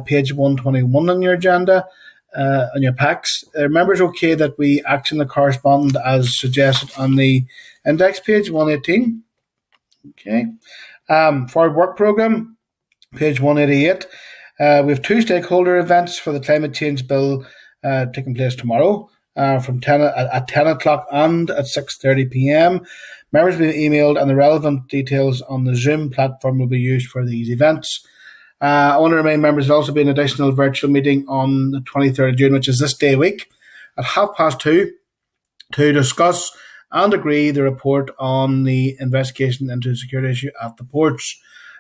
Speaker 1: Page 121 on your agenda, on your packs. Members, okay that we action the correspondence as suggested on the index page 118. Okay. Forward work programme, page 188. We have 2 stakeholder events for the climate change bill taking place tomorrow from 10 o'clock and at 6:30 p.m. Members will be emailed, and the relevant details on the Zoom platform will be used for these events. I want to remind members there'll also be an additional virtual meeting on the 23rd of June, which is this day week, at 2:30 to discuss and agree the report on the investigation into the security issue at the ports.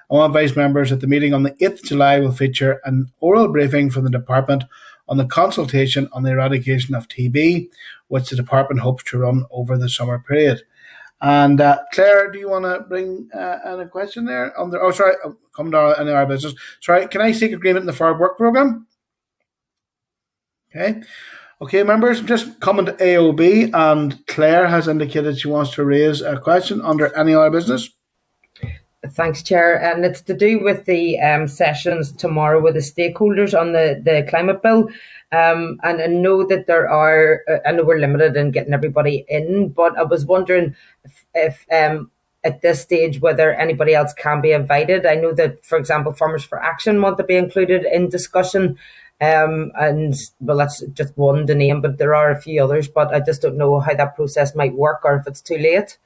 Speaker 1: I want to advise members that the meeting on the 8th of July will feature an oral briefing from the department on the consultation on the eradication of TB, which the department hopes to run over the summer period. And Claire, do you want to bring in a question there? Come down any other business. Sorry, can I seek agreement in the forward work programme? Okay, members, just coming to AOB, and Claire has indicated she wants to raise a question under any other business.
Speaker 8: Thanks, Chair. And it's to do with the sessions tomorrow with the stakeholders on the climate bill. And I know that I know we're limited in getting everybody in, but I was wondering if at this stage whether anybody else can be invited. I know that, for example, Farmers for Action want to be included in discussion. And well, that's just one to name, but there are a few others, but I just don't know how that process might work or if it's too late.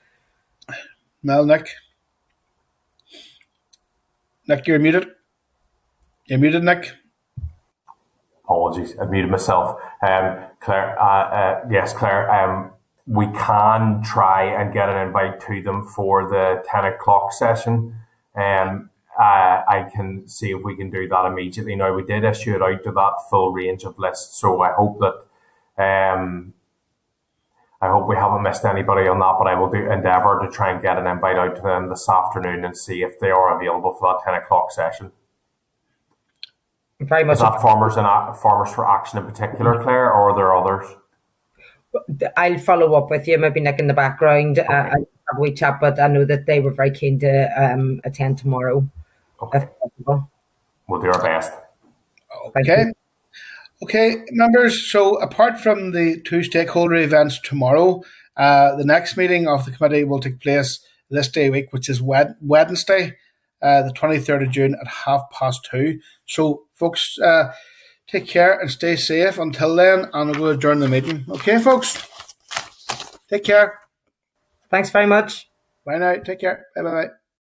Speaker 1: Nick, you're muted. You're muted, Nick.
Speaker 15: Apologies, I muted myself. Claire, yes, Claire, we can try and get an invite to them for the 10 o'clock session. I can see if we can do that immediately. Now, we did issue it out to that full range of lists, so I hope that I hope we haven't missed anybody on that, but I will endeavour to try and get an invite out to them this afternoon and see if they are available for that 10 o'clock session.
Speaker 8: Very much.
Speaker 15: Is that Farmers for Action in particular, Claire, or are there others?
Speaker 8: I'll follow up with you, maybe Nick in the background. Okay. I'll have a wee chat, but I know that they were very keen to attend tomorrow.
Speaker 15: Okay.
Speaker 8: If possible.
Speaker 15: We'll do our best.
Speaker 1: Okay, members, so apart from the two stakeholder events tomorrow, the next meeting of the committee will take place this day week, which is Wednesday, the 23rd of June at 2:30. So, folks, take care and stay safe until then, and we'll adjourn the meeting. Okay, folks? Take care.
Speaker 8: Thanks very much.
Speaker 1: Bye now. Take care. Bye-bye.